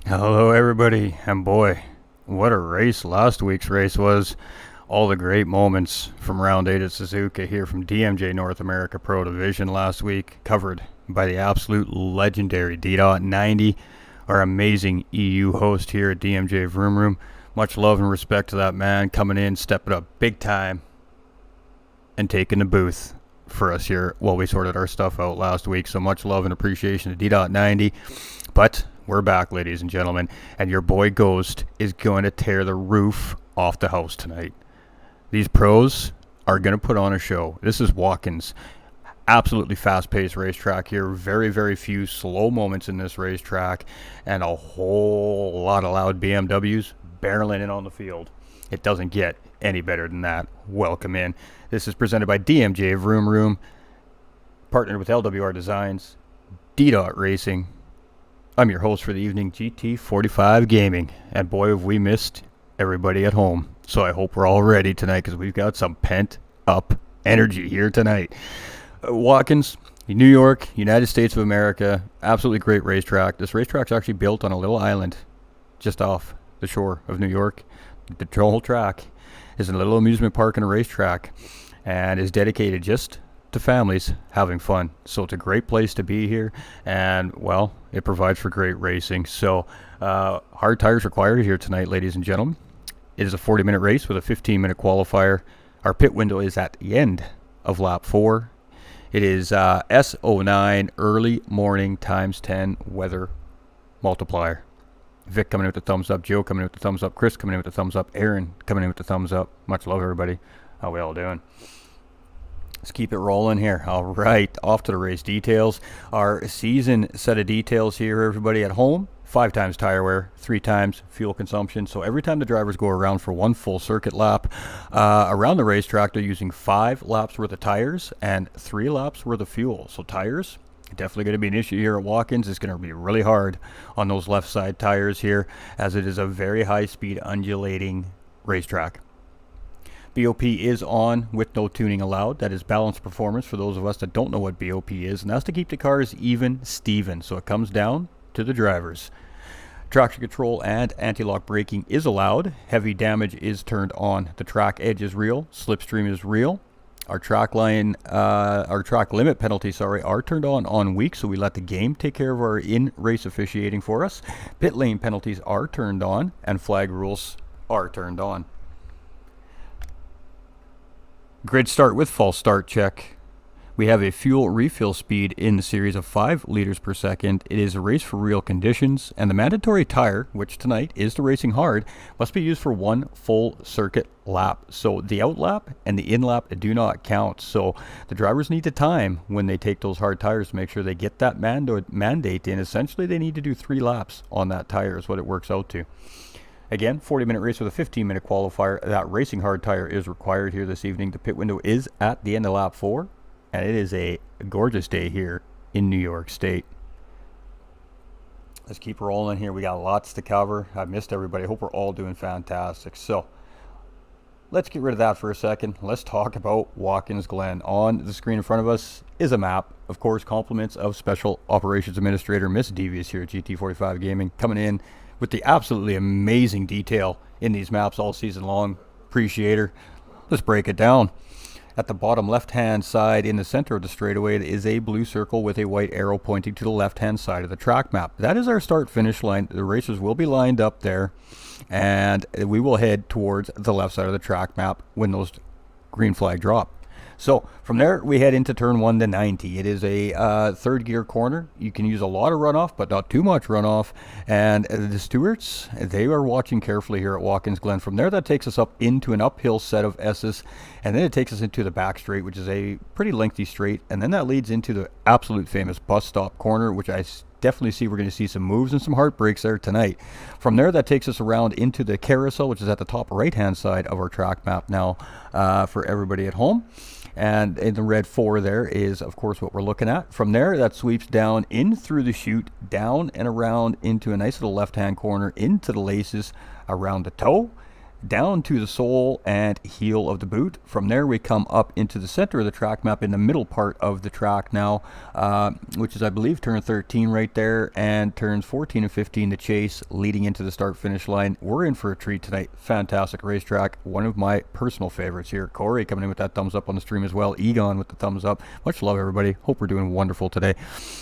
Hello, everybody, and boy, what a race last week's race was. All the great moments from round 8 at Suzuka here from DMJ North America Pro Division last week, covered by the absolute legendary D.90, our amazing EU host here at DMJ Vroom Room. Much love and respect to that man coming in, stepping up big time, and taking the booth for us here while we sorted our stuff out last week. So much love and appreciation to D.90. But we're back, ladies and gentlemen, and your boy Ghost is going to tear the roof off the house tonight. These pros are going to put on a show. This is Watkins. Absolutely fast-paced racetrack here. Very, very few slow moments in this racetrack, and a whole lot of loud BMWs barreling in on the field. It doesn't get any better than that. Welcome in. This is presented by DMJ Vroom Room, partnered with LWR Designs, D-Dot Racing. I'm your host for the evening, GT45 Gaming, and boy have we missed everybody at home. So I hope we're all ready tonight because we've got some pent-up energy here tonight. Watkins, New York, United States of America, absolutely great racetrack. This racetrack's actually built on a little island just off the shore of New York. The whole track is a little amusement park and a racetrack and is dedicated just to families having fun. So it's a great place to be here, and well, it provides for great racing. So hard tires required here tonight, ladies and gentlemen. It is a 40-minute race with a 15-minute qualifier. Our pit window is at the end of lap 4. It is S09 early morning times 10 weather multiplier. Vic coming in with the thumbs up, Joe coming in with the thumbs up, Chris coming in with the thumbs up, Aaron coming in with the thumbs up. Much love, everybody. How we all doing? Let's keep it rolling here. All right, off to the race details. Our season set of details here, everybody at home. 5 times tire wear, 3 times fuel consumption. So every time the drivers go around for one full circuit lap, around the racetrack, they're using 5 laps worth of tires and 3 laps worth of fuel. So tires, definitely going to be an issue here at Watkins. It's going to be really hard on those left side tires here, as it is a very high speed undulating racetrack. BOP is on with no tuning allowed. That is balanced performance for those of us that don't know what BOP is, and that's to keep the cars even Steven. So it comes down to the drivers. Traction control and anti-lock braking is allowed. Heavy damage is turned on. The track edge is real. Slipstream is real. Our track limit penalties, are turned on weak, so we let the game take care of our in-race officiating for us. Pit lane penalties are turned on, and flag rules are turned on. Grid start with false start check. We have a fuel refill speed in the series of 5 liters per second. It is a race for real conditions, and the mandatory tire, which tonight is the racing hard, must be used for 1 full circuit lap. So the out lap and the in lap do not count. So the drivers need to time when they take those hard tires to make sure they get that mandate in. Essentially, they need to do 3 laps on that tire is what it works out to. Again, 40-minute race with a 15-minute qualifier. That racing hard tire is required here this evening. The pit window is at the end of lap 4, and it is a gorgeous day here in New York State. Let's keep rolling here. We got lots to cover. I've missed everybody. I hope we're all doing fantastic. So let's get rid of that for a second. Let's talk about Watkins Glen. On the screen in front of us is a map. Of course, compliments of Special Operations Administrator Miss Devious here at GT45 Gaming, coming in with the absolutely amazing detail in these maps all season long. Appreciate her. Let's break it down. At the bottom left-hand side in the center of the straightaway is a blue circle with a white arrow pointing to the left-hand side of the track map. That is our start-finish line. The racers will be lined up there, and we will head towards the left side of the track map when those green flag drop. So from there, we head into turn 1 to 90. It is a third gear corner. You can use a lot of runoff, but not too much runoff. And the stewards, they are watching carefully here at Watkins Glen. From there, that takes us up into an uphill set of S's. And then it takes us into the back straight, which is a pretty lengthy straight. And then that leads into the absolute famous bus stop corner, which I definitely see we're going to see some moves and some heartbreaks there tonight. From there, that takes us around into the carousel, which is at the top right-hand side of our track map now for everybody at home. And in the red 4 there is, of course, what we're looking at. From there, that sweeps down in through the chute, down and around into a nice little left-hand corner, into the laces, around the toe, down to the sole and heel of the boot. From there we come up into the center of the track map in the middle part of the track now, which is I believe turn 13 right there, and turns 14 and 15 to chase leading into the start finish line. We're in for a treat tonight. Fantastic racetrack, one of my personal favorites here. Corey coming in with that thumbs up on the stream as well. Egon with the thumbs up. Much love, everybody. Hope we're doing wonderful today.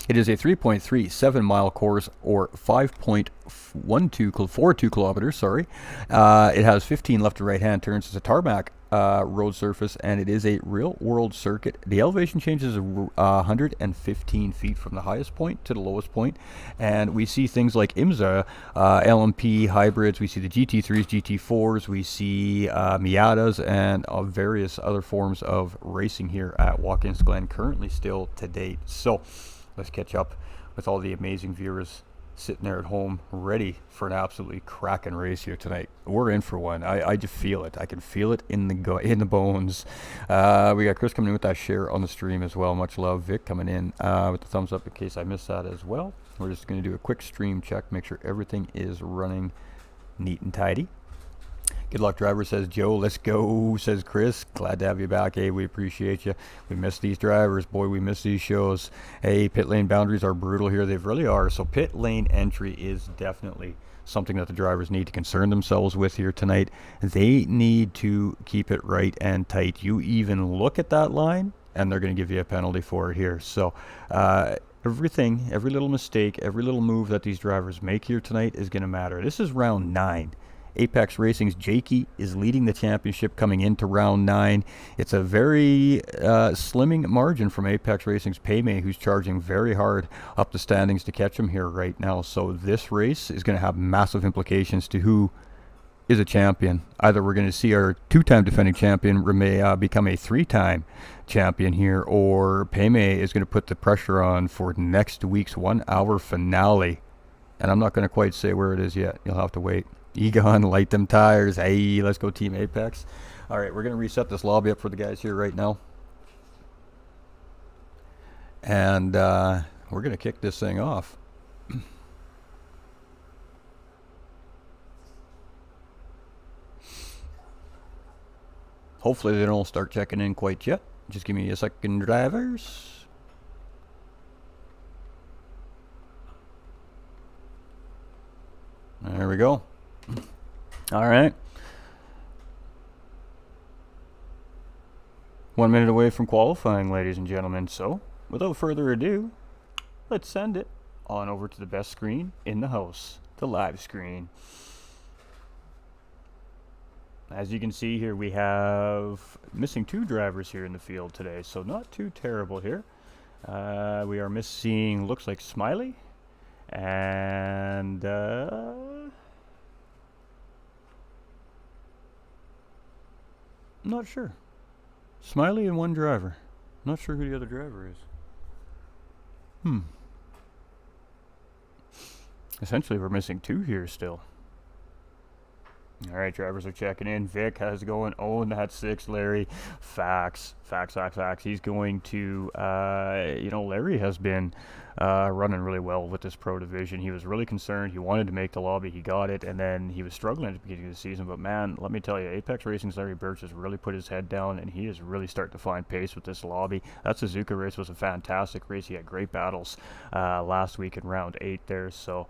It is a 3.37 mile course, or 5.42 kilometers, sorry. It has 15 left to right hand turns. It's a tarmac road surface, and it is a real world circuit. The elevation changes 115 feet from the highest point to the lowest point, and we see things like IMSA LMP hybrids. We see the GT3s, GT4s, we see Miatas, and various other forms of racing here at Watkins Glen currently still to date. So let's catch up with all the amazing viewers sitting there at home ready for an absolutely cracking race here tonight. We're in for one. I just feel it. I can feel it in the bones. We got Chris coming in with that share on the stream as well. Much love. Vic coming in with the thumbs up in case I missed that as well. We're just going to do a quick stream check, make sure everything is running neat and tidy. Good luck, driver, says Joe. Let's go, says Chris. Glad to have you back. Hey, we appreciate you. We miss these drivers. Boy, we miss these shows. Hey, pit lane boundaries are brutal here. They really are. So pit lane entry is definitely something that the drivers need to concern themselves with here tonight. They need to keep it right and tight. You even look at that line, and they're going to give you a penalty for it here. So everything, every little mistake, every little move that these drivers make here tonight is going to matter. This is round 9. Apex Racing's Jakey is leading the championship coming into round 9. It's a very slimming margin from Apex Racing's Paymay, who's charging very hard up the standings to catch him here right now. So this race is going to have massive implications to who is a champion. Either we're going to see our 2-time defending champion become a 3-time champion here, or Paymay is going to put the pressure on for next week's 1-hour finale. And I'm not going to quite say where it is yet. You'll have to wait. Egon, light them tires. Hey, let's go Team Apex. All right, we're going to reset this lobby up for the guys here right now. And we're going to kick this thing off. Hopefully they don't start checking in quite yet. Just give me a second, drivers. There we go. All right. 1 minute away from qualifying, ladies and gentlemen. So, without further ado, let's send it on over to the best screen in the house, the live screen. As you can see here, we have missing 2 drivers here in the field today, so not too terrible here. We are missing, looks like Smiley, and not sure. Smiley and 1 driver. Not sure who the other driver is. Essentially, we're missing 2 here still. All right, drivers are checking in. Vic, how's it going? Oh, and that's 6, Larry. Facts. He's going to, Larry has been running really well with this pro division. He was really concerned. He wanted to make the lobby. He got it, and then he was struggling at the beginning of the season. But, man, let me tell you, Apex Racing's Larry Birch has really put his head down, and he is really starting to find pace with this lobby. That Suzuka race was a fantastic race. He had great battles last week in round 8 there. So,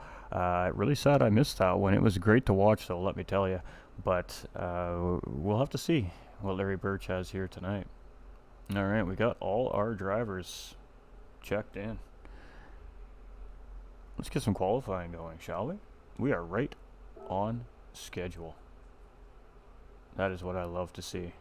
really sad I missed that one. It was great to watch, though, let me tell you. But we'll have to see what Larry Birch has here tonight. All right, we got all our drivers checked in. Let's get some qualifying going, shall we? We are right on schedule. That is what I love to see.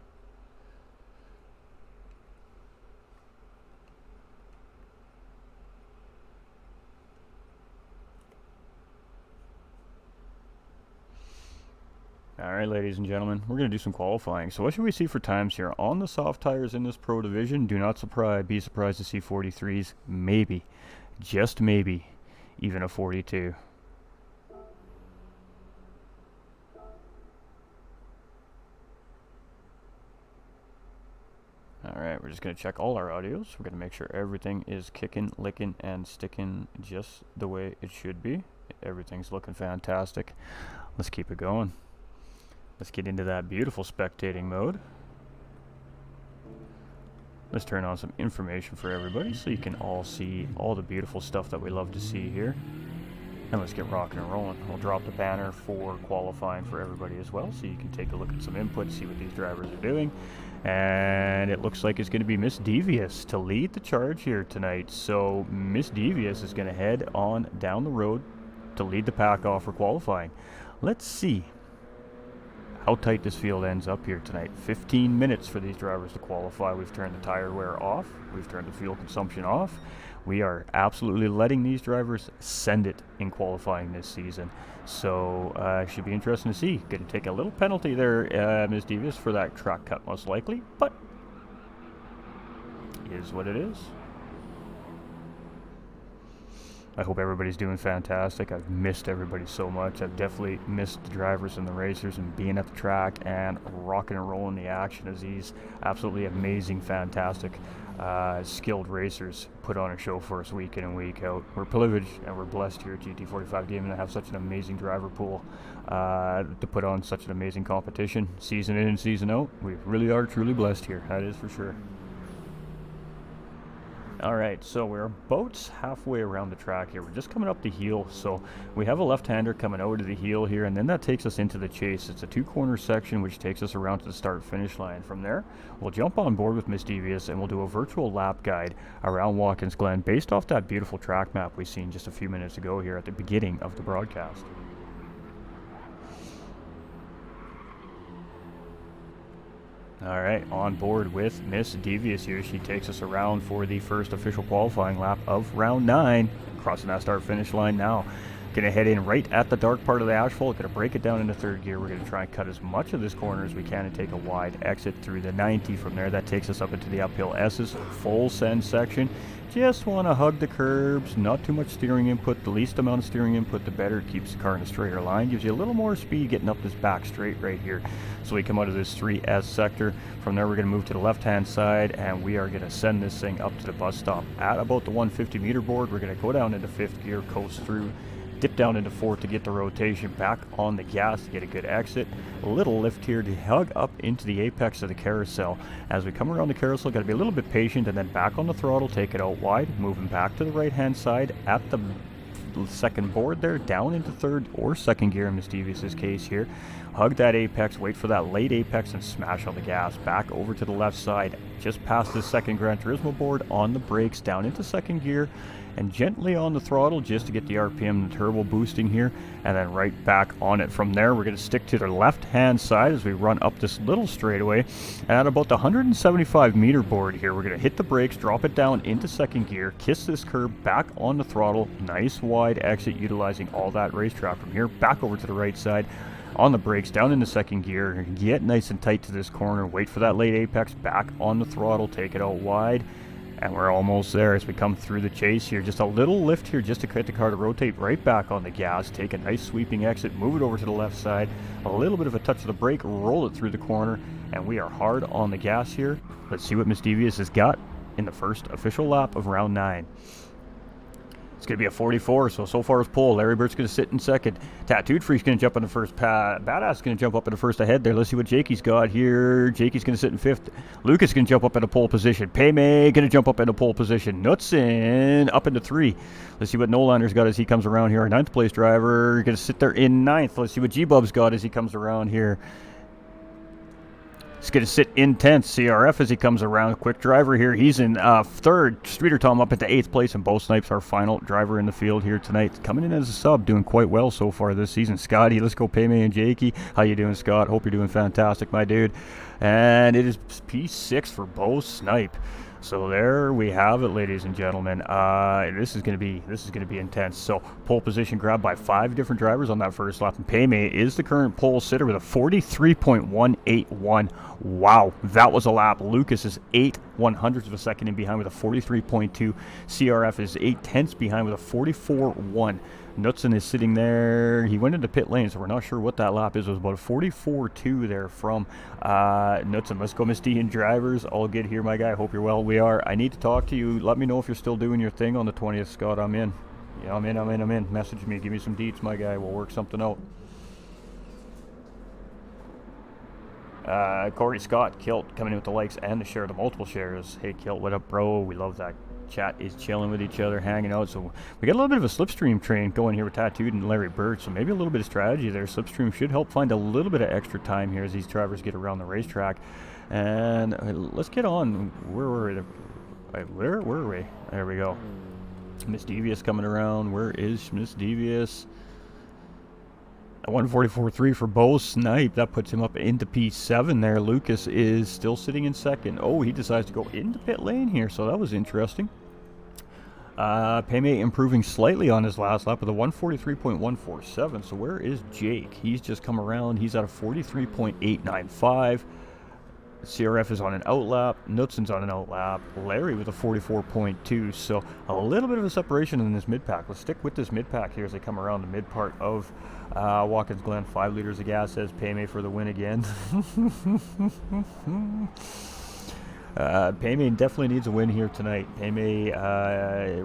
All right, ladies and gentlemen, we're going to do some qualifying. So what should we see for times here? On the soft tires in this pro division, do not be surprised to see 43s, maybe, just maybe, even a 42. All right, we're just going to check all our audios. We're going to make sure everything is kicking, licking, and sticking just the way it should be. Everything's looking fantastic. Let's keep it going. Let's get into that beautiful spectating mode. Let's turn on some information for everybody so you can all see all the beautiful stuff that we love to see here. And let's get rocking and rolling. We'll drop the banner for qualifying for everybody as well, so you can take a look at some input, see what these drivers are doing. And it looks like it's going to be Miss Devious to lead the charge here tonight. So Miss Devious is going to head on down the road to lead the pack off for qualifying. Let's see how tight this field ends up here tonight. 15 minutes for these drivers to qualify. We've turned the tire wear off. We've turned the fuel consumption off. We are absolutely letting these drivers send it in qualifying this season. So should be interesting to see. Going to take a little penalty there, Ms. Davis, for that track cut most likely, but it is what it is. I hope everybody's doing fantastic. I've missed everybody so much. I've definitely missed the drivers and the racers and being at the track and rocking and rolling the action as these absolutely amazing, fantastic, skilled racers put on a show for us week in and week out. We're privileged and we're blessed here at GT45 Gaming to have such an amazing driver pool to put on such an amazing competition season in and season out. We really are truly blessed here. That is for sure. Alright, so we're about halfway around the track here. We're just coming up the heel, so we have a left-hander coming over to the heel here, and then that takes us into the chase. It's a two-corner section which takes us around to the start-finish line. From there, we'll jump on board with Miss Devious, and we'll do a virtual lap guide around Watkins Glen based off that beautiful track map we seen just a few minutes ago here at the beginning of the broadcast. Alright, on board with Miss Devious here. She takes us around for the first official qualifying lap of round 9. Crossing that start-finish line now. Going to head in right at the dark part of the asphalt. Going to break it down into third gear. We're going to try and cut as much of this corner as we can and take a wide exit through the 90. From there, that takes us up into the uphill S's, full send section. Just want to hug the curbs, not too much steering input. The least amount of steering input, the better. It keeps the car in a straighter line. Gives you a little more speed getting up this back straight right here. So we come out of this 3S sector. From there, we're going to move to the left-hand side, and we are going to send this thing up to the bus stop. At about the 150 meter board, we're going to go down into 5th gear, coast through, dip down into 4th to get the rotation, back on the gas to get a good exit. A little lift here to hug up into the apex of the carousel. As we come around the carousel, got to be a little bit patient, and then back on the throttle, take it out wide, moving back to the right-hand side at the second board there, down into 3rd or 2nd gear in Miss Devious's case here. Hug that apex, wait for that late apex, and smash on the gas. Back over to the left side, just past the 2nd Gran Turismo board, on the brakes, down into 2nd gear, and gently on the throttle just to get the RPM and the turbo boosting here, and then right back on it. From there, we're going to stick to the left-hand side as we run up this little straightaway. And at about the 175 meter board here, we're going to hit the brakes, drop it down into 2nd gear, kiss this curb, back on the throttle, nice wide exit utilizing all that racetrack. From here, back over to the right side, on the brakes, down into 2nd gear, get nice and tight to this corner, wait for that late apex, back on the throttle, take it out wide. And we're almost there as we come through the chase here. Just a little lift here just to get the car to rotate right back on the gas. Take a nice sweeping exit, move it over to the left side. A little bit of a touch of the brake, roll it through the corner. And we are hard on the gas here. Let's see what Miss Devious has got in the first official lap of round 9. It's going to be a 44, so far as pole. Larry Burt's going to sit in 2nd. Tattooed Freak's going to jump on the first. Badass going to jump up in the first ahead there. Let's see what Jakey's got here. Jakey's going to sit in 5th. Lucas going to jump up in a pole position. Payme going to jump up in a pole position. Knutson up into 3. Let's see what Nolander's got as he comes around here. Our 9th place driver going to sit there in 9th. Let's see what G-Bub's got as he comes around here. He's going to sit in 10th. CRF as he comes around. Quick driver here. He's in 3rd. Streeter Tom up into 8th place. And Bo Snipes, our final driver in the field here tonight. Coming in as a sub. Doing quite well so far this season. Scotty, let's go Payme and Jakey. How you doing, Scott? Hope you're doing fantastic, my dude. And it is P6 for Bo Snipe. So there we have it, ladies and gentlemen. This is going to be intense. So pole position grabbed by 5 different drivers on that first lap. And Payme is the current pole sitter with a 43.181. Wow, that was a lap. Lucas is 8/100ths of a second in behind with a 43.2. CRF is 8/10ths behind with a 44.1. Knutson is sitting there. He went into pit lane, so we're not sure what that lap is. It was about a 44.2 there from Knutson. Let's go, Miss D and drivers. All good here, my guy. I hope you're well. We are. I need to talk to you. Let me know if you're still doing your thing on the 20th, Scott. I'm in. Yeah, I'm in. Message me. Give me some deets, my guy. We'll work something out. Corey Scott, Kilt, coming in with the likes and the share, the multiple shares. Hey, Kilt, what up, bro? We love that. Chat is chilling with each other, hanging out. So we got a little bit of a slipstream train going here with Tattooed and Larry Bird. So maybe a little bit of strategy there. Slipstream should help find a little bit of extra time here as these drivers get around the racetrack. And let's get on. Where were we? Where were we? There we go. Miss Devious coming around. Where is Miss Devious? 144.3 for Bo Snipe. That puts him up into P7 there. Lucas is still sitting in second. Oh, he decides to go into pit lane here, so that was interesting. Payme improving slightly on his last lap with a 143.147. So where is Jake? He's just come around. He's at a 43.895. CRF is on an outlap. Knutsen's on an outlap. Larry with a 44.2. So a little bit of a separation in this mid-pack. Let's stick with this mid-pack here as they come around the mid part of Watkins Glen. 5 liters of gas, says Payme for the win again. Payme definitely needs a win here tonight. Payme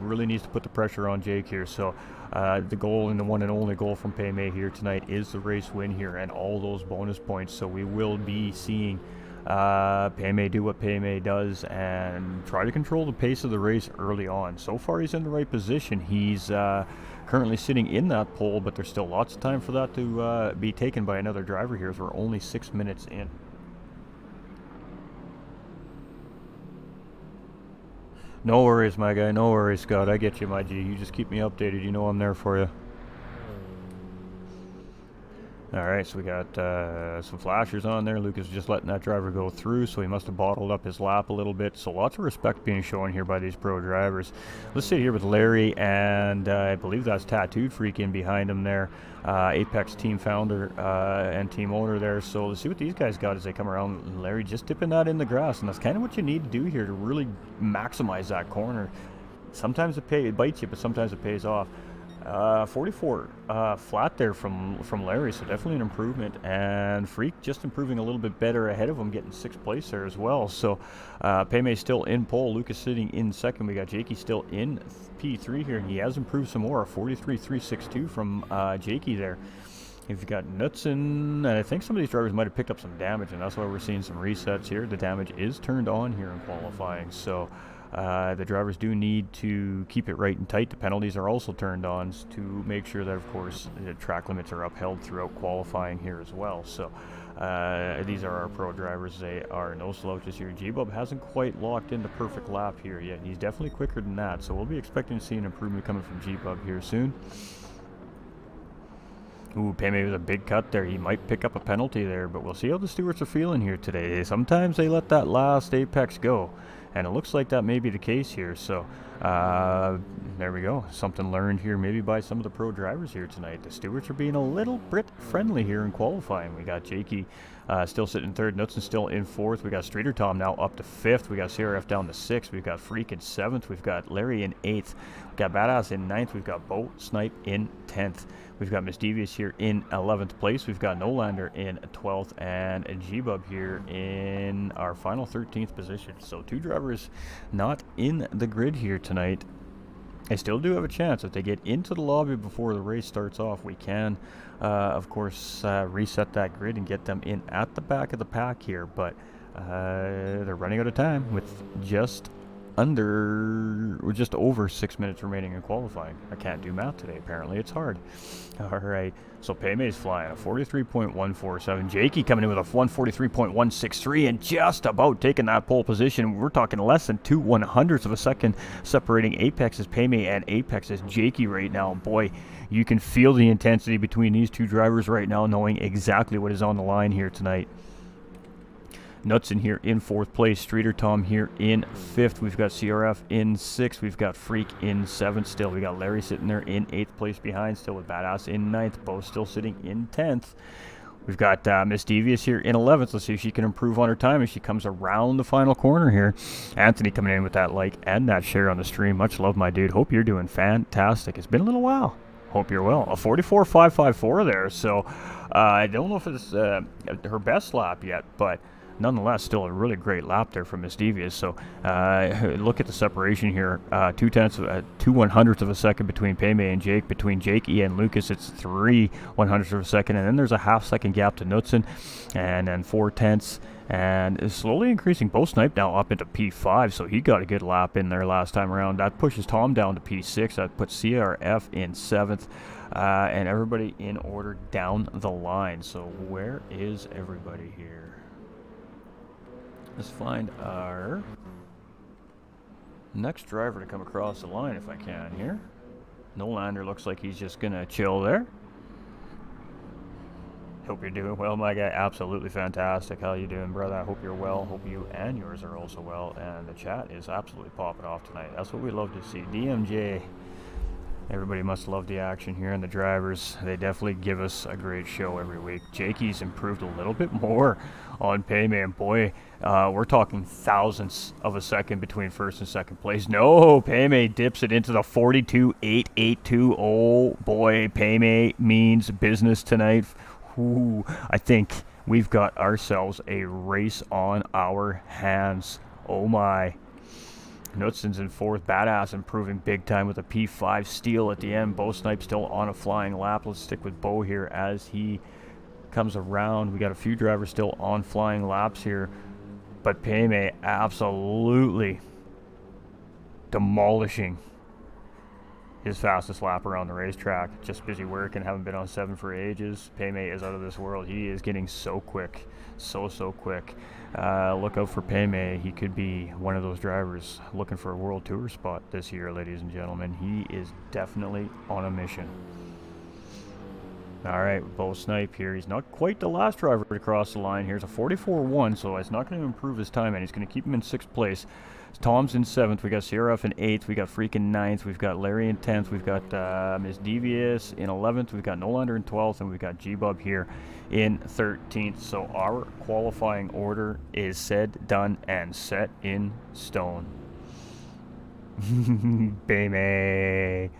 really needs to put the pressure on Jake here. So the goal and the one and only goal from Payme here tonight is the race win here and all those bonus points. So we will be seeing Payme do what Payme does and try to control the pace of the race early on. So far he's in the right position. He's currently sitting in that pole, but there's still lots of time for that to be taken by another driver here as we're only 6 minutes in. No worries, my guy. No worries, Scott. I get you, my G. You just keep me updated. You know I'm there for you. Alright, so we got some flashers on there. Lucas is just letting that driver go through, so he must have bottled up his lap a little bit. So lots of respect being shown here by these pro drivers. Let's sit here with Larry, and I believe that's Tattooed Freak in behind him there. Apex team founder and team owner there. So let's see what these guys got as they come around. Larry just dipping that in the grass, and that's kind of what you need to do here to really maximize that corner. Sometimes it bites you, but sometimes it pays off. 44 flat there from Larry, so definitely an improvement. And Freak just improving a little bit better ahead of him, getting 6th place there as well. So Payme still in pole, Lucas sitting in second. We got Jakey still in P3 here, and he has improved some more. 43.362 from Jakey there. If you've got Knutsen, and I think some of these drivers might have picked up some damage, and that's why we're seeing some resets here. The damage is turned on here in qualifying, so the drivers do need to keep it right and tight. The penalties are also turned on to make sure that, of course, the track limits are upheld throughout qualifying here as well. So these are our pro drivers. They are no slouches here. G-Bub hasn't quite locked in the perfect lap here yet. He's definitely quicker than that, so we'll be expecting to see an improvement coming from G-Bub here soon. Ooh, Payme with a big cut there. He might pick up a penalty there, but we'll see how the stewards are feeling here today. Sometimes they let that last apex go, and it looks like that may be the case here. So there we go. Something learned here maybe by some of the pro drivers here tonight. The stewards are being a little bit friendly here in qualifying. We got Jakey still sitting in 3rd. Knutsen still in 4th. We got Streeter Tom now up to 5th. We got CRF down to 6th. We've got Freak in 7th. We've got Larry in 8th. We've got Badass in 9th. We've got Bo Snipe in 10th. We've got Miss Devious here in 11th place. We've got Nolander in 12th, and G-Bub here in our final 13th position. So 2 drivers not in the grid here tonight. They still do have a chance. If they get into the lobby before the race starts off, we can, of course, reset that grid and get them in at the back of the pack here. But they're running out of time with just over 6 minutes remaining in qualifying. I can't do math today. Apparently it's hard. All right, so Payme's flying a 43.147. Jakey coming in with a 143.163 and just about taking that pole position. We're talking less than 2/100ths of a second separating Apex's Payme and Apex's Jakey right now. Boy, you can feel the intensity between these 2 drivers right now, knowing exactly what is on the line here tonight. Knutsen here in 4th place. Streeter Tom here in 5th. We've got CRF in 6th. We've got Freak in 7th still. We got Larry sitting there in 8th place behind still with Badass in 9th. Bo still sitting in 10th. We've got Miss Devious here in 11th. Let's see if she can improve on her time as she comes around the final corner here. Anthony coming in with that like and that share on the stream. Much love, my dude. Hope you're doing fantastic. It's been a little while. Hope you're well. A 44.554 there. So I don't know if it's her best lap yet, but nonetheless, still a really great lap there from Miss Devious. So look at the separation here. 2/100ths of a second between Payme and Jake. Between Jake, E, and Lucas, it's 3/100ths of a second. And then there's a half-second gap to Knutson, and then 4/10ths. And is slowly increasing. Bo Snipe now up into P5, so he got a good lap in there last time around. That pushes Tom down to P6. That puts CRF in 7th. And everybody in order down the line. So where is everybody here? Let's find our next driver to come across the line if I can here. Nolander looks like he's just going to chill there. Hope you're doing well, my guy. Absolutely fantastic. How you doing, brother? I hope you're well. Hope you and yours are also well. And the chat is absolutely popping off tonight. That's what we love to see. DMJ. Everybody must love the action here, and the drivers, they definitely give us a great show every week. Jakey's improved a little bit more on Payme, and boy, we're talking thousandths of a second between first and second place. No, Payme dips it into the 42.882. Oh boy, Payme means business tonight. Ooh, I think we've got ourselves a race on our hands. Oh my. Knutson's in 4th. Badass improving big time with a P5 steal at the end. Bo Snipe still on a flying lap. Let's stick with Bo here as he comes around. We got a few drivers still on flying laps here. But Payme absolutely demolishing his fastest lap around the racetrack. Just busy working, haven't been on 7 for ages. Payme is out of this world. He is getting so quick. So quick. Look out for Payme. He could be one of those drivers looking for a World Tour spot this year, ladies and gentlemen. He is definitely on a mission. All right, Bo Snipe here. He's not quite the last driver to cross the line here. It's a 44.1, so it's not going to improve his time, and he's going to keep him in 6th place. Tom's in 7th. We got CRF in 8th. We got Freak in 9th. We've got Larry in 10th. We've got Miss Devious in 11th. We've got Nolander in 12th, and we've got G-Bub here in 13th. So our qualifying order is said, done, and set in stone. Baby.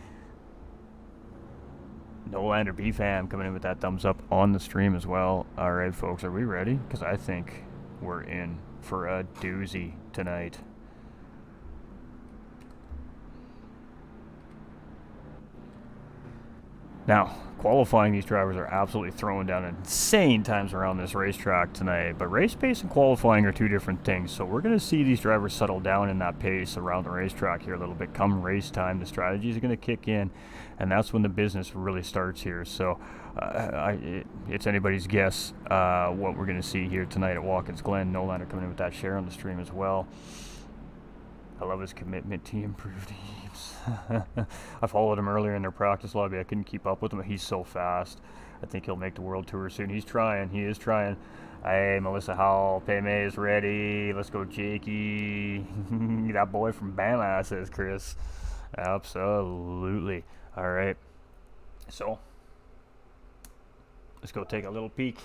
Nolander B-Fam coming in with that thumbs up on the stream as well. All right, folks, are we ready? Because I think we're in for a doozy tonight. Now, qualifying, these drivers are absolutely throwing down insane times around this racetrack tonight. But race pace and qualifying are two different things. So we're going to see these drivers settle down in that pace around the racetrack here a little bit. Come race time, the strategies are going to kick in. And that's when the business really starts here. So it's anybody's guess what we're going to see here tonight at Watkins Glen. Nolander coming in with that share on the stream as well. I love his commitment to improve teams. I followed him earlier in their practice lobby. I couldn't keep up with him. He's so fast. I think he'll make the World Tour soon. He's trying. He is trying. Hey, Melissa Howell. Payme is ready. Let's go, Jakey. That boy from Bama, says Chris. Absolutely. All right. So, let's go take a little peek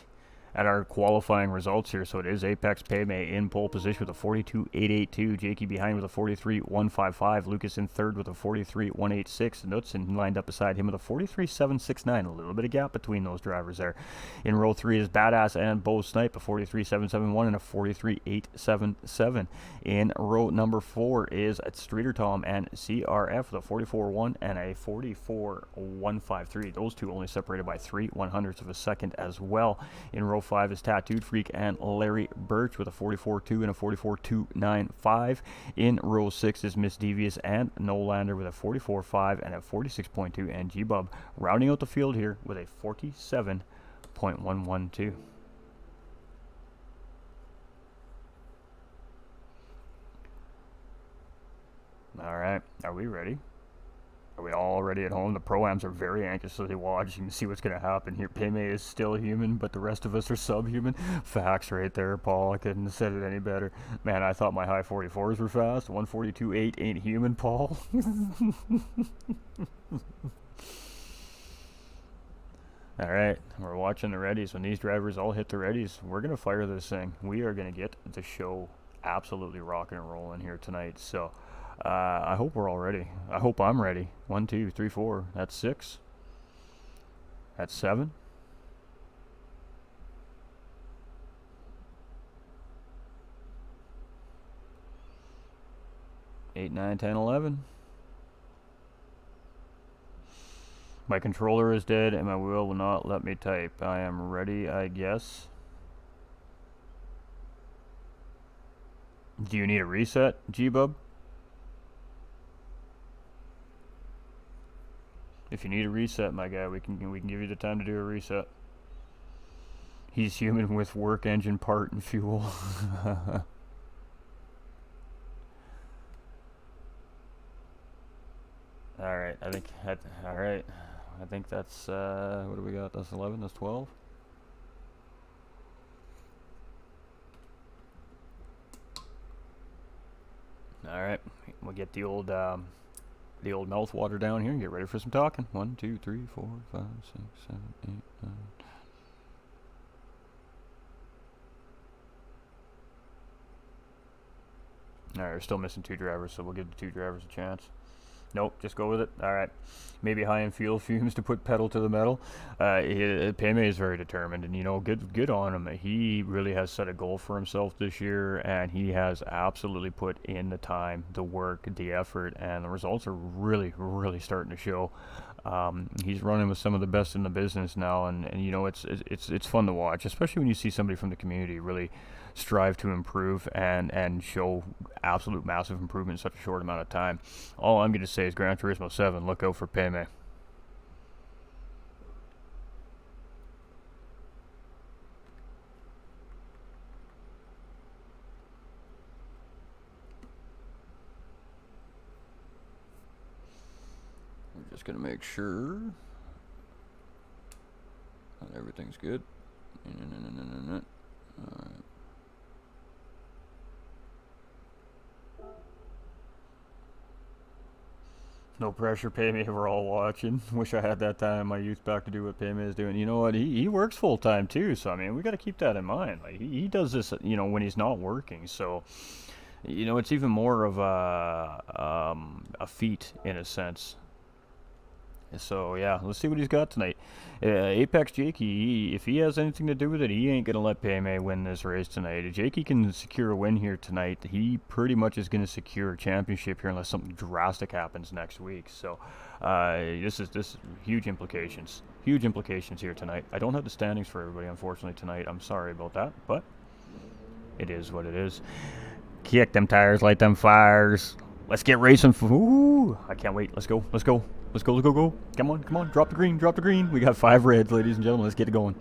at our qualifying results here. So it is Apex Payme in pole position with a 42.882. Jakey behind with a 43.155. Lucas in 3rd with a 43.186. Knutson lined up beside him with a 43.769. A little bit of gap between those drivers there. In row 3 is Badass and Bo Snipe, a 43.771 and a 43.877. In row number 4 is Streeter Tom and CRF with a 44.1 and a 44.153. Those two only separated by 3/100ths of a second as well. In row 5 is Tattooed Freak and Larry Birch with a 44.2 and a 44.295. In row 6 is Miss Devious and Nolander with a 44.5 and a 46.2, and G-Bub rounding out the field here with a 47.112. All right, are we ready? Are we all ready at home? The pro-ams are very anxiously watching to see what's going to happen here. Payme is still human, but the rest of us are subhuman. Facts right there, Paul. I couldn't have said it any better. Man, I thought my high 44s were fast. 142.8 ain't human, Paul. All right, we're watching the readies. When these drivers all hit the readies, we're going to fire this thing. We are going to get the show absolutely rocking and rolling here tonight. So I hope we're all ready. I hope I'm ready. 1, 2, 3, 4. That's 6. That's 7. 8, 9, 10, 11. My controller is dead and my wheel will not let me type. I am ready, I guess. Do you need a reset, G-Bub? If you need a reset, my guy, we can give you the time to do a reset. He's human with work engine part and fuel. Alright, I think that's what do we got? That's 11, that's 12. Alright, we'll get the old mouth water down here and get ready for some talking. 1, 2, 3, 4, 5, 6, 7, 8, 9. Alright, we're still missing 2 drivers, so we'll give the 2 drivers a chance. Nope, just go with it. Alright. Maybe high in fuel fumes to put pedal to the metal. Peme is very determined, and you know, good on him. He really has set a goal for himself this year, and he has absolutely put in the time, the work, the effort, and the results are really, really starting to show. He's running with some of the best in the business now, and you know, it's fun to watch, especially when you see somebody from the community really strive to improve and show absolute massive improvement in such a short amount of time. All I'm going to say is Gran Turismo 7, look out for Peme. We're just going to make sure that everything's good. Alright. No pressure, Peme, we're all watching. Wish I had that time in my youth back to do what Peme is doing. You know what, he works full time too, so I mean, we got to keep that in mind. Like, he does this, you know, when he's not working, so, you know, it's even more of a feat in a sense. So yeah, let's see what he's got tonight. Apex Jakey, if he has anything to do with it, he ain't gonna let Peme win this race tonight. If Jakey can secure a win here tonight, he pretty much is gonna secure a championship here unless something drastic happens next week. So this is huge implications. Huge implications here tonight. I don't have the standings for everybody, unfortunately, tonight. I'm sorry about that, but it is what it is. Kick them tires, light them fires. Let's get racing. Ooh, I can't wait. Let's go. Let's go. Let's go, let's go, go. Come on, come on. Drop the green, drop the green. We got 5 reds, ladies and gentlemen. Let's get it going.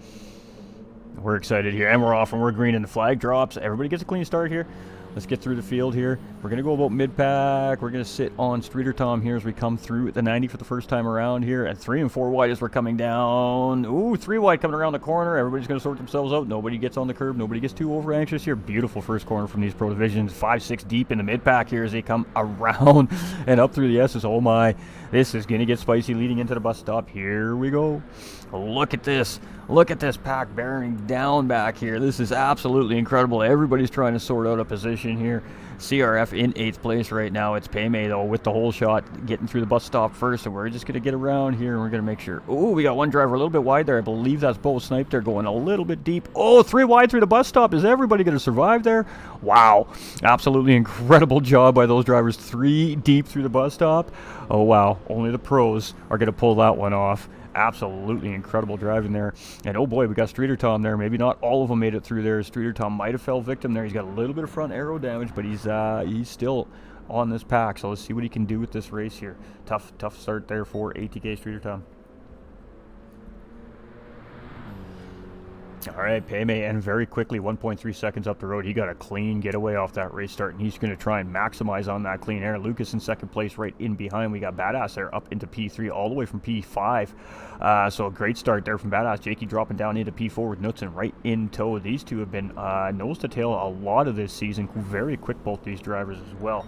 We're excited here, and we're off, and we're green, and the flag drops. Everybody gets a clean start here. Let's get through the field here. We're going to go about mid-pack. We're going to sit on Streeter Tom here as we come through at the 90 for the first time around here. And 3 and 4 wide as we're coming down. Ooh, 3 wide coming around the corner. Everybody's going to sort themselves out. Nobody gets on the curb. Nobody gets too over-anxious here. Beautiful first corner from these Pro Divisions. 5, 6 deep in the mid-pack here as they come around and up through the S's. Oh, my. This is going to get spicy leading into the bus stop. Here we go. Look at this. Look at this pack bearing down back here. This is absolutely incredible. Everybody's trying to sort out a position here. CRF in 8th place right now. It's Peme, though, with the whole shot getting through the bus stop first. And we're just going to get around here, and we're going to make sure. Oh, we got one driver a little bit wide there. I believe that's Bo Snipe. They're going a little bit deep. Oh, 3 wide through the bus stop. Is everybody going to survive there? Wow. Absolutely incredible job by those drivers. 3 deep through the bus stop. Oh, wow. Only the pros are going to pull that one off. Absolutely incredible driving there. And oh boy, we got Streeter Tom there. Maybe not all of them made it through there. Streeter Tom might have fell victim there. He's got a little bit of front aero damage, but he's still on this pack. So let's see what he can do with this race here. Tough start there for ATK Streeter Tom. All right, Peme, and very quickly, 1.3 seconds up the road, he got a clean getaway off that race start, and he's going to try and maximize on that clean air. Lucas in second place right in behind. We got Badass there up into P3 all the way from P5. So a great start there from Badass. Jakey dropping down into P4 with Knutson right in tow. These two have been nose to tail a lot of this season. Very quick, both these drivers as well.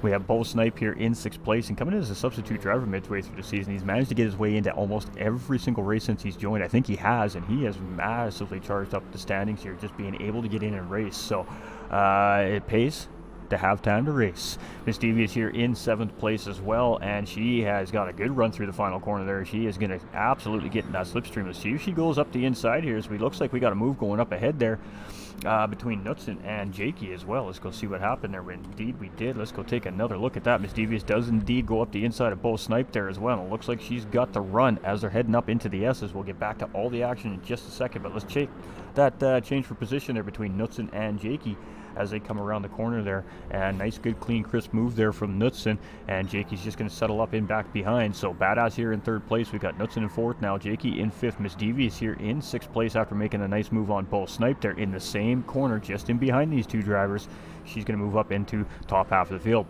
We have Bo Snipe here in 6th place and coming in as a substitute driver midway through the season. He's managed to get his way into almost every single race since he's joined. I think he has, and he has massively charged up the standings here, just being able to get in and race. So it pays to have time to race. Miss Stevie is here in 7th place as well, and she has got a good run through the final corner there. She is going to absolutely get in that slipstream. Let's see if she goes up the inside here, as we looks like we got a move going up ahead there. between Knutson and Jakey as well. Let's go see what happened there. Indeed we did. Let's go take another look at that. Miss Devious does indeed go up the inside of Bo Snipe there as well. And it looks like she's got the run as they're heading up into the S's. We'll get back to all the action in just a second, but let's check that change for position there between Knutson and Jakey as they come around the corner there. And nice, good, clean, crisp move there from Knutson. And Jakey's just going to settle up in back behind. So Badass here in third place. We got Knutson in fourth. Now Jakey in fifth. Miss Devious here in sixth place after making a nice move on Bo Snipe there in the same corner, just in behind these two drivers. She's going to move up into top half of the field.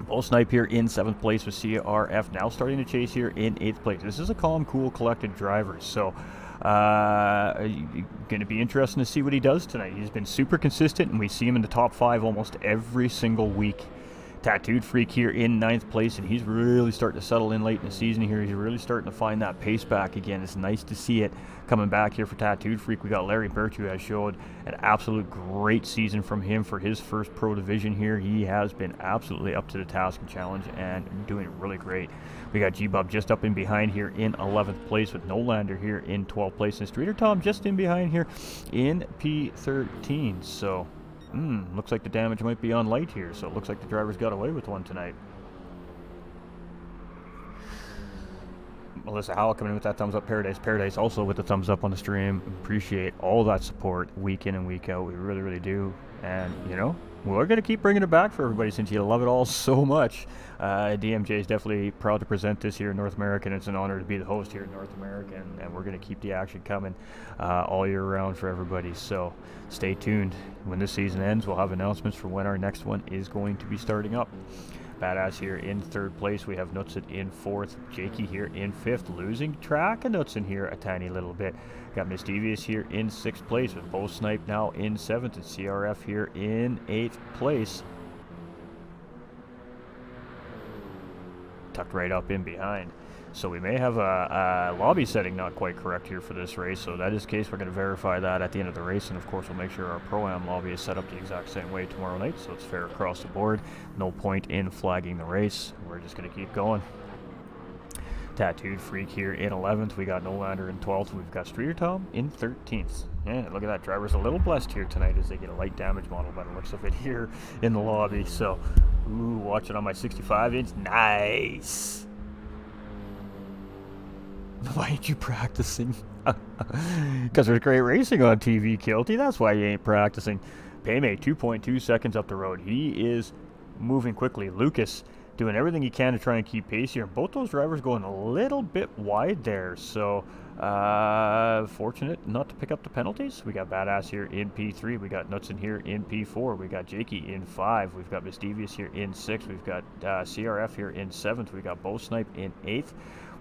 Bo Snipe here in 7th place with CRF now starting to chase here in 8th place. This is a calm, cool, collected driver. So going to be interesting to see what he does tonight. He's been super consistent, and we see him in the top 5 almost every single week. Tattooed Freak here in 9th place, and he's really starting to settle in late in the season here. He's really starting to find that pace back again. It's nice to see it coming back here for Tattooed Freak. We got Larry Birch, who has showed an absolute great season from him for his first pro division here. He has been absolutely up to the task and challenge and doing really great. We got G-Bub just up in behind here in 11th place with Nolander here in 12th place, and Streeter Tom just in behind here in P13. So looks like the damage might be on light here, so it looks like the drivers got away with one tonight. Melissa Howell coming in with that thumbs up. Paradise also with the thumbs up on the stream. Appreciate all that support week in and week out. We really, really do. And, you know, we're going to keep bringing it back for everybody since you love it all so much. DMJ is definitely proud to present this here in North America, and it's an honor to be the host here in North America, and we're going to keep the action coming all year round for everybody. So stay tuned. When this season ends, we'll have announcements for when our next one is going to be starting up. Badass here in 3rd place. We have Knutson in 4th. Jakey here in 5th. Losing track of Knutson here a tiny little bit. Got Miss Devious here in 6th place with Bo Snipe now in 7th, and CRF here in 8th place. Tucked right up in behind. So we may have a lobby setting not quite correct here for this race. So that is the case. We're going to verify that at the end of the race. And of course, we'll make sure our Pro-Am lobby is set up the exact same way tomorrow night. So it's fair across the board. No point in flagging the race. We're just going to keep going. Tattooed Freak here in 11th. We got Nolander in 12th. We've got Streeter Tom in 13th. Yeah, look at that. Driver's a little blessed here tonight as they get a light damage model by the looks of it here in the lobby. So, watch it on my 65-inch. Nice. Why ain't you practicing? Because there's great racing on TV, Kilty. That's why you ain't practicing. Paymay, 2.2 seconds up the road. He is moving quickly. Lucas doing everything he can to try and keep pace here. Both those drivers going a little bit wide there. So, fortunate not to pick up the penalties. We got Badass here in P3. We got Knutson here in P4. We got Jakey in 5. We've got Miss Devious here in 6. We've got CRF here in 7th. We got Bo Snipe in 8th.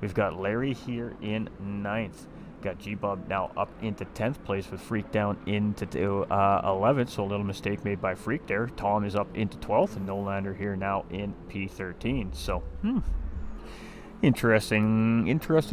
We've got Larry here in 9th. Got G-Bub now up into 10th place with Freak down into 11th. So a little mistake made by Freak there. Tom is up into 12th, and Nolander here now in P13. So, interesting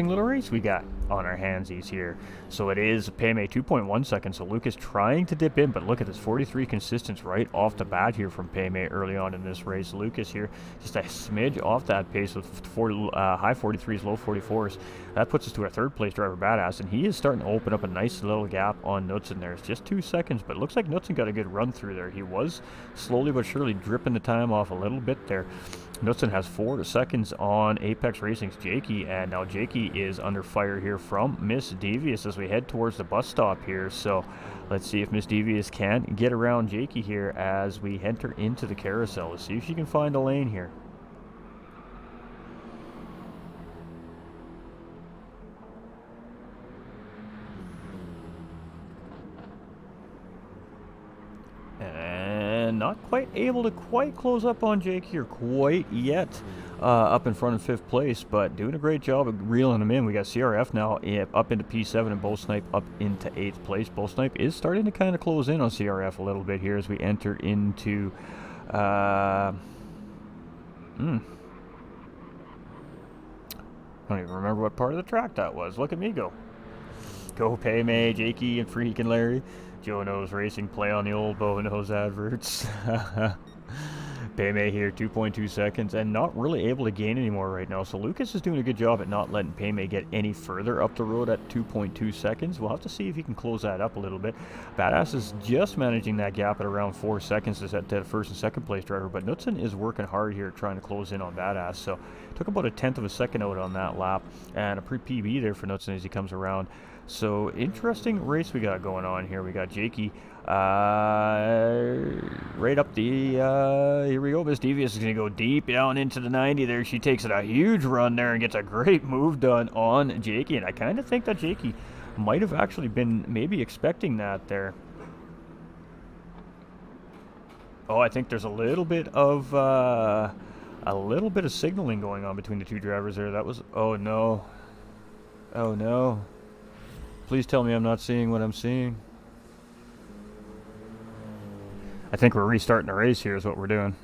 little race we got on our handsies here. So it is Paymay 2.1 seconds. So Lucas trying to dip in, but look at this 43 consistence right off the bat here from Paymay early on in this race. Lucas here just a smidge off that pace with high 43s, low 44s. That puts us to our 3rd place driver, Badass, and he is starting to open up a nice little gap on Knutson there. It's just 2 seconds, but it looks like Knutson got a good run through there. He was slowly but surely dripping the time off a little bit there. Knutson has 4 seconds on Apex Racing's Jakey, and now Jakey is under fire here from Miss Devious as we head towards the bus stop here. So let's see if Miss Devious can get around Jakey here as we enter into the carousel. Let's see if she can find a lane here. And not quite able to quite close up on Jake here quite yet, up in front of 5th place, but doing a great job of reeling him in. We got CRF now up into P7 and Bo Snipe up into 8th place. Bo Snipe is starting to kind of close in on CRF a little bit here as we enter into I don't even remember what part of the track that was. Look at me go. Go Paymay, Jakey, and Freak and Larry. Joe Knows Racing, play on the old Bo Knows adverts. Payme here, 2.2 seconds, and not really able to gain anymore right now. So Lucas is doing a good job at not letting Payme get any further up the road at 2.2 seconds. We'll have to see if he can close that up a little bit. Badass is just managing that gap at around 4 seconds to set that first and second place driver, but Knudsen is working hard here trying to close in on Badass. So took about a 1/10 of a second out on that lap, and a pre-PB there for Knudsen as he comes around. So interesting race we got going on here. We got Jakey right up the, here we go. Miss Devious is going to go deep down into the 90 there. She takes it a huge run there and gets a great move done on Jakey. And I kind of think that Jakey might have actually been maybe expecting that there. Oh, I think there's a little bit of signaling going on between the two drivers there. That was, oh no. Oh no. Please tell me I'm not seeing what I'm seeing. I think we're restarting the race here is what we're doing.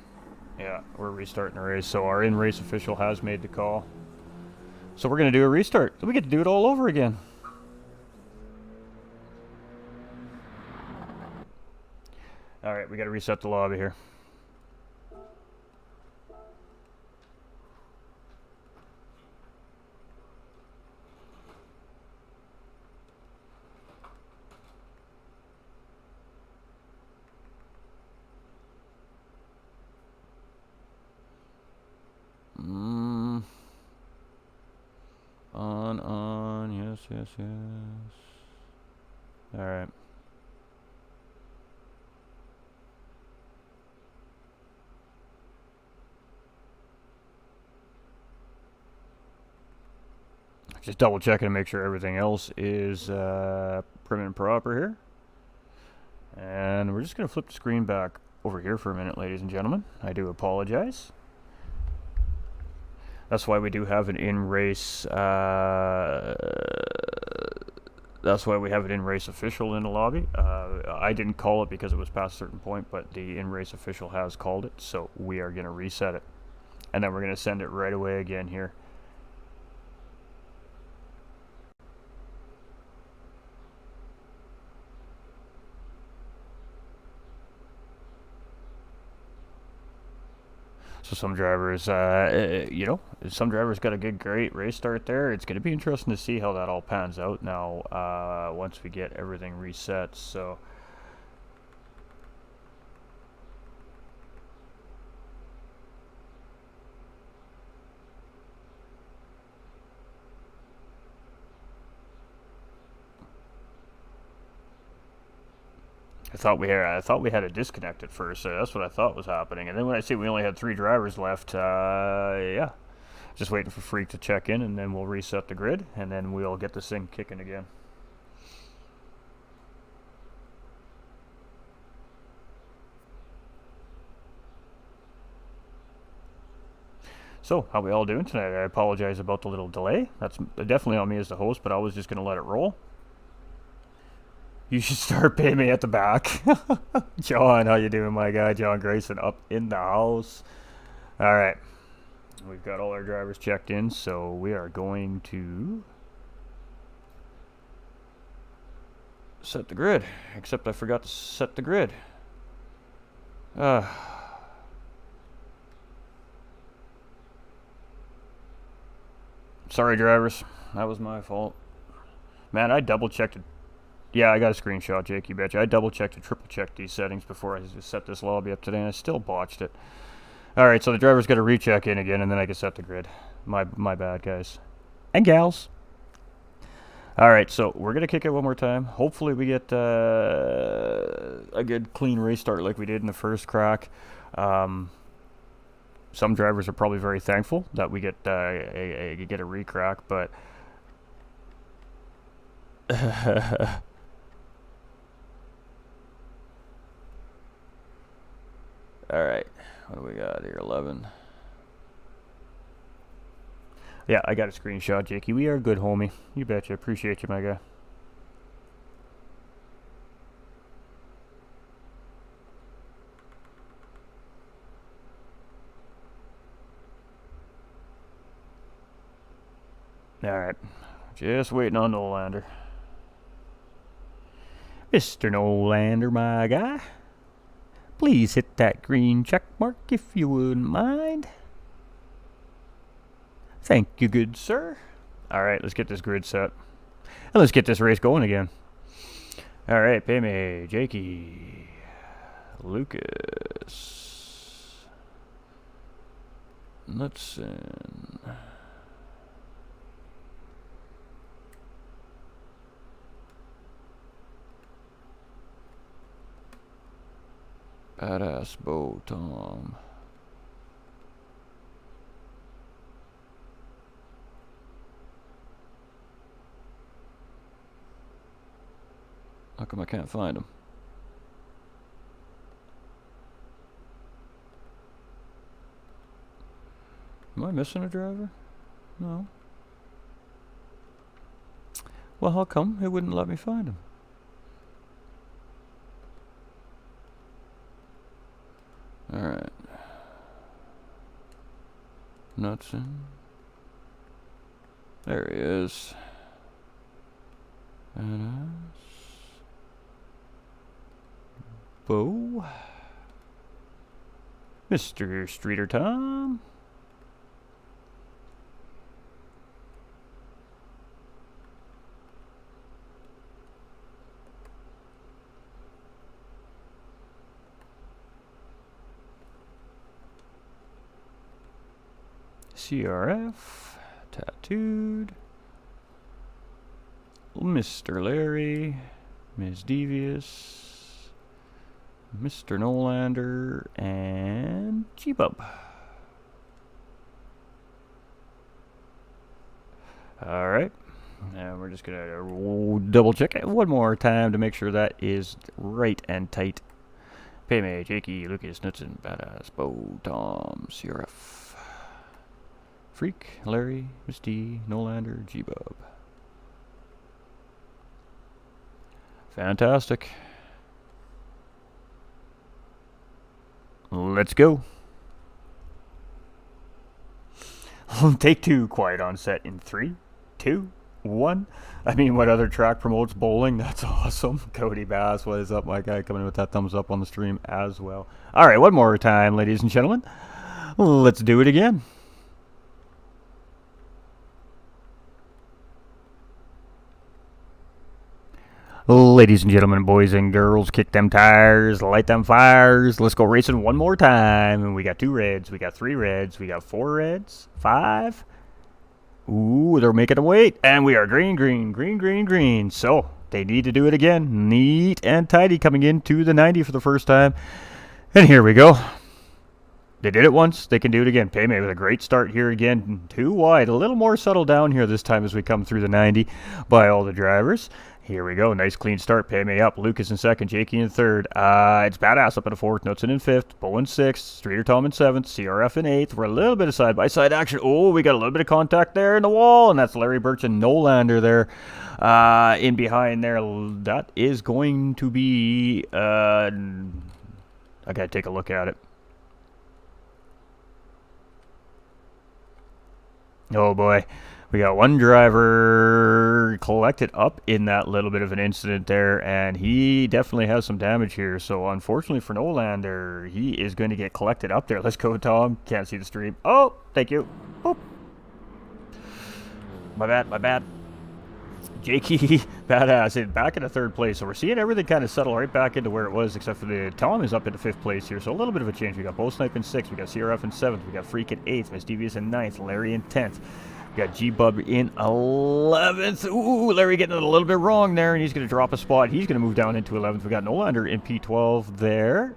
Yeah, we're restarting the race. So our in-race official has made the call. So we're going to do a restart. So we get to do it all over again. All right, we got to reset the lobby here. On, yes. All right. Just double checking to make sure everything else is prim and proper here. And we're just going to flip the screen back over here for a minute, ladies and gentlemen. I do apologize. That's why we do have an in-race, that's why we have an in-race official in the lobby. I didn't call it because it was past a certain point, but the in-race official has called it, so we are going to reset it. And then we're going to send it right away again here. So some drivers, some drivers got a great race start there. It's going to be interesting to see how that all pans out now once we get everything reset. So I thought we had a disconnect at first. That's what I thought was happening. And then when I see we only had 3 drivers left, yeah, just waiting for Freak to check in, and then we'll reset the grid, and then we'll get this thing kicking again. So, how we all doing tonight? I apologize about the little delay. That's definitely on me as the host, but I was just going to let it roll. You should start paying me at the back. John, how you doing, my guy? John Grayson up in the house. All right. We've got all our drivers checked in, so we are going to set the grid. Except I forgot to set the grid. Sorry, drivers. That was my fault. Man, I double-checked it. Yeah, I got a screenshot, Jake, you betcha. I double-checked and triple-checked these settings before I set this lobby up today, and I still botched it. All right, so the driver's got to recheck in again, and then I can set the grid. My bad, guys. And gals. All right, so we're going to kick it one more time. Hopefully we get a good, clean race start like we did in the first crack. Some drivers are probably very thankful that we get a recrack, but... All right, what do we got here? 11. Yeah, I got a screenshot, Jakey. We are good, homie. You betcha. Appreciate you, my guy. All right, just waiting on Nolander. Mr. Nolander, my guy. please hit that green check mark if you wouldn't mind. Thank you, good sir. All right, let's get this grid set. And let's get this race going again. All right, pay me, Jakey, Lucas, Knudsen, Badass Bo Tom. How come I can't find him? Am I missing a driver? No. Well, how come it wouldn't let me find him? Alright. Knudsen. There he is. Badass. Bo. Mr. Streeter Tom. CRF. Tattooed. Mr. Larry. Ms. Devious. Mr. Nolander, and G-Bub. Alright, and we're just gonna double check it one more time to make sure that is right and tight. Pay me, Jakey, Lucas, Knudsen, Badass, Bo, Tom, CRF, Freak, Larry, Miss D, Nolander, G-Bub. Fantastic. Let's go. Take two, quiet on set in 3, 2, 1. I mean, what other track promotes bowling? That's awesome. Cody Bass, what is up, my guy? Coming in with that thumbs up on the stream as well. All right, one more time, ladies and gentlemen. Let's do it again. Ladies and gentlemen, boys and girls, kick them tires, light them fires. Let's go racing one more time. And we got 2 reds, we got 3 reds, we got 4 reds, 5. Ooh, they're making them wait. And we are green, green, green, green, green. So they need to do it again. Neat and tidy coming into the 90 for the first time. And here we go. They did it once, they can do it again. Payme with a great start here again. 2 wide, a little more settled down here this time as we come through the 90 by all the drivers. Here we go. Nice clean start. Payme up. Lucas in second. Jakey in third. It's Badass up in the fourth. Knudsen in fifth. Bo in sixth. Streeter Tom in seventh. CRF in eighth. We're a little bit of side-by-side action. Oh, we got a little bit of contact there in the wall, and that's Larry Birch and Nolander there in behind there. That is going to be... I got to take a look at it. Oh, boy. We got one driver collected up in that little bit of an incident there, and he definitely has some damage here. So, unfortunately for Nolander, he is going to get collected up there. Let's go, Tom. Can't see the stream. Oh, thank you. Oh. My bad, my bad. Jakey, Badass, back into third place. So we're seeing everything kind of settle right back into where it was, except for the Tom is up into fifth place here. So a little bit of a change. We got Bo Snipe in sixth. We got CRF in seventh. We got Freak in eighth. Miss Devious in ninth. Larry in 10th. We got G-Bub in 11th. Ooh, Larry getting it a little bit wrong there, and he's going to drop a spot. He's going to move down into 11th. We got Nolander in P12 there.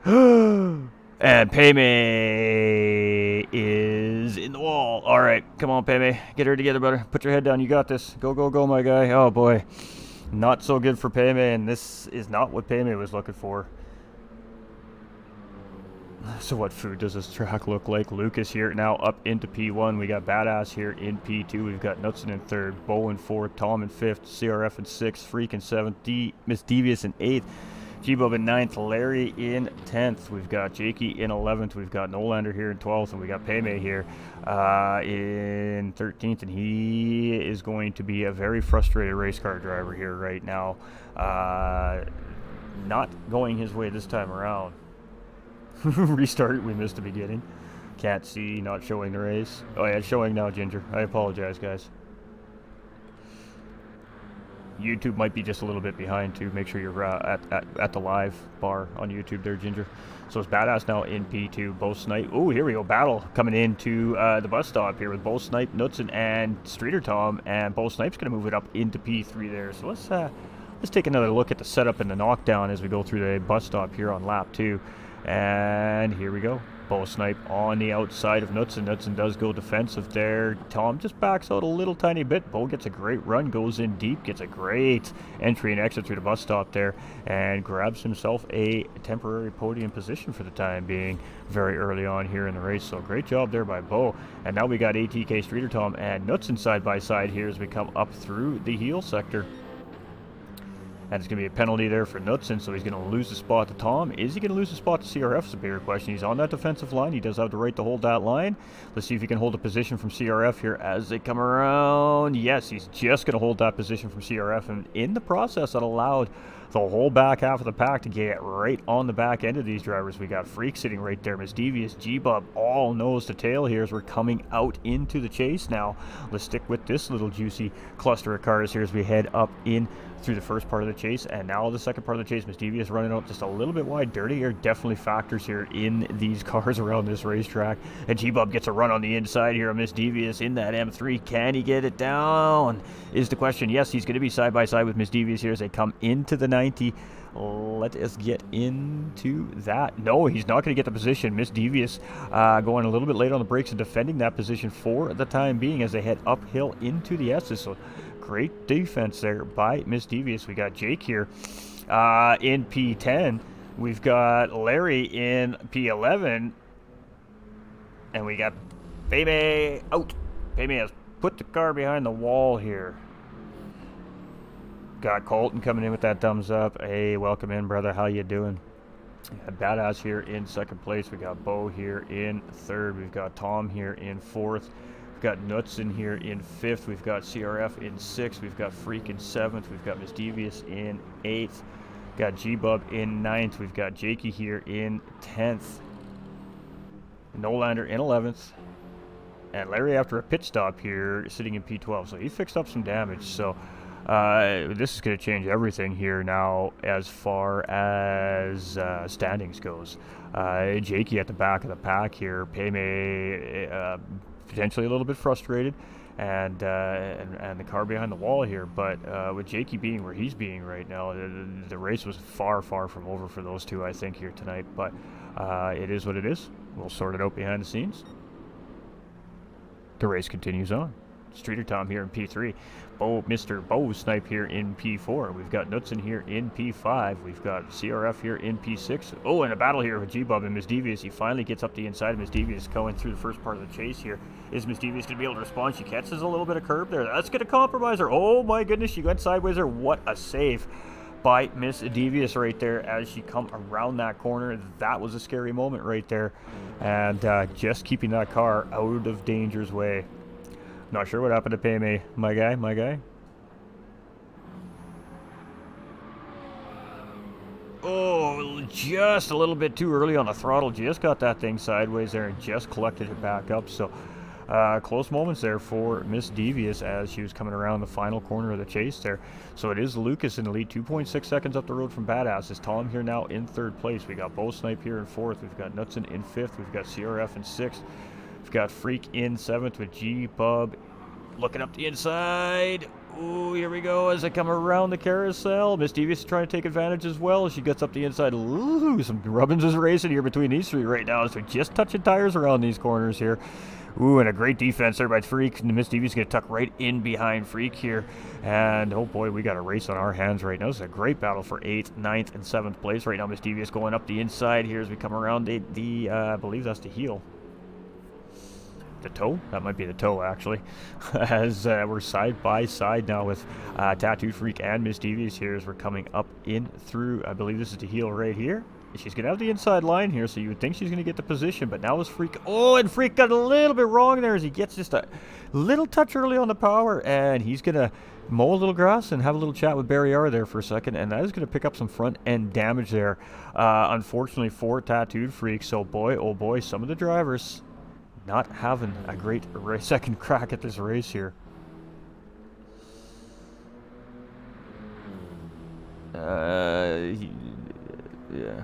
And Payme is in the wall. All right, come on, Payme. Get her together, brother. Put your head down. You got this. Go, go, go, my guy. Oh, boy. Not so good for Payme, and this is not what Payme was looking for. So what food does this track look like? Lucas here now up into P1. We got Badass here in P2. We've got Knudsen in third, Bo in fourth, Tom in fifth, CRF in sixth, Freak in seventh, Miss Devious in eighth, G-Bub in ninth, Larry in 10th. We've got Jakey in 11th. We've got Nolander here in 12th, and we got Payme here in 13th, and he is going to be a very frustrated race car driver here right now. Not going his way this time around. Restart, we missed the beginning. Can't see, not showing the race. Oh yeah, it's showing now, Ginger. I apologize, guys. YouTube might be just a little bit behind too. Make sure you're at the live bar on YouTube there, Ginger. So it's Badass now in P2. Bo Snipe. Oh, here we go. Battle coming into the bus stop here with Bo Snipe, Knudsen, and Streeter Tom. And Bo Snipe's going to move it up into P3 there. So let's take another look at the setup and the knockdown as we go through the bus stop here on lap 2. And here we go. Bo Snipe on the outside of Knudsen. Knudsen does go defensive there. Tom just backs out a little tiny bit. Bo gets a great run, goes in deep, gets a great entry and exit through the bus stop there, and grabs himself a temporary podium position for the time being very early on here in the race. So great job there by Bo. And now we got ATK, Streeter Tom, and Knudsen side by side here as we come up through the heel sector. And it's going to be a penalty there for Knudsen, so he's going to lose the spot to Tom. Is he going to lose the spot to CRF is a bigger question. He's on that defensive line. He does have the right to hold that line. Let's see if he can hold a position from CRF here as they come around. Yes, he's just going to hold that position from CRF. And in the process, that allowed the whole back half of the pack to get right on the back end of these drivers. We got Freak sitting right there. Misdevious, G-Bub, all nose to tail here as we're coming out into the chase now. Let's stick with this little juicy cluster of cars here as we head up in through the first part of the chase, and now the second part of the chase. Misdevious running out just a little bit wide. Dirty Air definitely factors here in these cars around this racetrack. And G-Bub gets a run on the inside here of Misdevious in that M3. Can he get it down is the question. Yes, he's going to be side by side with Misdevious here as they come into the 90. Let us get into that. No, he's not going to get the position. Misdevious going a little bit late on the brakes and defending that position for the time being as they head uphill into the S's. So great defense there by Misdevious. We got Jake here in P10. We've got Larry in P11. And we got Payme out. Payme has put the car behind the wall here. Got Colton coming in with that thumbs up. Hey, welcome in, brother. How you doing? Badass here in second place. We got Bo here in third. We've got Tom here in fourth. We've got Knudsen here in fifth. We've got CRF in sixth. We've got Freak in seventh. We've got Misdevious in eighth. Got G-Bub in ninth. We've got Jakey here in 10th. Nolander in 11th. And Larry, after a pit stop here, sitting in P12. So he fixed up some damage. So this is going to change everything here now as far as standings goes. Jakey at the back of the pack here. Payme potentially a little bit frustrated, and the car behind the wall here. But with Jakey being where he's being right now, the race was far from over for those two, I think, here tonight. But it is what it is. We'll sort it out behind the scenes. The race continues on. Streeter Tom here in P3. Mr. Bo Snipe here in P4. We've got Knudsen here in P5. We've got CRF here in P6. Oh, and a battle here with G-Bub and Misdevious. He finally gets up the inside of Misdevious going through the first part of the chase here. Is Misdevious going to be able to respond? She catches a little bit of curb there. That's going to compromise her. Oh my goodness, she went sideways there. What a save by Misdevious right there as she come around that corner. That was a scary moment right there. And just keeping that car out of danger's way. Not sure what happened to Payme. My guy. Oh, just a little bit too early on the throttle. Just got that thing sideways there and just collected it back up. So close moments there for Misdevious as she was coming around the final corner of the chase there. So it is Lucas in the lead, 2.6 seconds up the road from Badass. It's Tom here now in third place. We got Bo Snipe here in fourth. We've got Knudsen in fifth. We've got CRF in sixth. We've got Freak in seventh with G-Bub looking up the inside. Ooh, here we go as they come around the carousel. Misdevious is trying to take advantage as well. She gets up the inside. Ooh, some Rubbins is racing here between these three right now. So just touching tires around these corners here. Ooh, and a great defense there by Freak. And Misdevious is going to tuck right in behind Freak here. And oh boy, we got a race on our hands right now. This is a great battle for 8th, 9th, and 7th place right now. Misdevious going up the inside here as we come around the I believe that's the heel. The toe? That might be the toe, actually. As we're side by side now with Tattoo Freak and Misdevious here as we're coming up in through, I believe this is the heel right here. She's going to have the inside line here, so you would think she's going to get the position, but now is Freak. Oh, and Freak got a little bit wrong there as he gets just a little touch early on the power, and he's going to mow a little grass and have a little chat with Barry R there for a second, and that is going to pick up some front end damage there, unfortunately for Tattooed Freak. So boy, oh boy, some of the drivers not having a great second crack at this race here. Yeah.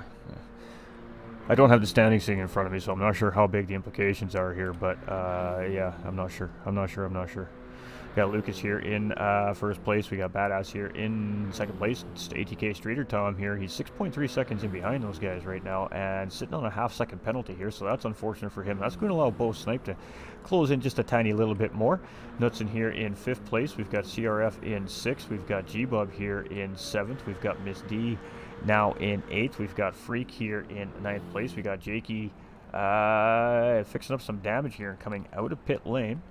I don't have the standings thing in front of me, so I'm not sure how big the implications are here, but yeah, I'm not sure. We got Lucas here in first place. We got Badass here in second place. It's ATK Streeter Tom here. He's 6.3 seconds in behind those guys right now and sitting on a half-second penalty here, so that's unfortunate for him. That's going to allow Bo Snipe to close in just a tiny little bit more. Knutson here in fifth place. We've got CRF in sixth. We've got G-Bub here in seventh. We've got Miss D now in eighth. We've got Freak here in ninth place. We got Jakey fixing up some damage here and coming out of pit lane.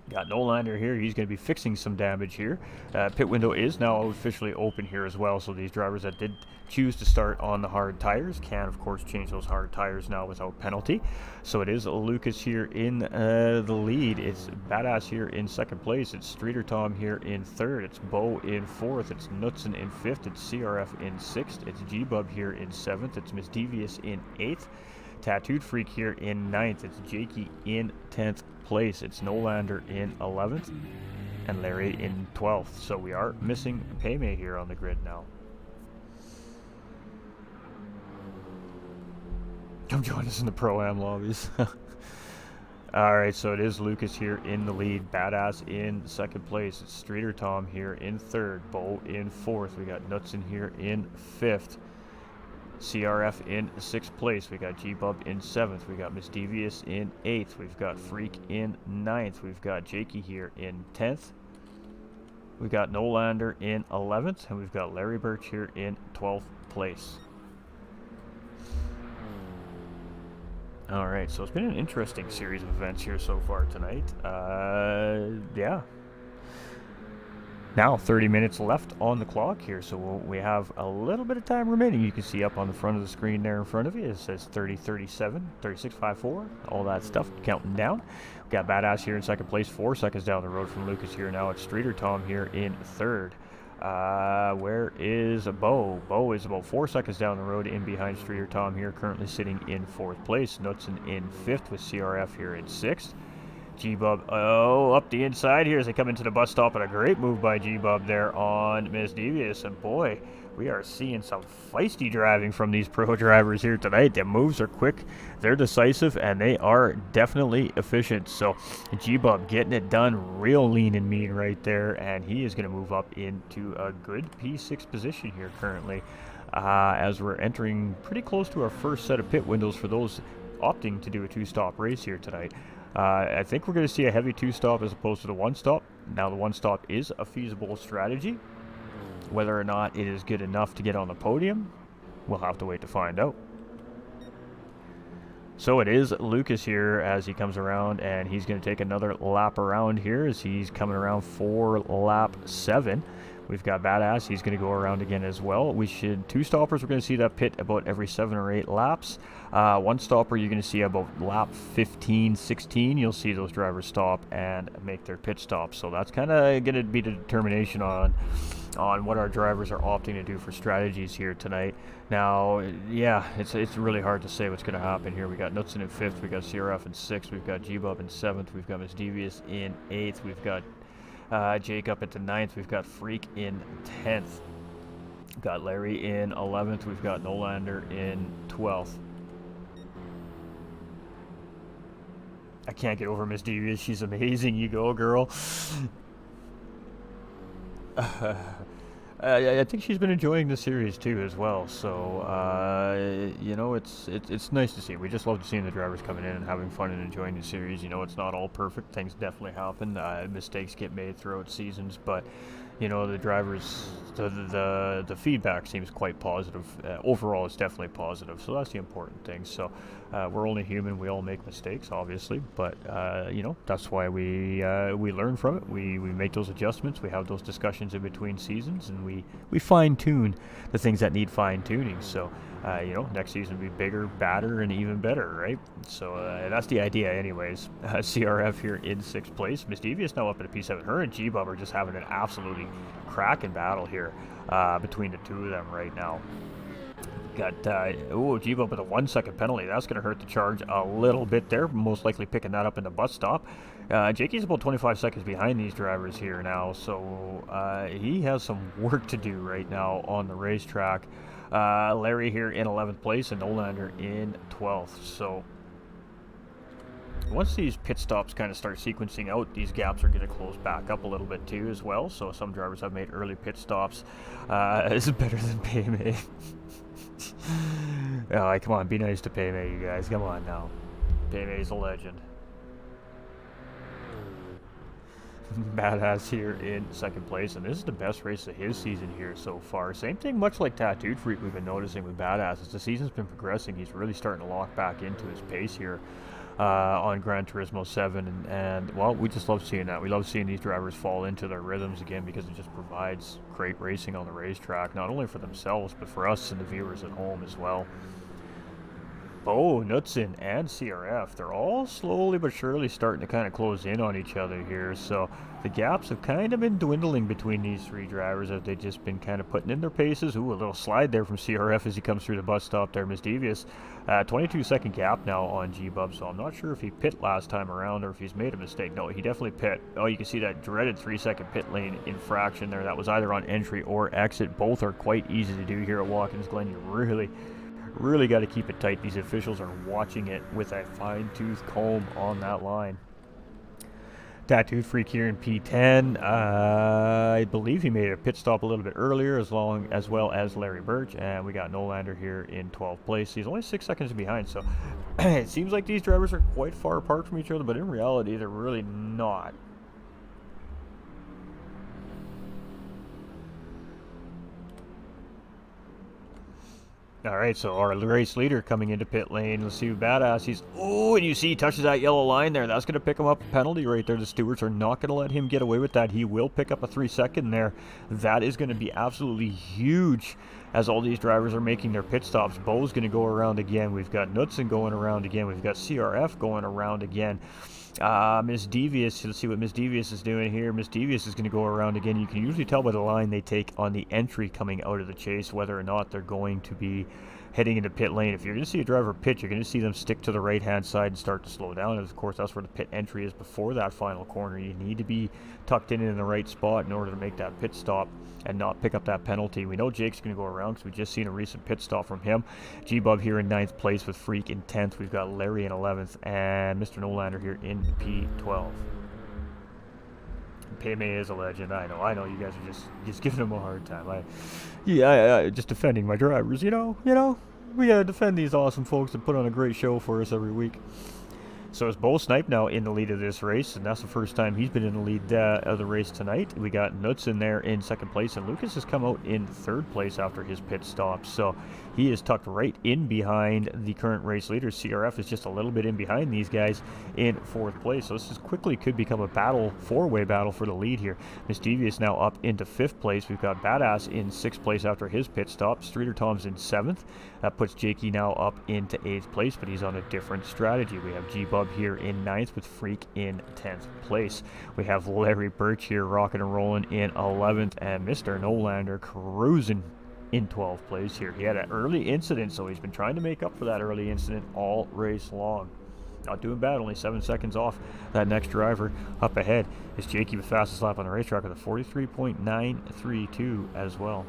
Got Nolander here. He's going to be fixing some damage here. Pit window is now officially open here as well, so these drivers that did choose to start on the hard tires can, of course, change those hard tires now without penalty. So it is Lucas here in the lead. It's Badass here in second place. It's Streeter Tom here in third. It's Bo in fourth. It's Knutson in fifth. It's CRF in sixth. It's G-Bub here in seventh. It's Miss Devious in eighth. Tattooed Freak here in ninth. It's Jakey in 10th place. It's Nolander in 11th and Larry in 12th. So we are missing Paymay here on the grid now. Come join us in the Pro-Am lobbies. Alright, so it is Lucas here in the lead. Badass in second place. It's Streeter Tom here in third. Bo in fourth. We got Knutson here in fifth. CRF in sixth place. We got G-Bub in seventh. We got Miss Devious in eighth. We've got Freak in ninth. We've got Jakey here in 10th. We got Nolander in 11th. And we've got Larry Birch here in 12th place. Alright, so it's been an interesting series of events here so far tonight. Yeah. Now 30 minutes left on the clock here, so we have a little bit of time remaining. You can see up on the front of the screen there in front of you, it says 30:37, 36:54, all that stuff counting down. We got Badass here in second place, 4 seconds down the road from Lucas here now. It's Streeter Tom here in third. Where is Bo? Bo is about 4 seconds down the road in behind Streeter Tom here, currently sitting in fourth place. Knutson in fifth with CRF here in sixth. G-Bub, up the inside here as they come into the bus stop, and a great move by G-Bub there on Miss Devious. And boy, we are seeing some feisty driving from these pro drivers here tonight. Their moves are quick, they're decisive, and they are definitely efficient. So G-Bub getting it done real lean and mean right there, and he is going to move up into a good P6 position here currently, as we're entering pretty close to our first set of pit windows for those opting to do a two-stop race here tonight. I think we're going to see a heavy two-stop as opposed to the one-stop. Now the one-stop is a feasible strategy. Whether or not it is good enough to get on the podium, we'll have to wait to find out. So it is Lucas here as he comes around, and he's going to take another lap around here as he's coming around for lap 7. We've got Badass. He's going to go around again as well. Two stoppers, we're going to see that pit about every 7 or 8 laps. One stopper, you're going to see about lap 15, 16. You'll see those drivers stop and make their pit stop. So that's kind of going to be the determination on what our drivers are opting to do for strategies here tonight. Now, yeah, it's really hard to say what's going to happen here. We got Knutson in 5th. We got CRF in 6th. We've got G-Bub in 7th. We've got Miss Devious in 8th. We've got Jake up into 9th. We've got Freak in 10th. We've got Larry in 11th. We've got Nolander in 12th. I can't get over Miss Devious. She's amazing. You go, girl. I think she's been enjoying the series too as well. So you know, it's nice to see. We just love seeing the drivers coming in and having fun and enjoying the series. You know, it's not all perfect. Things definitely happen. Mistakes get made throughout seasons, but you know, the drivers, the feedback seems quite positive. Overall, it's definitely positive, so that's the important thing. So we're only human; we all make mistakes, obviously, but you know, that's why we learn from it. We make those adjustments. We have those discussions in between seasons, and we fine tune the things that need fine tuning. So. You know, next season will be bigger, badder, and even better, right? So that's the idea, anyways. CRF here in 6th place. Miss Devious now up at a P7. Her and G-Bub are just having an absolutely cracking battle here between the two of them right now. Got, G-Bub with a 1 second penalty. That's going to hurt the charge a little bit there. Most likely picking that up in the bus stop. Jakey's about 25 seconds behind these drivers here now, so he has some work to do right now on the racetrack. Larry here in 11th place and Olander in 12th. So once these pit stops kind of start sequencing out, these gaps are going to close back up a little bit too as well. So some drivers have made early pit stops. This is better than Paymay. Oh, come on, be nice to Paymay, you guys. Come on now. Paymay's a legend. Badass here in 2nd place, and this is the best race of his season here so far. Same thing, much like Tattooed Freak we've been noticing with Badass. As the season's been progressing, he's really starting to lock back into his pace here on Gran Turismo 7, and well, we just love seeing that. We love seeing these drivers fall into their rhythms again because it just provides great racing on the racetrack, not only for themselves, but for us and the viewers at home as well. Bo, Knudsen, and CRF, they're all slowly but surely starting to kind of close in on each other here. So the gaps have kind of been dwindling between these three drivers as they've just been kind of putting in their paces. Ooh, a little slide there from CRF as he comes through the bus stop there, Miss Devious. 22-second gap now on G-Bub, so I'm not sure if he pit last time around or if he's made a mistake. No, he definitely pit. Oh, you can see that dreaded 3-second pit lane infraction there. That was either on entry or exit. Both are quite easy to do here at Watkins Glen. You really got to keep it tight. These officials are watching it with a fine-tooth comb on that line. Tattooed Freak here in P10. I believe he made a pit stop a little bit earlier, as well as Larry Birch, and we got Nolander here in 12th place. He's only 6 seconds behind, so it seems like these drivers are quite far apart from each other, but in reality, they're really not. All right, so our race leader coming into pit lane. Let's see who Badass he's. Oh, and you see he touches that yellow line there. That's going to pick him up a penalty right there. The stewards are not going to let him get away with that. He will pick up a 3-second there. That is going to be absolutely huge as all these drivers are making their pit stops. Bo's going to go around again. We've got Knudsen going around again. We've got CRF going around again. Miss Devious, let's see what Miss Devious is doing here. Miss Devious is going to go around again. You can usually tell by the line they take on the entry coming out of the chase whether or not they're going to be heading into pit lane. If you're going to see a driver pit, you're going to see them stick to the right-hand side and start to slow down. And of course, that's where the pit entry is before that final corner. You need to be tucked in the right spot in order to make that pit stop and not pick up that penalty. We know Jake's going to go around because we just seen a recent pit stop from him. G-Bub here in 9th place with Freak in 10th. We've got Larry in 11th and Mr. Nolander here in P12. Paymay is a legend. I know. You guys are just giving him a hard time. I just defending my drivers. You know. We gotta defend these awesome folks that put on a great show for us every week. So it's Bo Snipe now in the lead of this race, and that's the first time he's been in the lead of the race tonight. We got Knudsen there in 2nd place, and Lucas has come out in 3rd place after his pit stop. So he is tucked right in behind the current race leader. CRF is just a little bit in behind these guys in 4th place. So this quickly could become a battle, 4-way battle for the lead here. Miss Devious now up into 5th place. We've got Badass in 6th place after his pit stop. Streeter Tom's in 7th. That puts Jakey now up into 8th place, but he's on a different strategy. We have G-Bub here in 9th with Freak in 10th place. We have Larry Birch here rocking and rolling in 11th, and Mr. Nolander cruising in 12th place here. He had an early incident, so he's been trying to make up for that early incident all race long. Not doing bad, only 7 seconds off that next driver. Up ahead is Jakey with fastest lap on the racetrack with a 43.932 as well.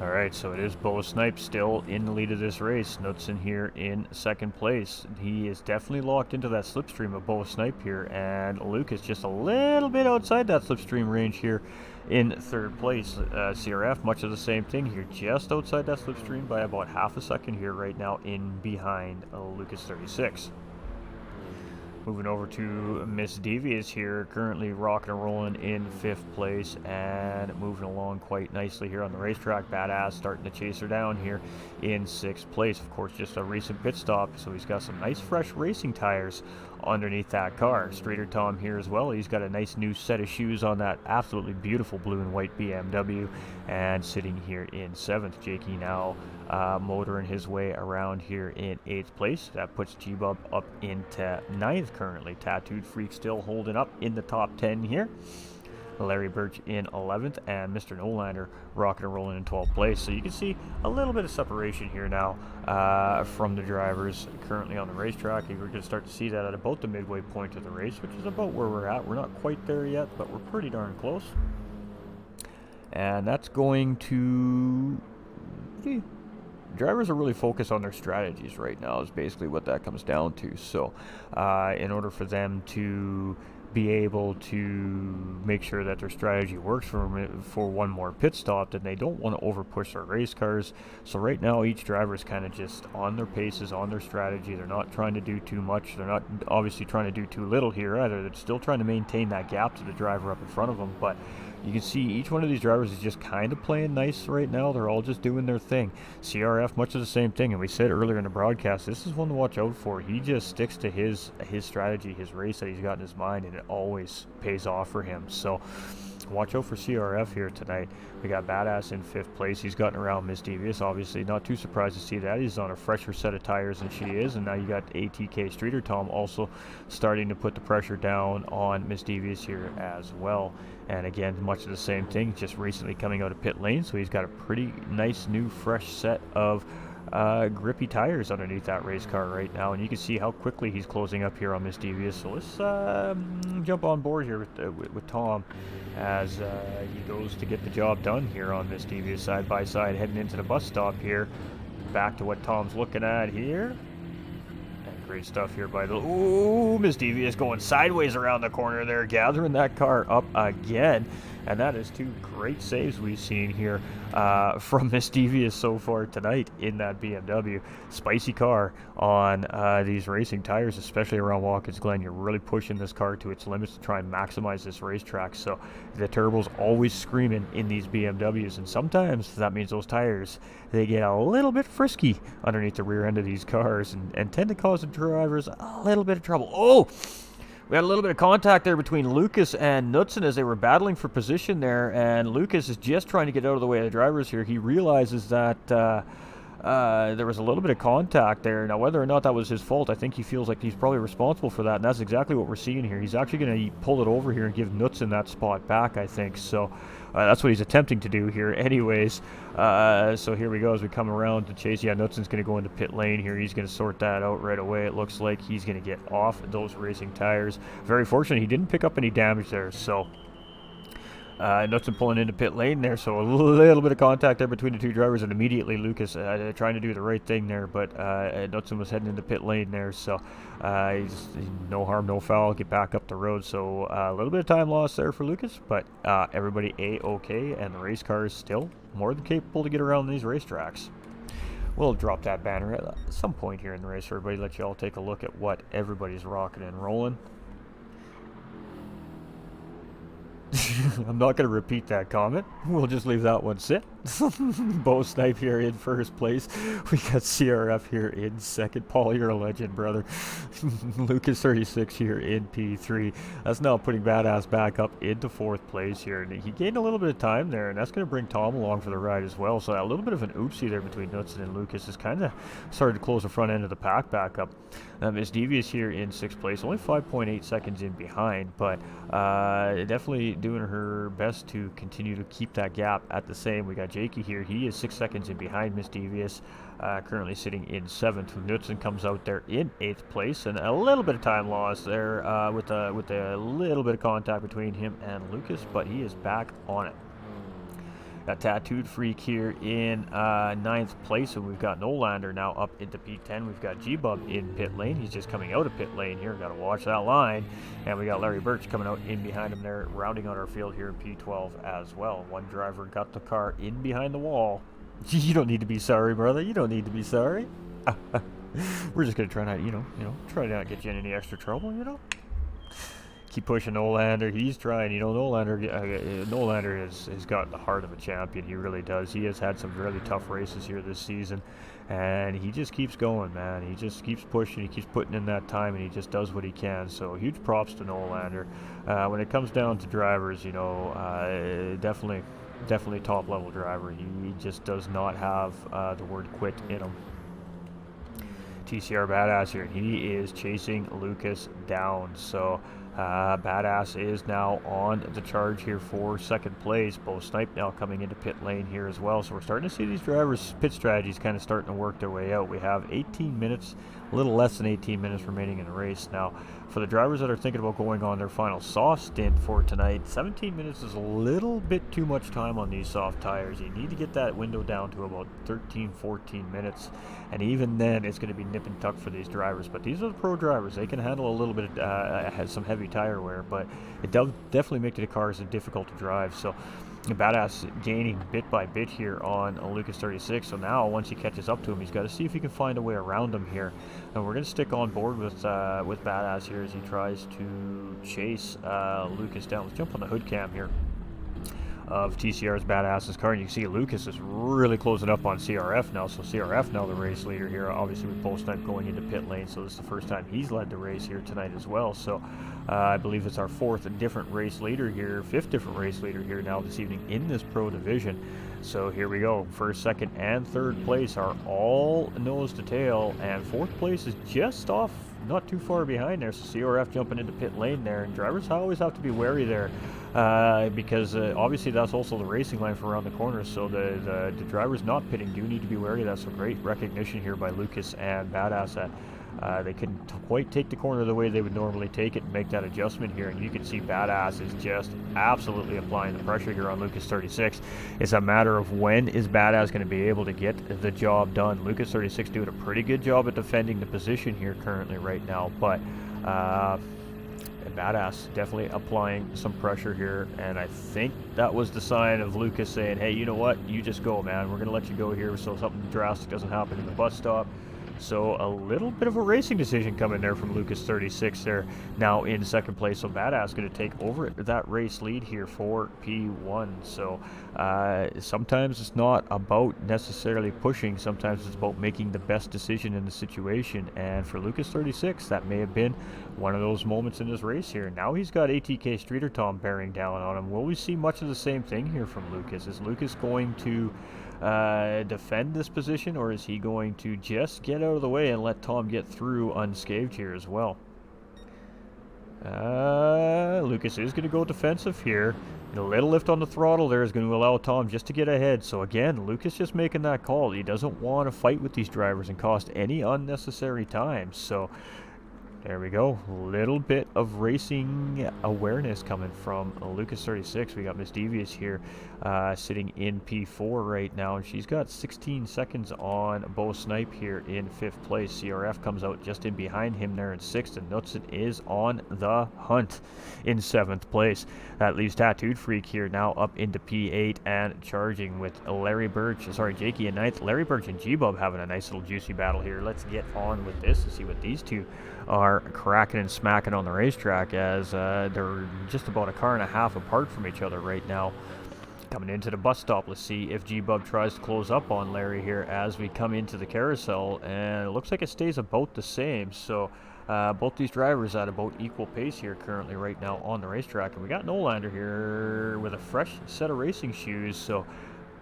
Alright, so it is Bo Snipe still in the lead of this race. Knudsen here in 2nd place. He is definitely locked into that slipstream of Bo Snipe here, and Luke is just a little bit outside that slipstream range here in third place. CRF, much of the same thing here, just outside that slipstream by about half a second here right now in behind Lucas 36. Moving over to Miss Devious here, currently rocking and rolling in 5th place and moving along quite nicely here on the racetrack. Badass starting to chase her down here in 6th place. Of course, just a recent pit stop, so he's got some nice fresh racing tires underneath that car. Streeter Tom here as well. He's got a nice new set of shoes on that absolutely beautiful blue and white BMW, and sitting here in 7th. Jakey now motoring his way around here in 8th place. That puts G-Bub up into 9th currently. Tattooed Freak still holding up in the top 10 here. Larry Birch in 11th, and Mr. Nolander rocking and rolling in 12th place. So you can see a little bit of separation here now from the drivers currently on the racetrack. We're going to start to see that at about the midway point of the race, which is about where we're at. We're not quite there yet, but we're pretty darn close. And that's going to... Drivers are really focused on their strategies right now is basically what that comes down to. So in order for them to be able to make sure that their strategy works for one more pit stop, then they don't want to over push their race cars. So right now each driver is kind of just on their paces, on their strategy. They're not trying to do too much. They're not obviously trying to do too little here either. They're still trying to maintain that gap to the driver up in front of them, but you can see each one of these drivers is just kind of playing nice right now. They're all just doing their thing. CRF, much of the same thing. And we said earlier in the broadcast, this is one to watch out for. He just sticks to his strategy, his race that he's got in his mind, and it always pays off for him. So watch out for CRF here tonight. We got Badass in 5th place. He's gotten around Miss Devious. Obviously, not too surprised to see that. He's on a fresher set of tires than she is. And now you got ATK Streeter Tom also starting to put the pressure down on Miss Devious here as well. And again, much of the same thing, just recently coming out of pit lane. So he's got a pretty nice new fresh set of grippy tires underneath that race car right now, and you can see how quickly he's closing up here on Miss Devious. So let's jump on board here with Tom as he goes to get the job done here on Miss Devious side by side, heading into the bus stop here. Back to what Tom's looking at here. And great stuff here by the... Ooh, Miss Devious going sideways around the corner there, gathering that car up again. And that is 2 great saves we've seen here from Miss Devious so far tonight in that BMW. Spicy car on these racing tires, especially around Watkins Glen. You're really pushing this car to its limits to try and maximize this racetrack. So the turbo's always screaming in these BMWs, and sometimes that means those tires, they get a little bit frisky underneath the rear end of these cars and tend to cause the drivers a little bit of trouble. Oh! We had a little bit of contact there between Lucas and Knudsen as they were battling for position there, and Lucas is just trying to get out of the way of the drivers here. He realizes that there was a little bit of contact there. Now, whether or not that was his fault, I think he feels like he's probably responsible for that, and that's exactly what we're seeing here. He's actually going to pull it over here and give Knudsen that spot back, I think. So that's what he's attempting to do here anyways. So here we go as we come around to chase. Yeah, Knudsen's going to go into pit lane here. He's going to sort that out right away. It looks like he's going to get off those racing tires. Very fortunate he didn't pick up any damage there. So Knudsen pulling into pit lane there, so a little bit of contact there between the 2 drivers, and immediately Lucas trying to do the right thing there, but Knudsen was heading into pit lane there, so he's no harm, no foul, get back up the road. So a little bit of time lost there for Lucas, but everybody A-okay, and the race car is still more than capable to get around these racetracks. We'll drop that banner at some point here in the race for everybody, let you all take a look at what everybody's rocking and rolling. I'm not going to repeat that comment. We'll just leave that one sit. Bo Snipe here in 1st place. We got CRF here in 2nd. Paul, you're a legend, brother. Lucas 36 here in P3. That's now putting Badass back up into 4th place here. And he gained a little bit of time there, and that's going to bring Tom along for the ride as well. So a little bit of an oopsie there between Knudsen and Lucas has kind of started to close the front end of the pack back up. Miss Devious here in 6th place, only 5.8 seconds in behind, but definitely doing her best to continue to keep that gap at the same. We got Jakey here. He is 6 seconds in behind Miss Devious, currently sitting in 7th. Knudsen comes out there in 8th place, and a little bit of time lost there with a little bit of contact between him and Lucas, but he is back on it. Got Tattooed Freak here in 9th place, and we've got Nolander now up into P10. We've got G-Bub in pit lane. He's just coming out of pit lane here. Got to watch that line. And we got Larry Birch coming out in behind him there, rounding out our field here in P12 as well. One driver got the car in behind the wall. You don't need to be sorry, brother. You don't need to be sorry. We're just going to try not, try not get you in any extra trouble, Keep pushing Nolander. He's trying. Nolander has got the heart of a champion. He really does. He has had some really tough races here this season, and he just keeps going, man. He just keeps pushing. He keeps putting in that time, and he just does what he can. So huge props to Nolander. When it comes down to drivers, definitely top level driver. He just does not have the word quit in him. TCR Badass here. He is chasing Lucas down. So Badass is now on the charge here for 2nd place. Bo Snipe now coming into pit lane here as well. So we're starting to see these drivers' pit strategies kind of starting to work their way out. We have 18 minutes, a little less than 18 minutes remaining in the race. Now, for the drivers that are thinking about going on their final soft stint for tonight, 17 minutes is a little bit too much time on these soft tires. You need to get that window down to about 13, 14 minutes. And even then, it's going to be nip and tuck for these drivers. But these are the pro drivers. They can handle a little bit of some heavy tire wear, but it does definitely make the cars difficult to drive. So Badass gaining bit by bit here on Lucas 36. So now once he catches up to him, he's got to see if he can find a way around him here. And we're going to stick on board with Badass here as he tries to chase Lucas down. Let's jump on the hood cam here of TCR's Badass's car, and you can see Lucas is really closing up on CRF now. So CRF now the race leader here, obviously with Bo Snipe going into pit lane, so this is the first time he's led the race here tonight as well. So I believe it's our 5th different race leader here now this evening in this pro division. So here we go. 1st, 2nd, and 3rd place are all nose to tail, and 4th place is just off, not too far behind there. So CRF jumping into pit lane there, and drivers always have to be wary there because obviously that's also the racing line for around the corner. So the drivers not pitting do need to be wary of that. So great recognition here by Lucas and Badass that they couldn't quite take the corner the way they would normally take it and make that adjustment here. And you can see Badass is just absolutely applying the pressure here on Lucas 36. It's a matter of when is Badass going to be able to get the job done. Lucas 36 doing a pretty good job at defending the position here currently right now, but Badass definitely applying some pressure here, and I think that was the sign of Lucas saying, hey, you know what, you just go, man, we're going to let you go here so something drastic doesn't happen in the bus stop. So a little bit of a racing decision coming there from Lucas 36 there, now in 2nd place. So Badass going to take over that race lead here for P1. So sometimes it's not about necessarily pushing, sometimes it's about making the best decision in the situation. And for Lucas 36, that may have been one of those moments in this race here. Now he's got ATK Streeter Tom bearing down on him. Will we see much of the same thing here from Lucas? Is Lucas going to defend this position, or is he going to just get out of the way and let Tom get through unscathed here as well? Lucas is going to go defensive here. A little lift on the throttle there is going to allow Tom just to get ahead. So again, Lucas just making that call. He doesn't want to fight with these drivers and cost any unnecessary time. So there we go. A little bit of racing awareness coming from Lucas 36. We got Miss Devious here sitting in P4 right now, and she's got 16 seconds on Bo Snipe here in 5th place. CRF comes out just in behind him there in 6th, and Knutson is on the hunt in 7th place. That leaves Tattooed Freak here now up into P8 and charging with Jakey in 9th. Larry Birch and G-Bub having a nice little juicy battle here. Let's get on with this and see what these two are cracking and smacking on the racetrack, as they're just about a car and a half apart from each other right now. Coming into the bus stop, let's see if G-Bub tries to close up on Larry here as we come into the carousel, and it looks like it stays about the same. So both these drivers at about equal pace here currently right now on the racetrack. And we got Nolander here with a fresh set of racing shoes, so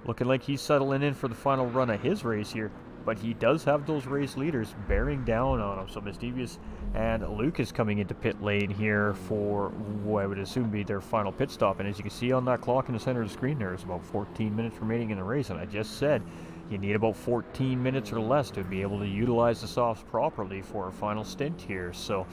looking like he's settling in for the final run of his race here. But he does have those race leaders bearing down on him. So Mischievous and Lucas coming into pit lane here for what I would assume be their final pit stop. And as you can see on that clock in the center of the screen, there's about 14 minutes remaining in the race. And I just said you need about 14 minutes or less to be able to utilize the softs properly for a final stint here. So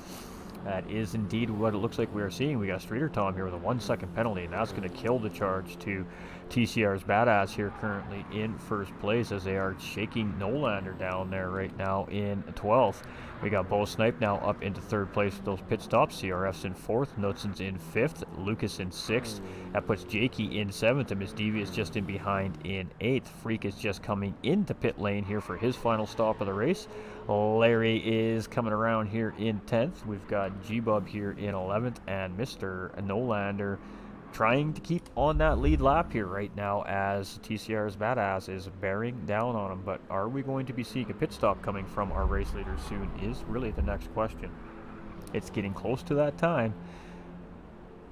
that is indeed what it looks like we are seeing. We got Streeter Tom here with a 1-second penalty, and that's going to kill the charge to TCR's Badass here currently in first place as they are shaking Nolander down there right now in 12th. We got Bo Snipe now up into third place with those pit stops. CRF's in fourth, Knudsen's in fifth, Lucas in sixth. That puts Jakey in seventh, and Miss Devious just in behind in eighth. Freak is just coming into pit lane here for his final stop of the race. Larry is coming around here in 10th. We've got G-Bub here in 11th, and Mr. Nolander trying to keep on that lead lap here right now as TCR's Badass is bearing down on him. But are we going to be seeing a pit stop coming from our race leader soon is really the next question. It's getting close to that time.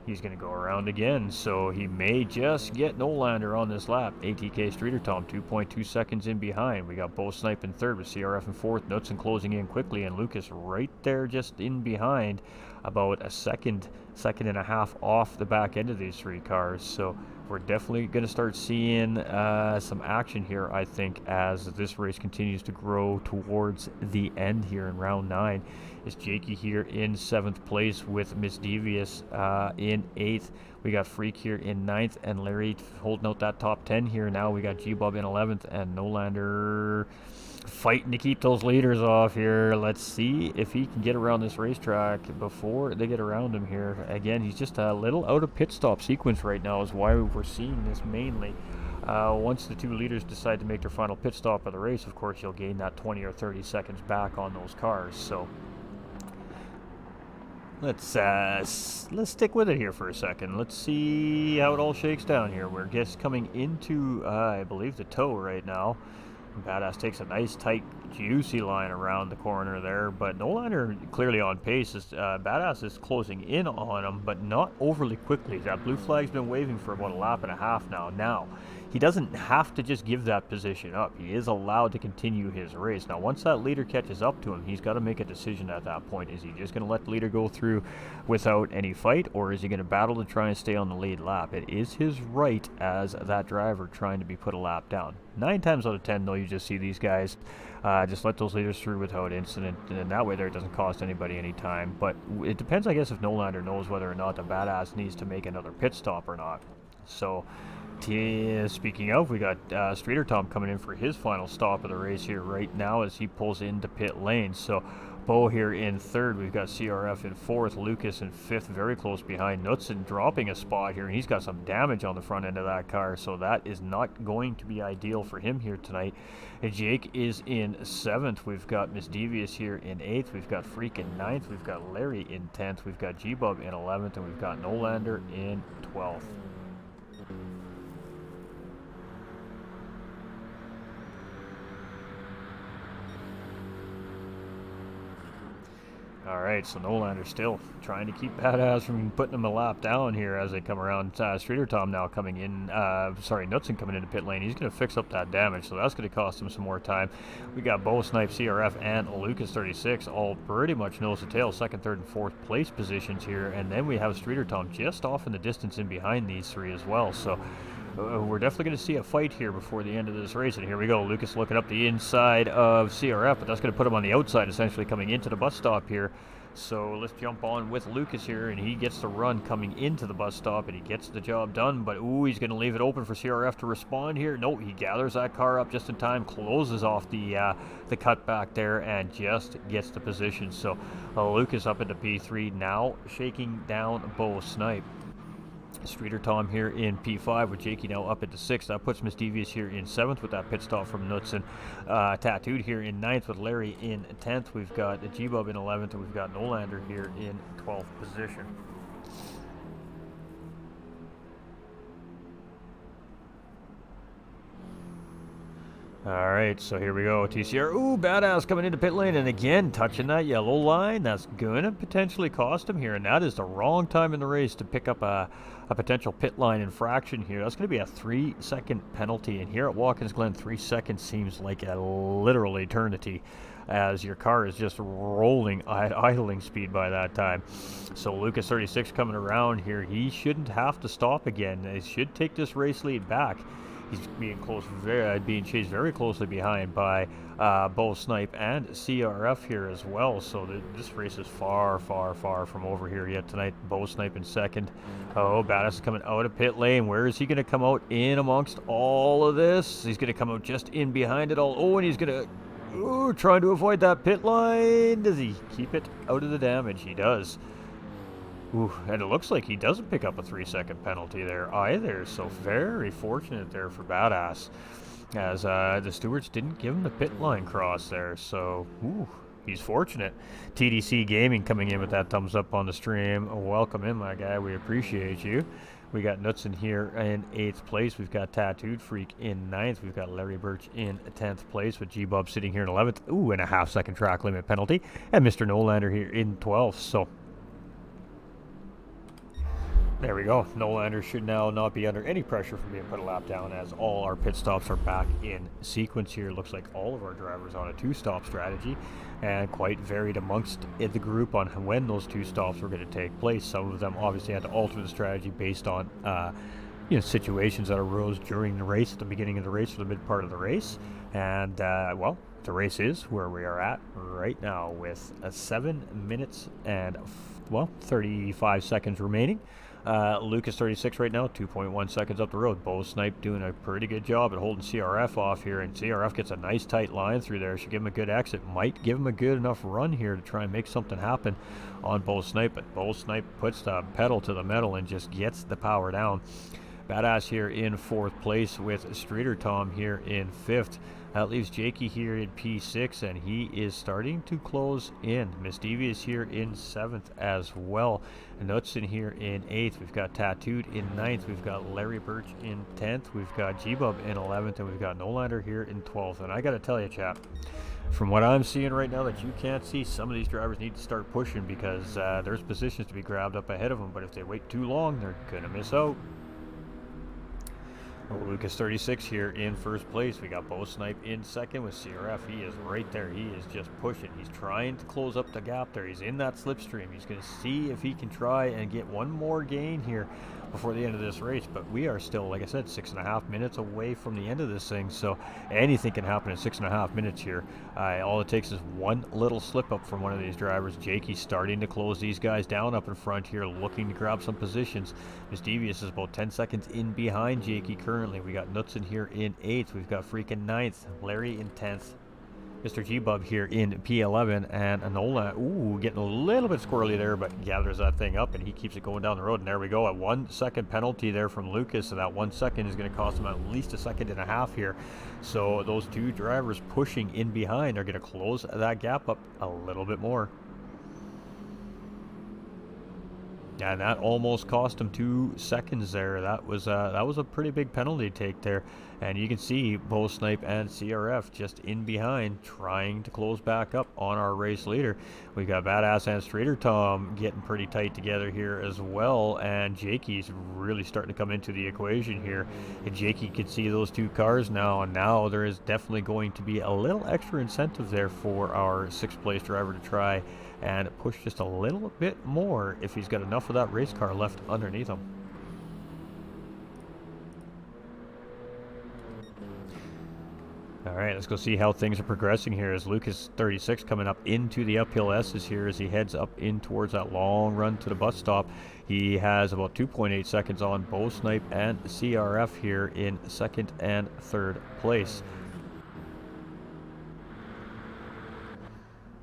He's going to go around again, so he may just get Nolander on this lap. ATK Streeter Tom 2.2 seconds in behind. We got Bo Snipe in third with CRF in fourth, Knudsen closing in quickly, and Lucas right there just in behind, about a second and a half off the back end of these three cars. So we're definitely going to start seeing some action here, I think, as this race continues to grow towards the end here in round 9. Is Jakey here in 7th place with Miss Devious in 8th. We got Freak here in 9th, and Larry holding out that top 10 here. Now we got G-Bub in 11th, and Nolander fighting to keep those leaders off here. Let's see if he can get around this racetrack before they get around him here. Again, he's just a little out of pit stop sequence right now is why we're seeing this mainly. Once the two leaders decide to make their final pit stop of the race, of course, you'll gain that 20 or 30 seconds back on those cars. So let's stick with it here for a second. Let's see how it all shakes down here. We're just coming into, I believe, the toe right now. Badass takes a nice, tight, juicy line around the corner there, but Nolander clearly on pace. Badass is closing in on him, but not overly quickly. That blue flag's been waving for about a lap and a half now. Now, he doesn't have to just give that position up. He is allowed to continue his race. Now, once that leader catches up to him, he's got to make a decision at that point. Is he just going to let the leader go through without any fight, or is he going to battle to try and stay on the lead lap? It is his right as that driver trying to be put a lap down. 9 times out of 10, though, you just see these guys just let those leaders through without incident, and that way there it doesn't cost anybody any time. But it depends, I guess, if Nolander knows whether or not the Badass needs to make another pit stop or not. So, speaking of, we got Streeter Tom coming in for his final stop of the race here right now as he pulls into pit lane. So Bo here in third. We've got CRF in fourth, Lucas in fifth, very close behind. Knudsen dropping a spot here, and he's got some damage on the front end of that car, so that is not going to be ideal for him here tonight. And Jake is in seventh. We've got Miss Devious here in eighth. We've got Freak in ninth. We've got Larry in 10th. We've got G-Bub in 11th, and we've got Nolander in 12th. All right, so Nolander still trying to keep Badass from putting him a lap down here as they come around. Streeter Tom now coming in, Knudsen coming into pit lane. He's going to fix up that damage, so that's going to cost him some more time. We got Bo Snipe, CRF, and Lucas 36 all pretty much nose to tail, second, third, and fourth place positions here. And then we have Streeter Tom just off in the distance in behind these three as well. So we're definitely going to see a fight here before the end of this race. And here we go. Lucas looking up the inside of CRF, but that's going to put him on the outside, essentially coming into the bus stop here. So let's jump on with Lucas here, and he gets the run coming into the bus stop, and he gets the job done. But, ooh, he's going to leave it open for CRF to respond here. No, he gathers that car up just in time, closes off the cutback there, and just gets the position. So Lucas up into P3, now shaking down Bo Snipe. Streeter Tom here in P5 with Jakey now up into 6th. That puts Miss Devious here in 7th with that pit stop from Knudsen. Tattooed here in 9th with Larry in 10th. We've got G-Bub in 11th, and we've got Nolander here in 12th position. All right, so here we go. TCR, ooh, Badass coming into pit lane, and again, touching that yellow line. That's going to potentially cost him here, and that is the wrong time in the race to pick up a potential pit line infraction here. That's going to be a 3-second penalty, and here at Watkins Glen, 3 seconds seems like a literal eternity, as your car is just rolling at idling speed by that time. So Lucas 36 coming around here. He shouldn't have to stop again. They should take this race lead back. He's being chased very closely behind by Bo Snipe and CRF here as well. So this race is far, far, far from over here yet tonight. Bo Snipe in second. Oh, Badass is coming out of pit lane. Where is he going to come out in amongst all of this? He's going to come out just in behind it all. Oh, and he's going to trying to avoid that pit line. Does he keep it out of the damage? He does. Ooh, and it looks like he doesn't pick up a 3-second penalty there either. So very fortunate there for Badass, as the stewards didn't give him the pit line cross there. So, he's fortunate. TDC Gaming coming in with that thumbs up on the stream. Welcome in, my guy. We appreciate you. We got Knutson here in 8th place. We've got Tattooed Freak in 9th. We've got Larry Birch in 10th place, with G-Bub sitting here in 11th. Ooh, and a half-second track limit penalty. And Mr. Nolander here in 12th. So there we go. Nolander should now not be under any pressure from being put a lap down, as all our pit stops are back in sequence here. Looks like all of our drivers on a 2-stop strategy, and quite varied amongst the group on when those 2 stops were going to take place. Some of them obviously had to alter the strategy based on situations that arose during the race, at the beginning of the race or the mid part of the race. And well, the race is where we are at right now, with 7 minutes and 35 seconds remaining. Lucas 36 right now, 2.1 seconds up the road. Bo Snipe doing a pretty good job at holding CRF off here, and CRF gets a nice tight line through there. Should give him a good exit. Might give him a good enough run here to try and make something happen on Bo Snipe, but Bo Snipe puts the pedal to the metal and just gets the power down. Badass here in 4th place, with Streeter Tom here in 5th. That leaves Jakey here in P6, and he is starting to close in. Miss Devious here in 7th as well. Knutson here in 8th. We've got Tattooed in 9th. We've got Larry Birch in 10th. We've got G-Bub in 11th, and we've got Nolander here in 12th. And I got to tell you, chap, from what I'm seeing right now that you can't see, some of these drivers need to start pushing, because there's positions to be grabbed up ahead of them, but if they wait too long, they're going to miss out. Lucas 36 here in 1st place. We got Bo Snipe in 2nd with CRF. He is right there. He is just pushing. He's trying to close up the gap there. He's in that slipstream. He's going to see if he can try and get one more gain here before the end of this race. But we are still, like I said, 6.5 minutes away from the end of this thing. So anything can happen in 6.5 minutes here. All it takes is one little slip up from one of these drivers. Jakey's starting to close these guys down up in front here, looking to grab some positions. Miss Devious is about 10 seconds in behind Jakey currently. We got Knutson here in 8th. We've got freaking 9th. Larry in 10th. Mr. G-Bub here in P11, and Anola, getting a little bit squirrely there, but gathers that thing up, and he keeps it going down the road. And there we go, a 1 second penalty there from Lucas, so that 1 second is going to cost him at least a second and a half here. So those 2 drivers pushing in behind are going to close that gap up a little bit more. And that almost cost him 2 seconds there. That was a pretty big penalty take there. And you can see Bo Snipe and CRF just in behind, trying to close back up on our race leader. We got Badass and Streeter Tom getting pretty tight together here as well. And Jakey's really starting to come into the equation here. And Jakey can see those 2 cars now. And now there is definitely going to be a little extra incentive there for our 6th place driver to try and push just a little bit more if he's got enough of that race car left underneath him. All right, let's go see how things are progressing here, as Lucas 36 coming up into the uphill S's here as he heads up in towards that long run to the bus stop. He has about 2.8 seconds on Bo Snipe and CRF here in 2nd and 3rd place.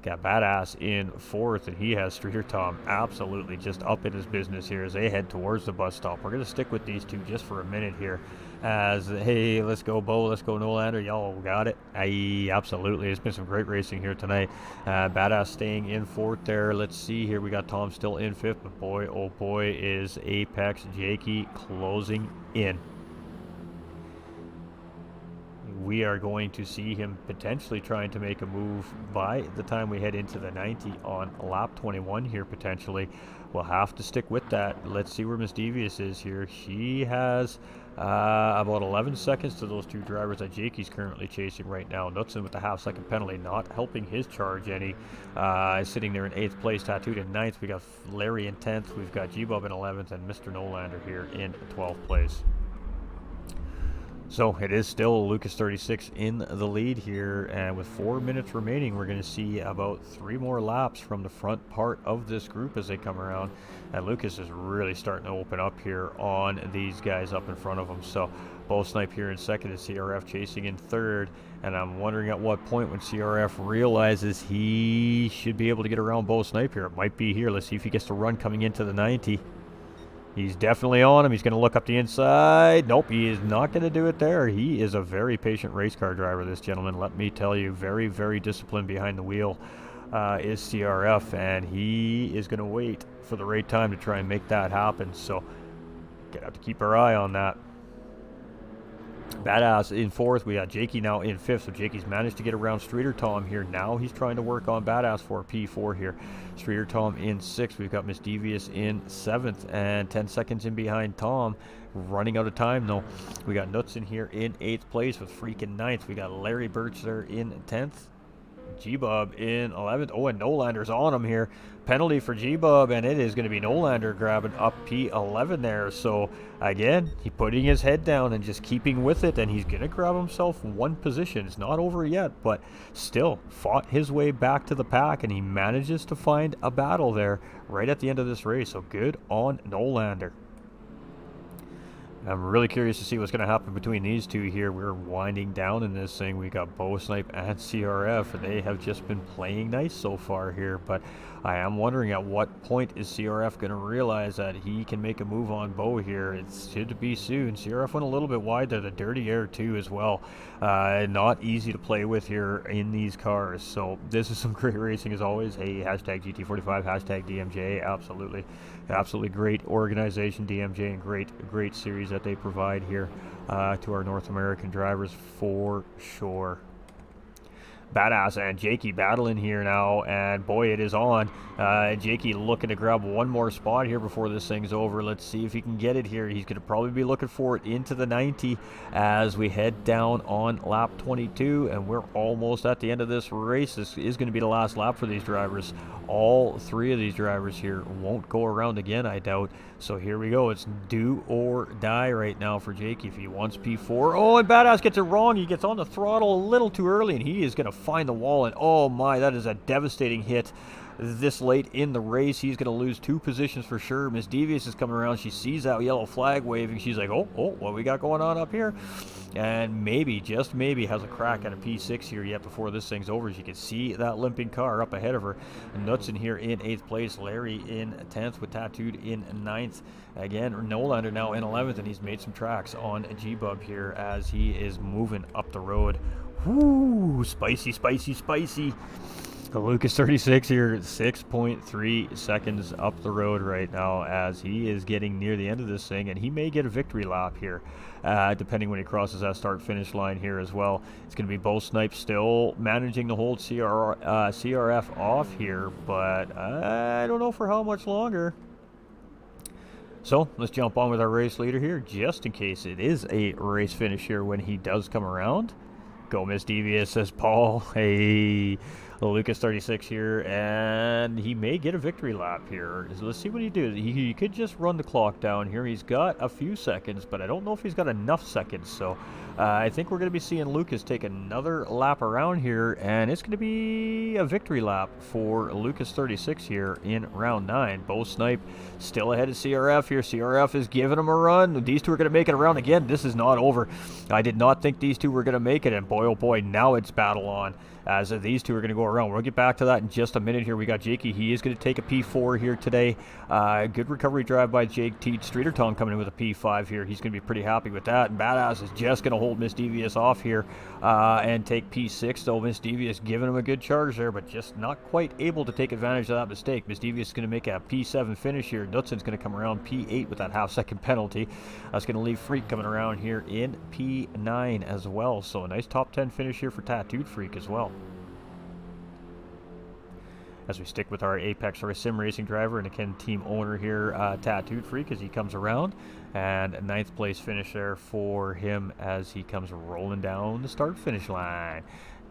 Got Badass in 4th, and he has Streeter Tom absolutely just up in his business here as they head towards the bus stop. We're going to stick with these 2 just for a minute here, as, hey, let's go Bo, let's go Nolander, y'all got it. Aye, absolutely. It's been some great racing here tonight. Badass staying in 4th there. Let's see here. We got Tom still in 5th, but boy, oh boy, is Apex Jakey closing in. We are going to see him potentially trying to make a move by the time we head into the 90 on lap 21 here, potentially. We'll have to stick with that. Let's see where Miss Devious is here. She has about 11 seconds to those 2 drivers that Jakey's currently chasing right now. Knutson with the half-second penalty, not helping his charge any. Sitting there in 8th place, Tattooed in 9th. We got Larry in 10th. We've got G-Bub in 11th, and Mr. Nolander here in 12th place. So it is still Lucas 36 in the lead here, and with 4 minutes remaining, we're going to see about 3 more laps from the front part of this group as they come around. And Lucas is really starting to open up here on these guys up in front of him. So Bo Snipe here in second, and CRF chasing in third. And I'm wondering at what point when CRF realizes he should be able to get around Bo Snipe here. It might be here. Let's see if he gets to run coming into the 90. He's definitely on him. He's going to look up the inside. Nope, he is not going to do it there. He is a very patient race car driver, this gentleman. Let me tell you, very, very disciplined behind the wheel is CRF, and he is going to wait for the right time to try and make that happen. So, gonna have to keep our eye on that. Badass in fourth. We got Jakey now in fifth. So Jakey's managed to get around Streeter Tom here. Now he's trying to work on Badass for P4 here. Streeter Tom in sixth. We've got Miss Devious in seventh, and 10 seconds in behind Tom. Running out of time though. We got Nuts in here in eighth place with freaking ninth. We got Larry Birch there in 10th. G-Bub in 11th. Oh, and Nolander's on him here. Penalty for G-Bub, and it is going to be Nolander grabbing up P11 there. So, again, he putting his head down and just keeping with it, and he's going to grab himself one position. It's not over yet, but still fought his way back to the pack, and he manages to find a battle there right at the end of this race. So, good on Nolander. I'm really curious to see what's going to happen between these two here. We're winding down in this thing. We got Bo Snipe and CRF, and they have just been playing nice so far here. But I am wondering at what point is CRF going to realize that he can make a move on Bo here. It should be soon. CRF went a little bit wide there. The dirty air too as well. Not easy to play with here in these cars. So this is some great racing as always. Hey, hashtag GT45, hashtag DMJ. Absolutely. Absolutely great organization, DMJ, and great series that they provide here to our North American drivers for sure. Badass and Jakey battling here now, and boy, it is on. Jakey looking to grab one more spot here before this thing's over. Let's see if he can get it here. He's going to probably be looking for it into the 90 as we head down on lap 22, and we're almost at the end of this race. This is going to be the last lap for these drivers. All three of these drivers here won't go around again, I doubt. So here we go. It's do or die right now for Jakey if he wants P4. Oh, and Badass gets it wrong. He gets on the throttle a little too early, and he is going to find the wall. And oh my, that is a devastating hit this late in the race. He's going to lose 2 positions for sure. Miss Devious is coming around. She sees that yellow flag waving. She's like, oh, what we got going on up here? And maybe, just maybe, has a crack at a P6 here yet before this thing's over. As you can see that limping car up ahead of her. Nuts in here in 8th place. Larry in 10th with Tattooed in 9th. Again, Nolander now in 11th, and he's made some tracks on G-Bub here as he is moving up the road. Whoo, spicy, spicy, spicy. The Lucas 36 here, 6.3 seconds up the road right now as he is getting near the end of this thing, and he may get a victory lap here, depending when he crosses that start-finish line here as well. It's going to be Bo Snipe still managing to hold CRF off here, but I don't know for how much longer. So let's jump on with our race leader here, just in case it is a race finish here when he does come around. Go Miss Devious, says Paul. Hey, Lucas 36 here, and he may get a victory lap here. So let's see what he does. He could just run the clock down here. He's got a few seconds, but I don't know if he's got enough seconds. So I think we're going to be seeing Lucas take another lap around here, and it's going to be a victory lap for Lucas 36 here in round 9. Bo Snipe still ahead of CRF here. CRF is giving him a run. These two are going to make it around again. This is not over. I did not think these two were going to make it, and boy, oh boy, now it's battle on as these two are going to go around. We'll get back to that in just a minute here. We got Jakey. He is going to take a P4 here today. Good recovery drive by Jake Teach. Streeter Tom coming in with a P5 here. He's going to be pretty happy with that. And Badass is just going to hold Miss Devious off here and take P6, though. Miss Devious giving him a good charge there, but just not quite able to take advantage of that mistake. Miss Devious is going to make a P7 finish here. Nutson's going to come around P8 with that half-second penalty. That's going to leave Freak coming around here in P9 as well. So a nice top 10 finish here for Tattooed Freak as well. As we stick with our Apex or sim racing driver and again team owner here, Tattooed Freak, as he comes around, and a 9th place finish there for him as he comes rolling down the start finish line.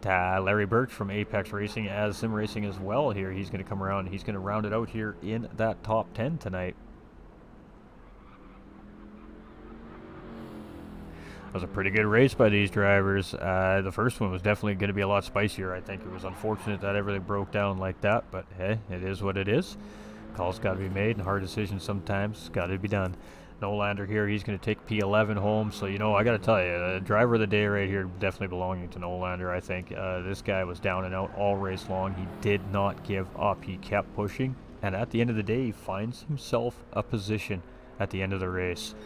Larry Birch from Apex Racing as sim racing as well here. He's going to come around. He's going to round it out here in that top 10 tonight. was a pretty good race by these drivers. The first one was definitely going to be a lot spicier. I think it was unfortunate that everything broke down like that, but hey, it is what it is. Calls got to be made, and hard decisions sometimes got to be done. Nolander here, he's going to take P11 home. So, you know, I got to tell you, driver of the day right here, definitely belonging to Nolander, I think. This guy was down and out all race long. He did not give up. He kept pushing. And at the end of the day, he finds himself a position at the end of the race.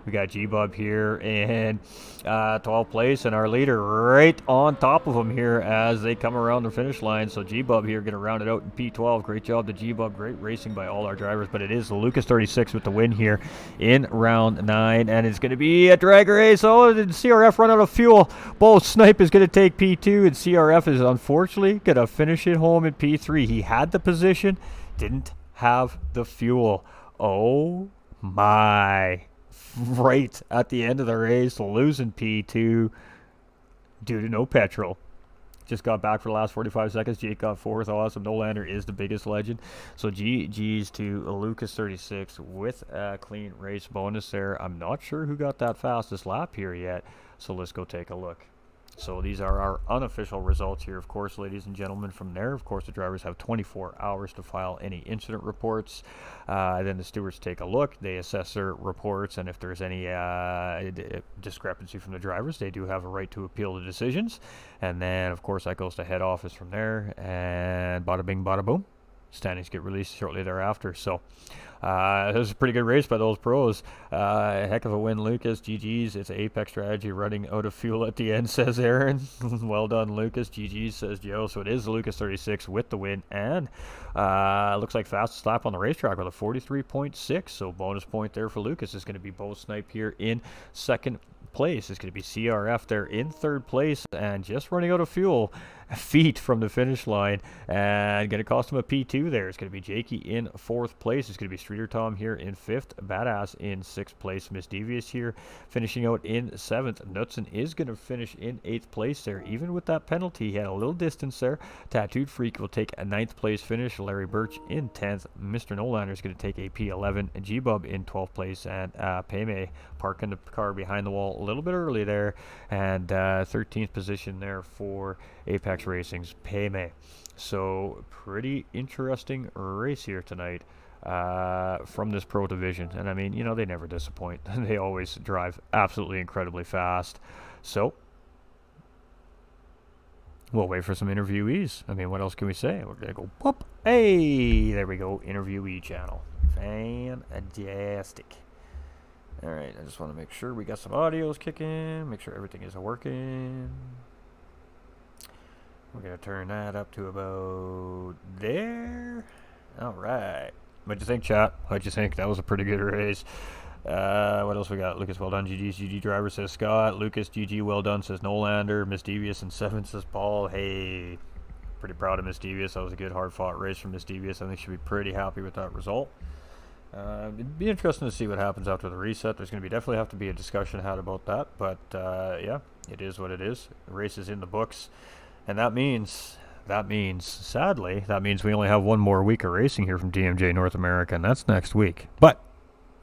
We got G-Bub here in 12th place, and our leader right on top of him here as they come around the finish line. So G-Bub here going to round it out in P12. Great job to G-Bub. Great racing by all our drivers, but it is Lucas 36 with the win here in round 9, and it's going to be a drag race. Oh, did CRF run out of fuel? Both Snipe is going to take P2, and CRF is unfortunately going to finish it home in P3. He had the position, didn't have the fuel. Oh my. Right at the end of the race, losing P2 due to no petrol. Just got back for the last 45 seconds. Jake got 4th. Awesome. Nolander is the biggest legend. So GG's to Lucas 36 with a clean race bonus there. I'm not sure who got that fastest lap here yet, so let's go take a look. So these are our unofficial results here, of course, ladies and gentlemen. From there, of course, the drivers have 24 hours to file any incident reports. Then the stewards take a look. They assess their reports, and if there's any discrepancy from the drivers, they do have a right to appeal the decisions. And then, of course, that goes to head office from there, and bada bing, bada boom. Standings get released shortly thereafter. So it was a pretty good race by those pros. Heck of a win, Lucas. GG's. It's Apex strategy running out of fuel at the end, says Aaron. Well done, Lucas. GG's, says Joe. So it is Lucas 36 with the win, and looks like fastest lap on the racetrack with a 43.6. So bonus point there for Lucas. Is going to be Bo Snipe here in second place. It's going to be CRF there in third place, and just running out of fuel, feet from the finish line, and going to cost him a P2 there. It's going to be Jakey in fourth place. It's going to be Streeter Tom here in fifth, Badass in sixth place, Miss Devious here finishing out in seventh. Knudsen is going to finish in eighth place there, even with that penalty. He had a little distance there. Tattooed Freak will take a ninth place finish. Larry Birch in 10th. Mr. Nolander is going to take a P11, and G-Bub in 12th place, and Payme parking the car behind the wall a little bit early there, and 13th position there for Apex Racing's Payme. So pretty interesting race here tonight from this pro division, and I mean, you know, they never disappoint. They always drive absolutely incredibly fast. So we'll wait for some interviewees. I mean, what else can we say? We're gonna go whoop. Hey, there we go. Interviewee channel. Fantastic. All right, I just want to make sure we got some audios kicking, make sure everything is working. We're going to turn that up to about there. All right. What'd you think, chat? What'd you think? That was a pretty good race. What else we got? Lucas, well done. GG's GG driver, says Scott. Lucas, GG, well done, says Nolander. Miss Devious in seventh, says Paul. Hey, pretty proud of Miss Devious. That was a good, hard-fought race from Miss Devious. I think she'll be pretty happy with that result. It'd be interesting to see what happens after the reset. There's going to be definitely have to be a discussion had about that. But, yeah, it is what it is. The race is in the books. And that means, sadly, that means we only have one more week of racing here from DMJ North America, and that's next week. But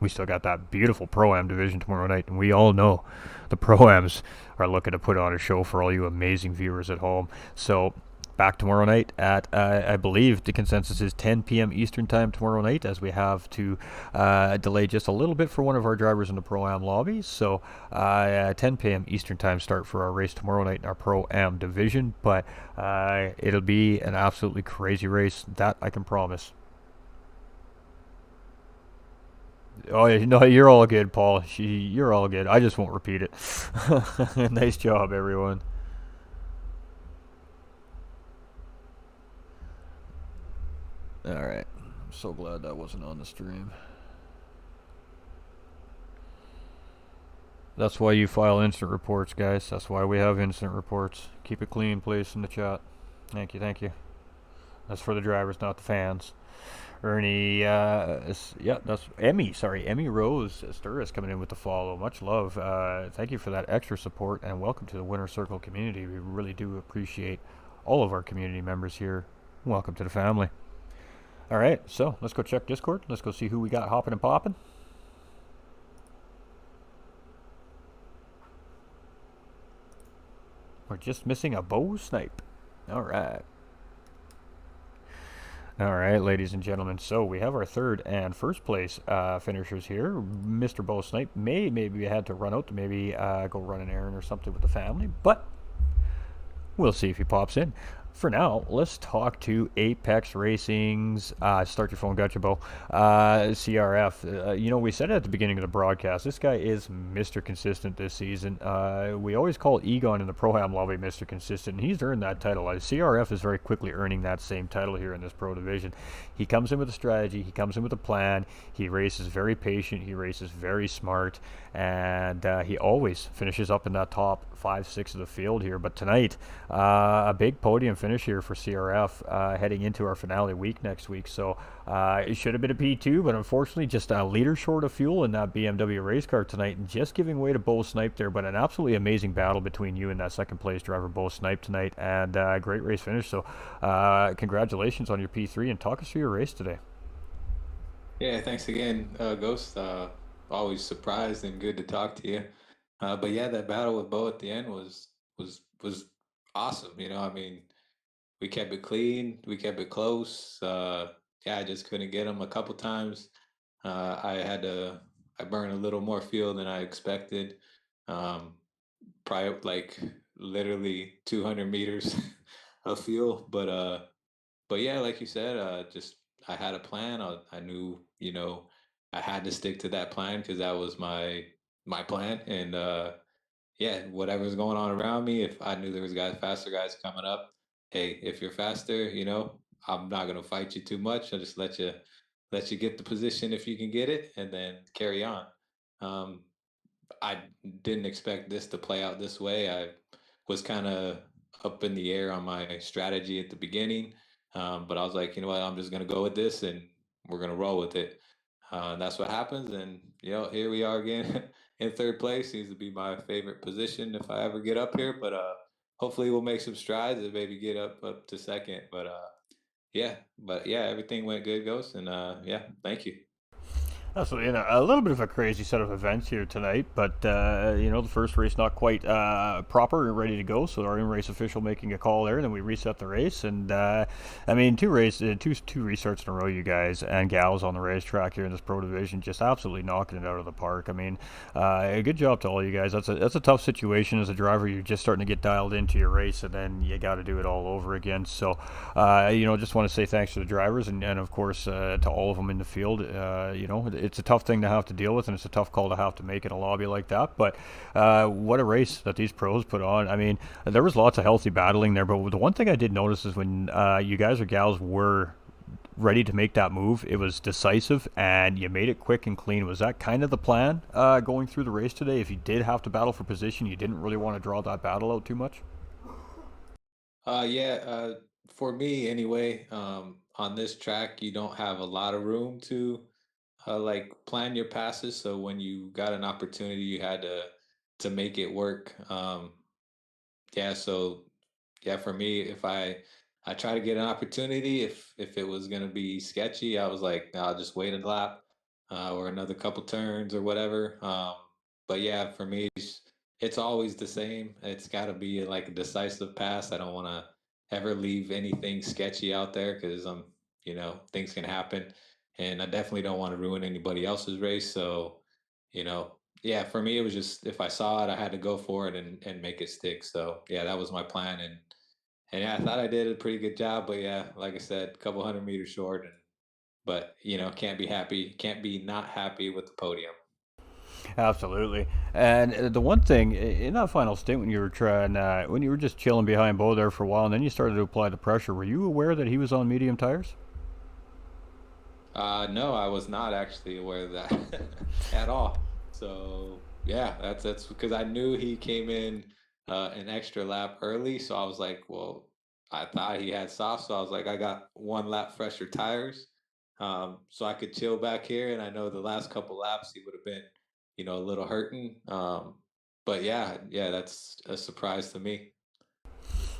we still got that beautiful Pro-Am division tomorrow night, and we all know the Pro-Ams are looking to put on a show for all you amazing viewers at home. So back tomorrow night at, I believe the consensus is 10 p.m. Eastern time tomorrow night, as we have to delay just a little bit for one of our drivers in the Pro-Am lobby. So 10 p.m. Eastern time start for our race tomorrow night in our Pro-Am division. But it'll be an absolutely crazy race, that I can promise. Oh, no, you're all good, Paul. You're all good. I just won't repeat it. Nice job, everyone. Alright, I'm so glad that wasn't on the stream. That's why you file instant reports, guys. That's why we have instant reports. Keep it clean, please, in the chat. Thank you, thank you. That's for the drivers, not the fans. Ernie, yeah, that's Emmy. Sorry, Emmy Rose Sturis coming in with the follow. Much love. Thank you for that extra support, and welcome to the Winner Circle community. We really do appreciate all of our community members here. Welcome to the family. All right, so let's go check Discord. Let's go see who we got hopping and popping. We're just missing a bow snipe. All right. All right, ladies and gentlemen. So we have our third and first place finishers here. Mr. Bo Snipe maybe had to run out to maybe go run an errand or something with the family, but we'll see if he pops in. For now, let's talk to Apex Racing's start your phone, gotcha, Bo. CRF. We said it at the beginning of the broadcast. This guy is Mr. Consistent this season. We always call Egon in the Pro-Am lobby Mr. Consistent, and he's earned that title. CRF is very quickly earning that same title here in this Pro division. He comes in with a strategy. He comes in with a plan. He races very patient. He races very smart, and he always finishes up in that top 5-6 of the field here. But tonight, a big podium finish here for CRF heading into our finale week next week. So it should have been a P2, but unfortunately just a liter short of fuel in that BMW race car tonight, and just giving way to Bo Snipe there. But an absolutely amazing battle between you and that second place driver Bo Snipe tonight, and great race finish. So congratulations on your P3, and talk us through your race today. Yeah, thanks again, Ghost. Always surprised and good to talk to you. But yeah, that battle with Bo at the end was awesome. I mean, we kept it clean, we kept it close. Yeah, I just couldn't get him a couple times. I burned a little more fuel than I expected. Um, Probably like literally 200 meters of fuel, but yeah, like you said, just I had a plan. I knew, I had to stick to that plan because that was my plan. And yeah, whatever's going on around me, if I knew there was faster guys coming up, hey, if you're faster, I'm not gonna fight you too much. I'll just let you get the position if you can get it, and then carry on. Um, I didn't expect this to play out this way. I was kind of up in the air on my strategy at the beginning, but I was like, you know what, I'm just gonna go with this, and we're gonna roll with it. And that's what happens. And here we are again in third place. Seems to be my favorite position if I ever get up here. But hopefully we'll make some strides and maybe get up to second. But yeah, everything went good, Ghost, and yeah, thank you. Absolutely, and a little bit of a crazy set of events here tonight, but the first race not quite proper and ready to go, so our in-race official making a call there, and then we reset the race, and two restarts in a row, you guys and gals on the racetrack here in this Pro division, just absolutely knocking it out of the park. I mean, a good job to all you guys. That's a tough situation as a driver. You're just starting to get dialed into your race, and then you got to do it all over again. So, just want to say thanks to the drivers, and of course to all of them in the field. It's a tough thing to have to deal with, and it's a tough call to have to make in a lobby like that. But what a race that these pros put on. I mean, there was lots of healthy battling there, but the one thing I did notice is when you guys or gals were ready to make that move, it was decisive, and you made it quick and clean. Was that kind of the plan going through the race today? If you did have to battle for position, you didn't really want to draw that battle out too much? Yeah, for me anyway, on this track, you don't have a lot of room to like plan your passes. So when you got an opportunity, you had to make it work. Yeah, so yeah, for me, if I try to get an opportunity, if it was gonna be sketchy, I was like, "Nah, I'll just wait a lap, or another couple turns or whatever." But yeah, for me, it's always the same. It's got to be like a decisive pass. I don't want to ever leave anything sketchy out there because things can happen, and I definitely don't want to ruin anybody else's race. So, yeah, for me, it was just if I saw it, I had to go for it and make it stick. So yeah, that was my plan, and yeah, I thought I did a pretty good job. But yeah, like I said, a couple 100 meters short, but can't be happy, can't be not happy with the podium. Absolutely. And the one thing in that final stint when you were when you were just chilling behind Bo there for a while, and then you started to apply the pressure, were you aware that he was on medium tires? No, I was not actually aware of that at all. So yeah, that's because I knew he came in an extra lap early. So I was like, well, I thought he had soft, so I was like, I got one lap fresher tires, so I could chill back here. And I know the last couple laps he would have been, a little hurting. But yeah, that's a surprise to me.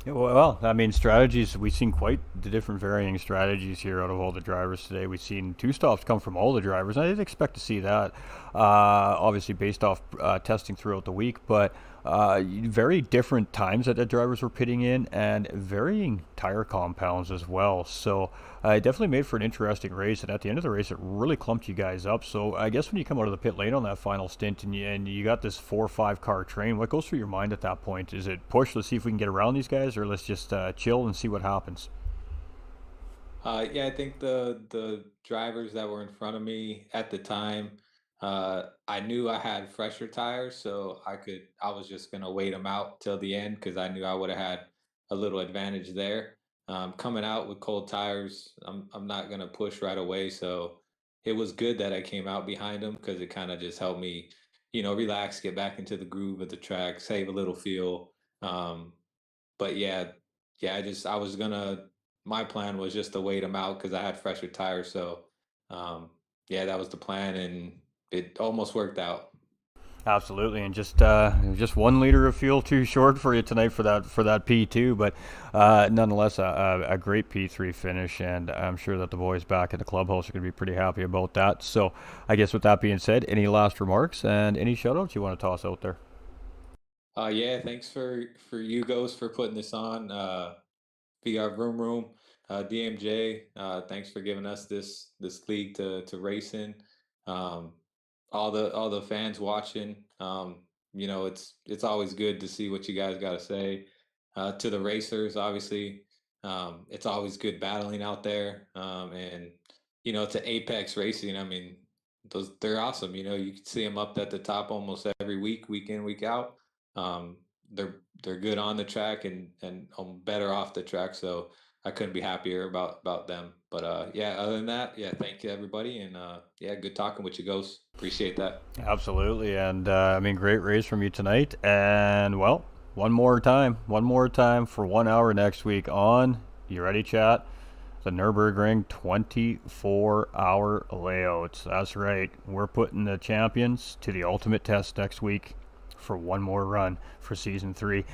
Yeah, well, I mean, strategies, we've seen quite the different varying strategies here out of all the drivers today. We've seen two stops come from all the drivers. I didn't expect to see that, obviously based off testing throughout the week. But Very different times that the drivers were pitting in, and varying tire compounds as well. So it definitely made for an interesting race. And at the end of the race, it really clumped you guys up. So I guess when you come out of the pit lane on that final stint, and you got this 4 or 5 car train, what goes through your mind at that point? Is it push? Let's see if we can get around these guys, or let's just chill and see what happens. Yeah, I think the drivers that were in front of me at the time, I knew I had fresher tires, so I was just gonna wait them out till the end because I knew I would have had a little advantage there. Coming out with cold tires, I'm not gonna push right away, so it was good that I came out behind them because it kind of just helped me, relax, get back into the groove of the track, save a little fuel. Um, but yeah, yeah, I was gonna my plan was just to wait him out because I had fresher tires. So um, yeah, that was the plan, and it almost worked out. Absolutely, and just 1 liter of fuel too short for you tonight for that P2, but nonetheless a great P3 finish, and I'm sure that the boys back at the clubhouse are going to be pretty happy about that. So I guess with that being said, any last remarks and any shoutouts you want to toss out there? Yeah, thanks for you guys for putting this on. VR Room Room, DMJ. Thanks for giving us this league to race in. Um, all the fans watching. It's always good to see what you guys got to say. To the racers, obviously, it's always good battling out there. And to Apex Racing, I mean, they're awesome. You can see them up at the top almost every week, week in, week out. Um, they're good on the track and better off the track. So I couldn't be happier about them. But yeah, other than that, yeah, thank you everybody, and yeah, good talking with you, Ghost. Appreciate that. Absolutely, and I mean, great race from you tonight, and well, one more time for 1 hour next week on. You ready, chat? The Nürburgring 24-hour layouts. That's right. We're putting the champions to the ultimate test next week for one more run for season 3.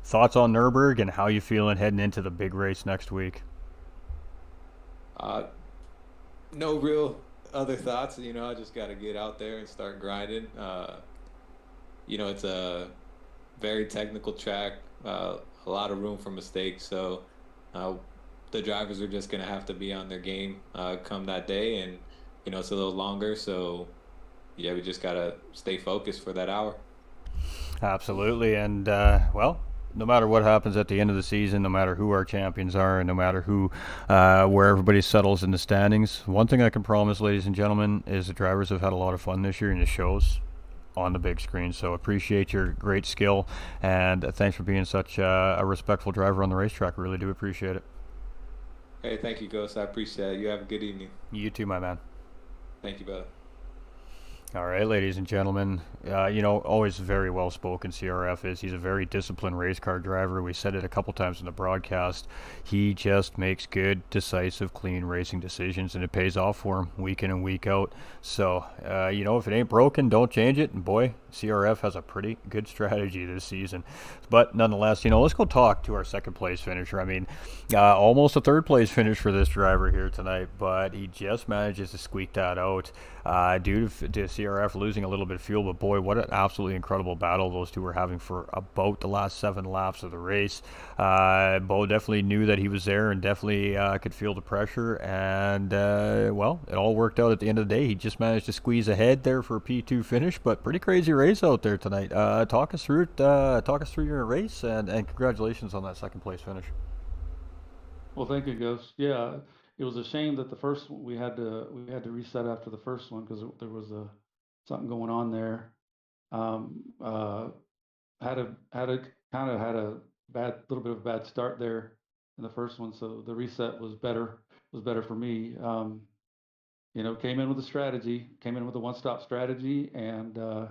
Thoughts on Nürburgring and how you feeling heading into the big race next week? Uh, no real other thoughts. I just got to get out there and start grinding. It's a very technical track, a lot of room for mistakes. So uh, the drivers are just going to have to be on their game come that day. And, it's a little longer. So, yeah, we just got to stay focused for that hour. Absolutely, and well, no matter what happens at the end of the season, no matter who our champions are, and no matter where everybody settles in the standings, one thing I can promise, ladies and gentlemen, is the drivers have had a lot of fun this year, and it shows on the big screen. So appreciate your great skill, and thanks for being such a respectful driver on the racetrack. Really do appreciate it. Hey, thank you, Ghost. I appreciate it. You have a good evening. You too, my man. Thank you, brother. All right, ladies and gentlemen, always very well spoken. CRF is. He's a very disciplined race car driver. We said it a couple times in the broadcast. He just makes good, decisive, clean racing decisions, and it pays off for him week in and week out. So, if it ain't broken, don't change it. And boy, CRF has a pretty good strategy this season. But nonetheless, let's go talk to our second place finisher. I mean, almost a third place finish for this driver here tonight, but he just manages to squeak that out due to CRF losing a little bit of fuel. But boy, what an absolutely incredible battle those two were having for about the last 7 laps of the race. Bo definitely knew that he was there and definitely could feel the pressure. And well, it all worked out at the end of the day. He just managed to squeeze ahead there for a P2 finish, but pretty crazy race out there tonight. Talk us through it. Talk us through your race, and congratulations on that second place finish. Well, thank you, Ghost. Yeah, it was a shame that the first one we had to reset after the first one because there was something going on there. Um, uh, had a kind of had a bad little bit of a bad start there in the first one, so the reset was better for me. Came in with a strategy, came in with a one-stop strategy, and the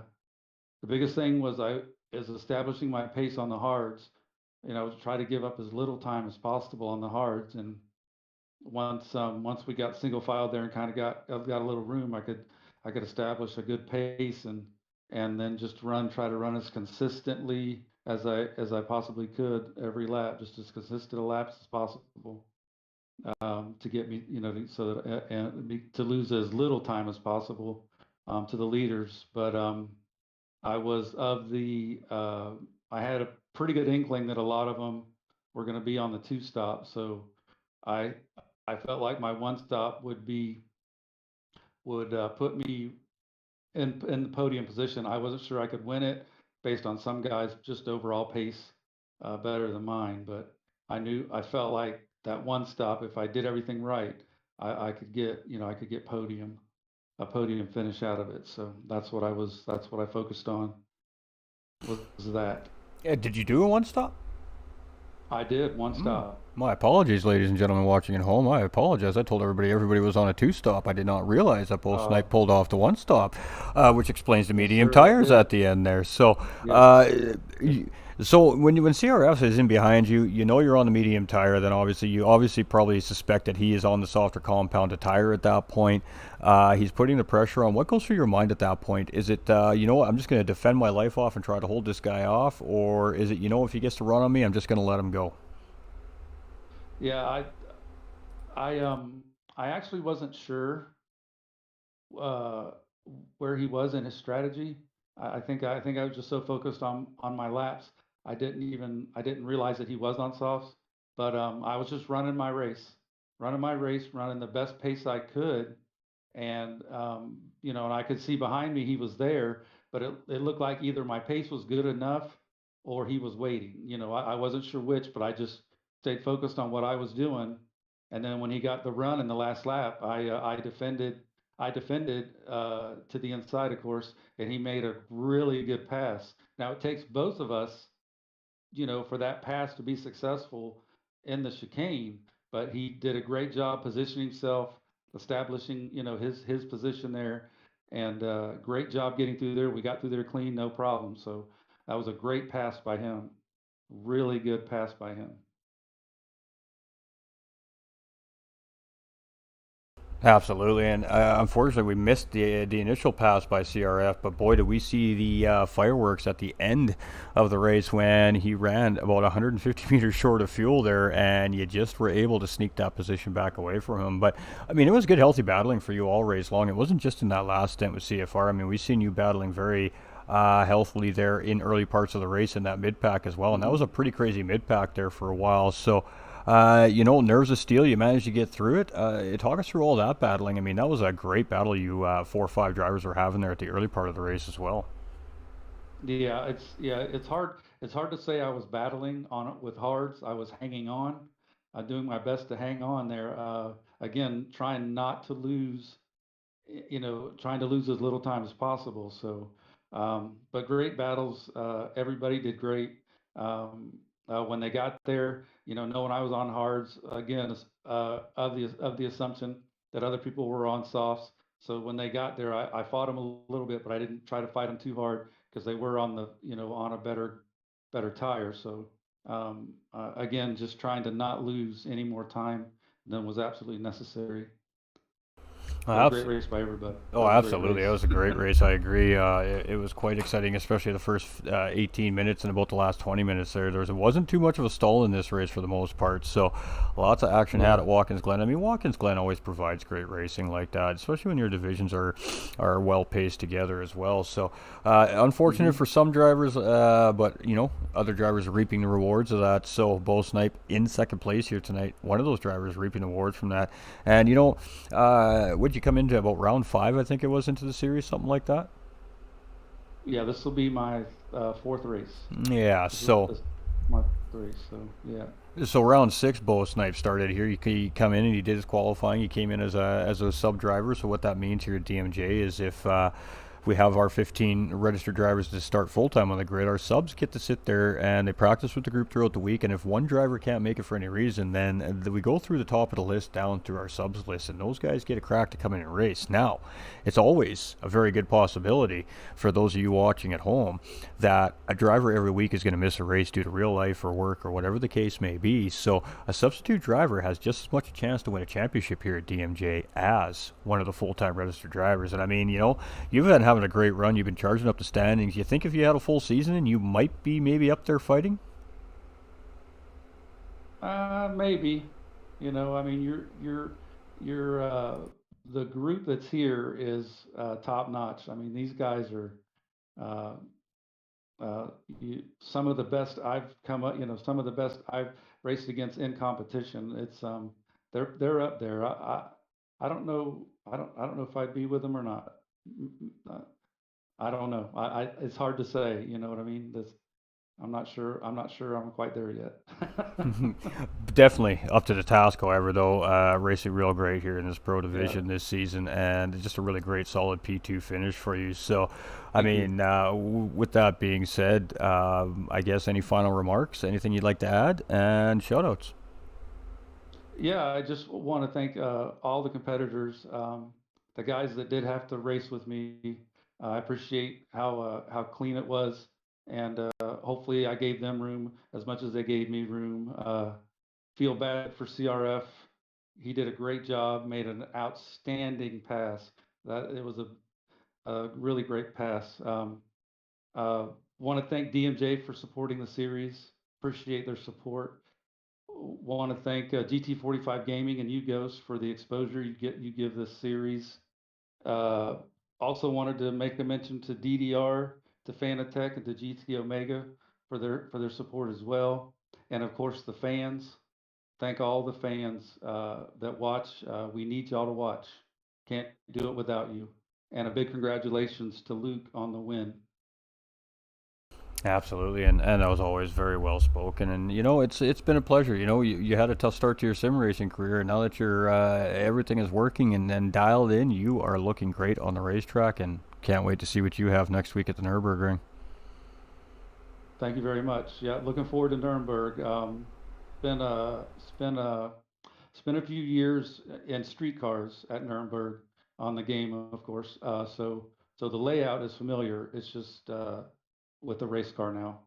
biggest thing was I is establishing my pace on the hards. Try to give up as little time as possible on the hards, and once we got single filed there and kind of got a little room, I could establish a good pace and then just try to run as consistently as I possibly could every lap, just as consistent a laps as possible, to get me, so that and to lose as little time as possible to the leaders. But I was of the I had a pretty good inkling that a lot of them were going to be on the two stop, so I I felt like my one stop would put me in the podium position. I wasn't sure I could win it based on some guys' just overall pace better than mine, but I felt like that one stop, if I did everything right, I could get, I could get a podium finish out of it. So that's what I focused on, was that. Yeah, did you do a one stop? I did one stop. My apologies, ladies and gentlemen watching at home. I apologize. I told everybody was on a two-stop. I did not realize that both Snipe pulled off the one-stop, which explains the medium sir, I tires did. at the end there. So, Yes, I did. so when CRF is in behind you, you know you're on the medium tire. Then you probably suspect that he is on the softer compounded tire at that point. He's putting the pressure on. What goes through your mind at that point? Is it you know what, I'm just going to defend my life off and try to hold this guy off, or is it, if he gets to run on me, I'm just going to let him go? Yeah, I I actually wasn't sure uh, where he was in his strategy. I think I was just so focused on my laps. I didn't realize that he was on softs. But I was just running my race, running the best pace I could, and and I could see behind me he was there, but it looked like either my pace was good enough or he was waiting. I wasn't sure which, but I just stayed focused on what I was doing. And then when he got the run in the last lap, I defended to the inside, of course, and he made a really good pass. Now it takes both of us, for that pass to be successful in the chicane. But he did a great job positioning himself, establishing, his position there, and great job getting through there. We got through there clean, no problem. So that was a great pass by him. Really good pass by him. Absolutely, and unfortunately, we missed the initial pass by CRF. But boy, did we see the fireworks at the end of the race when he ran about 150 meters short of fuel there, and you just were able to sneak that position back away from him. But I mean, it was good, healthy battling for you all race long. It wasn't just in that last stint with CFR. I mean, we've seen you battling very healthily there in early parts of the race in that mid pack as well, and that was a pretty crazy mid pack there for a while. So. Nerves of steel. You managed to get through it. Talk us through all that battling. I mean, that was a great battle you 4 or 5 drivers were having there at the early part of the race as well. It's hard. It's hard to say I was battling on it with hards. I was hanging on, doing my best to hang on there. Again, trying not to lose, trying to lose as little time as possible. So, but great battles. Everybody did great. When they got there, knowing I was on hards again, of the assumption that other people were on softs. So when they got there, I fought them a little bit, but I didn't try to fight them too hard because they were on the, on a better tire. So again, just trying to not lose any more time than was absolutely necessary. But a great Abs- race by everybody. That Oh, was a great absolutely. It race. was a great race. I agree. It was quite exciting, especially the first 18 minutes and about the last 20 minutes there. Wasn't too much of a stall in this race for the most part. So lots of action had Yeah. at Watkins Glen. I mean, Watkins Glen always provides great racing like that, especially when your divisions are well paced together as well. So unfortunate Hmm. for some drivers, but other drivers are reaping the rewards of that. So Bo Snipe in second place here tonight. One of those drivers reaping awards from that. And would you come into about round 5? I think it was into the series, something like that. Yeah, this will be my fourth race. Yeah. This is my fourth race. So yeah. So round 6, Bo Snipe started here. He come in and he did his qualifying. He came in as a sub driver. So what that means here at DMJ is if we have our 15 registered drivers to start full time on the grid, our subs get to sit there and they practice with the group throughout the week. And if one driver can't make it for any reason, then we go through the top of the list down through our subs list, and those guys get a crack to come in and race. Now, it's always a very good possibility for those of you watching at home that a driver every week is going to miss a race due to real life or work or whatever the case may be. So a substitute driver has just as much a chance to win a championship here at DMJ as one of the full-time registered drivers. And I mean, you've been having a great run. You've been charging up the standings. You think if you had a full season, you might be maybe up there fighting? Maybe. I mean, you're the group that's here is top notch. I mean, these guys are uh, some of the best I've come up, some of the best I've raced against in competition. They're up there. I don't know. I don't know if I'd be with them or not. I don't know. It's hard to say. You know what I mean? I'm not sure. I'm not sure I'm quite there yet. Definitely up to the task, however, though. Racing real great here in this pro Yeah. division this season, and just a really great, solid P2 finish for you. So, I Thank you. mean, with that being said, I guess any final remarks, anything you'd like to add, and shoutouts. Yeah, I just want to thank all the competitors, the guys that did have to race with me. I appreciate how clean it was, and hopefully I gave them room as much as they gave me room. Feel bad for CRF. He did a great job, made an outstanding pass. That it was a really great pass. Uh, want to thank DMJ for supporting the series. Appreciate their support. Want to thank GT45 Gaming and you, Ghost, for the exposure you give this series. Uh, Also wanted to make a mention to DDR, to Fanatec, and to GT Omega for their support as well, and of course the fans. Thank all the fans that watch. We need y'all to watch. Can't do it without you. And a big congratulations to Luke on the win. Absolutely, and that was always very well spoken. And it's been a pleasure. You had a tough start to your sim racing career, and now that you're everything is working and dialed in, you are looking great on the racetrack, and can't wait to see what you have next week at the Nurburgring. Thank you very much. Yeah, looking forward to Nuremberg. Been a spent a spent a few years in streetcars at Nuremberg on the game, of course. So the layout is familiar. It's just with the race car now,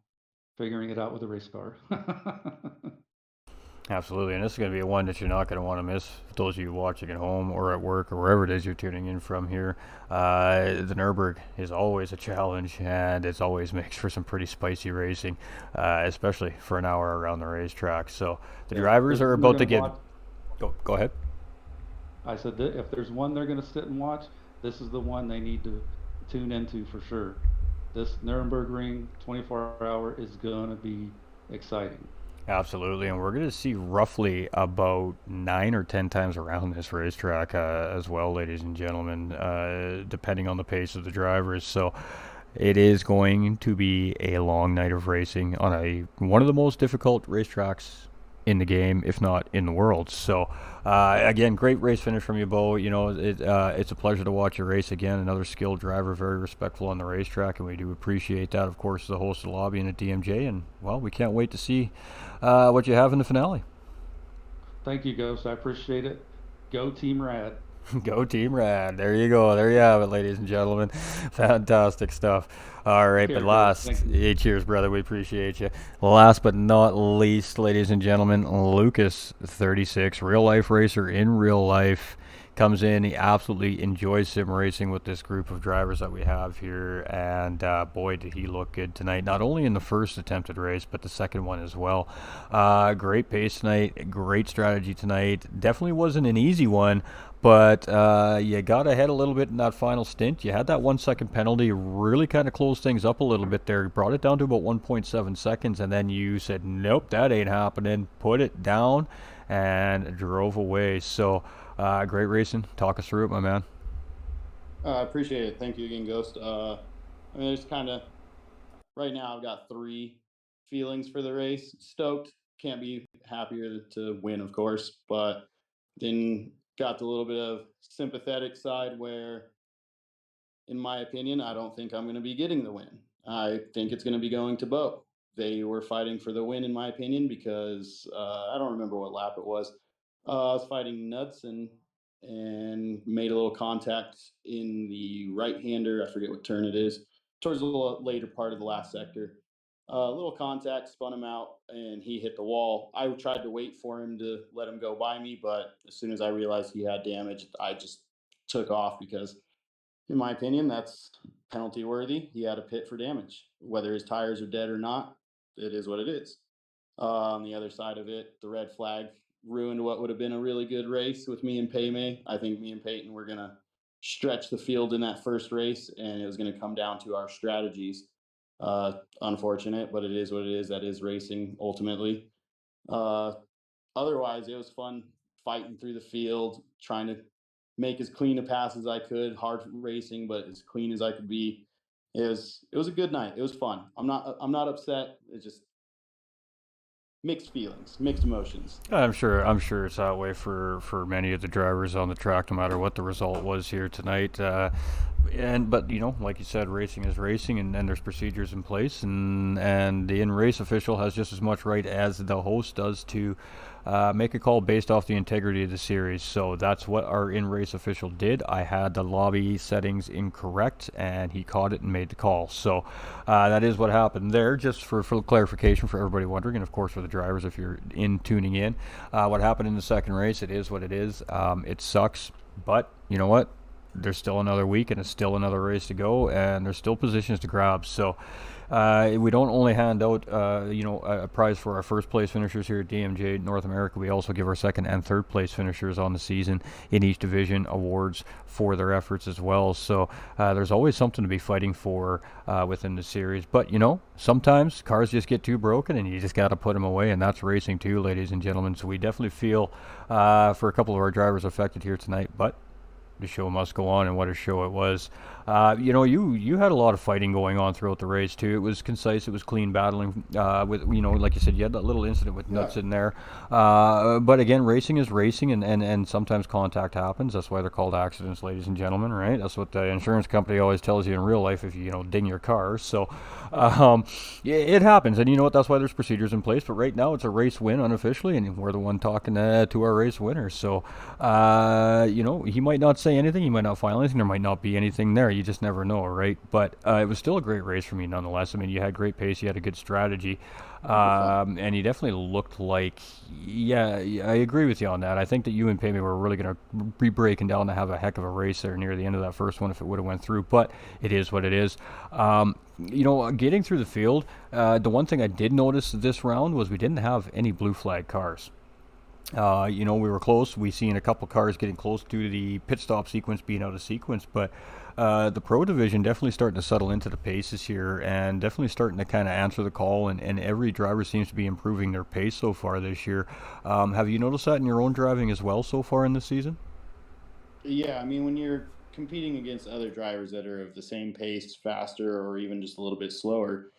figuring it out with the race car. Absolutely, and this is going to be one that you're not going to want to miss. For those of you watching at home or at work or wherever it is you're tuning in from here, the Nurburg is always a challenge, and it always makes for some pretty spicy racing, especially for an hour around the racetrack. So the Yeah, drivers there's are one they're about to gonna get. watch. Go ahead. I said that if there's one they're gonna sit and watch, this is the one they need to tune into for sure. This Nuremberg Ring 24-hour is gonna be exciting. Absolutely, and we're going to see roughly about 9 or 10 times around this racetrack as well, ladies and gentlemen, depending on the pace of the drivers. So it is going to be a long night of racing on a one of the most difficult racetracks in the game, if not in the world. So, again, great race finish from you, Bo. It's a pleasure to watch you race again. Another skilled driver, very respectful on the racetrack, and we do appreciate that. Of course, the host of the lobby and at DMJ, and well, we can't wait to see what you have in the finale. Thank you, Ghost. I appreciate it. Go Team Rad. Go Team Rad. There you go. There you have it, ladies and gentlemen. Fantastic stuff. All Take right, but care, Ghost. last, Thank you. hey, cheers, brother. We appreciate you. Last but not least, ladies and gentlemen, Lucas, 36, real life racer in real life. Comes in, he absolutely enjoys sim racing with this group of drivers that we have here, and boy, did he look good tonight. Not only in the first attempted race, but the second one as well. Great pace tonight, great strategy tonight. Definitely wasn't an easy one, but you got ahead a little bit in that final stint. You had that 1 second penalty, really kind of closed things up a little bit there. Brought it down to about 1.7 seconds, and then you said, nope, that ain't happening. Put it down and drove away. So, great racing. Talk us through it, my man. I appreciate it. Thank you again, Ghost. I mean, it's kind of right now. I've got three feelings for the race. Stoked, can't be happier to win, of course, but then got the little bit of sympathetic side where, in my opinion, I don't think I'm going to be getting the win. I think it's going to be going to Bo. They were fighting for the win, in my opinion, because I don't remember what lap it was. I was fighting Knudsen and made a little contact in the right hander. I forget what turn it is, towards the later part of the last sector. A little contact spun him out and he hit the wall. I tried to wait for him to let him go by me, but as soon as I realized he had damage, I just took off because in my opinion, that's penalty worthy. He had a pit for damage. Whether his tires are dead or not, it is what it is. On the other side of it, the red flag ruined what would have been a really good race with me and Paymay. I think me and Peyton were going to stretch the field in that first race, and it was going to come down to our strategies. Unfortunate, but it is what it is. That is racing ultimately. Uh, Otherwise, it was fun fighting through the field, trying to make as clean a pass as I could. Hard racing, but as clean as I could be. It was a good night. It was fun. I'm not upset. It's just mixed feelings, mixed emotions. I'm sure it's that way for many of the drivers on the track, no matter what the result was here tonight. But like you said, racing is racing, and there's procedures in place, and the in-race official has just as much right as the host does to make a call based off the integrity of the series. So that's what our in-race official did. I had the lobby settings incorrect, and he caught it and made the call. So that is what happened there. Just for clarification for everybody wondering, and of course for the drivers if you're tuning in, what happened in the second race, it is what it is. It sucks, but you know what? There's still another week and it's still another race to go, and there's still positions to grab. So we don't only hand out a prize for our first place finishers here at DMJ North America. We also give our second and third place finishers on the season in each division awards for their efforts as well. So there's always something to be fighting for within the series. But sometimes cars just get too broken and you just got to put them away, and that's racing too, ladies and gentlemen. So we definitely feel for a couple of our drivers affected here tonight, but the show must go on, and what a show it was. You had a lot of fighting going on throughout the race too. It was concise, it was clean battling. With like you said, you had that little incident with Nuts in there. But again, racing is racing, and sometimes contact happens. That's why they're called accidents, ladies and gentlemen. Right? That's what the insurance company always tells you in real life if you ding your car. So it happens, and you know what? That's why there's procedures in place. But right now, it's a race win unofficially, and we're the one talking to our race winner. So he might not say anything, he might not file anything, there might not be anything there. You just never know, right? But it was still a great race for me nonetheless. I mean, you had great pace, you had a good strategy, and you definitely looked like, I agree with you on that. I think that you and Payme were really going to be breaking down to have a heck of a race there near the end of that first one if it would have went through, but it is what it is. Getting through the field, the one thing I did notice this round was we didn't have any blue flag cars. We were close. We seen a couple cars getting close due to the pit stop sequence being out of sequence, but the pro division definitely starting to settle into the paces here and definitely starting to kind of answer the call, and every driver seems to be improving their pace so far this year. Have you noticed that in your own driving as well so far in this season? Yeah, I mean, when you're competing against other drivers that are of the same pace, faster, or even just a little bit slower,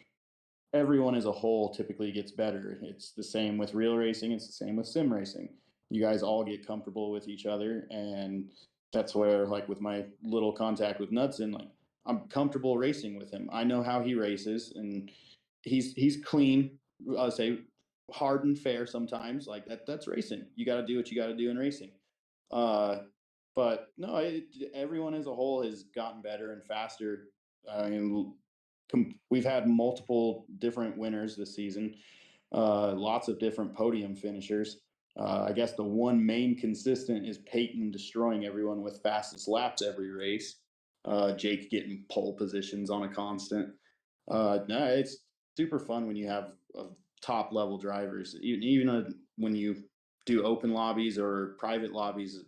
everyone as a whole typically gets better. It's the same with real racing, it's the same with sim racing. You guys all get comfortable with each other, and that's where, like, with my little contact with Knudsen, like, I'm comfortable racing with him. I know how he races, and he's clean. I say hard and fair sometimes. Like that's racing. You got to do what you got to do in racing. Uh, but no, everyone as a whole has gotten better and faster. I mean, we've had multiple different winners this season, lots of different podium finishers. I guess the one main consistent is Peyton destroying everyone with fastest laps every race. Jake getting pole positions on a constant. No, it's super fun when you have top level drivers. Even when you do open lobbies or private lobbies,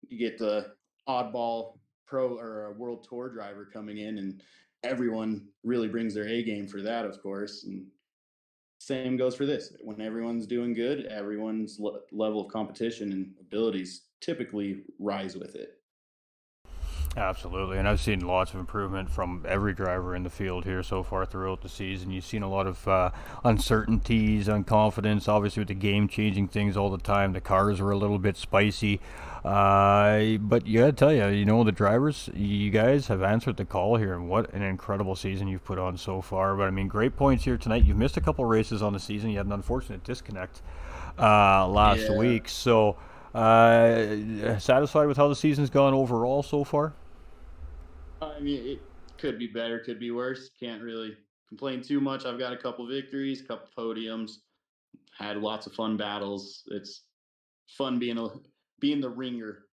you get the oddball pro or a world tour driver coming in, and everyone really brings their A game for that, of course. And same goes for this. When everyone's doing good, everyone's level of competition and abilities typically rise with it. Absolutely, and I've seen lots of improvement from every driver in the field here so far throughout the season. You've seen a lot of uncertainties, unconfidence, obviously with the game changing things all the time. The cars were a little bit spicy, but you gotta tell you, the drivers, you guys have answered the call here, and what an incredible season you've put on so far. But I mean, great points here tonight. You've missed a couple races on the season. You had an unfortunate disconnect last week, so satisfied with how the season's gone overall so far? I mean, it could be better, could be worse. Can't really complain too much. I've got a couple victories, a couple podiums, had lots of fun battles. It's fun being the ringer,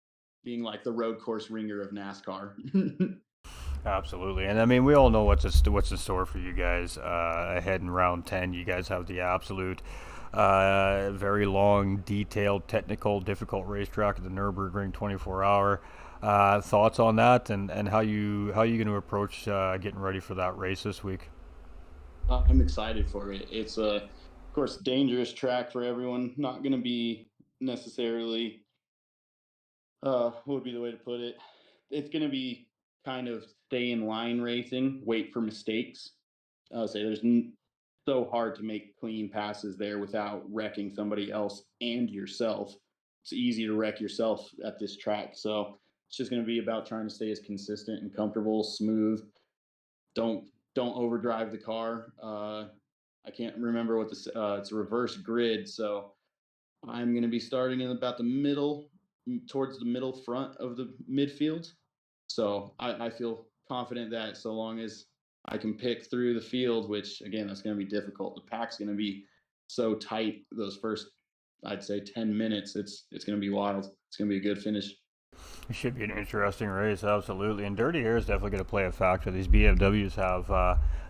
being like the road course ringer of NASCAR. Absolutely, and I mean, we all know what's in store for you guys ahead in round 10. You guys have the absolute, very long, detailed, technical, difficult racetrack at the Nürburgring 24-hour. Thoughts on that, and how you going to approach getting ready for that race this week? I'm excited for it. It's a, of course, dangerous track for everyone. Not going to be necessarily, what would be the way to put it? It's going to be kind of stay in line racing, wait for mistakes. I would say so hard to make clean passes there without wrecking somebody else and yourself. It's easy to wreck yourself at this track. So it's just going to be about trying to stay as consistent and comfortable, smooth. Don't don't overdrive the car. I can't remember what it's a reverse grid, so I'm going to be starting in about the middle, towards the middle front of the midfield. So I feel confident that so long as I can pick through the field, which again, that's going to be difficult. The pack's going to be so tight those first, I'd say, 10 minutes. It's going to be wild. It's going to be a good finish. It should be an interesting race, absolutely. And dirty air is definitely going to play a factor. These BMWs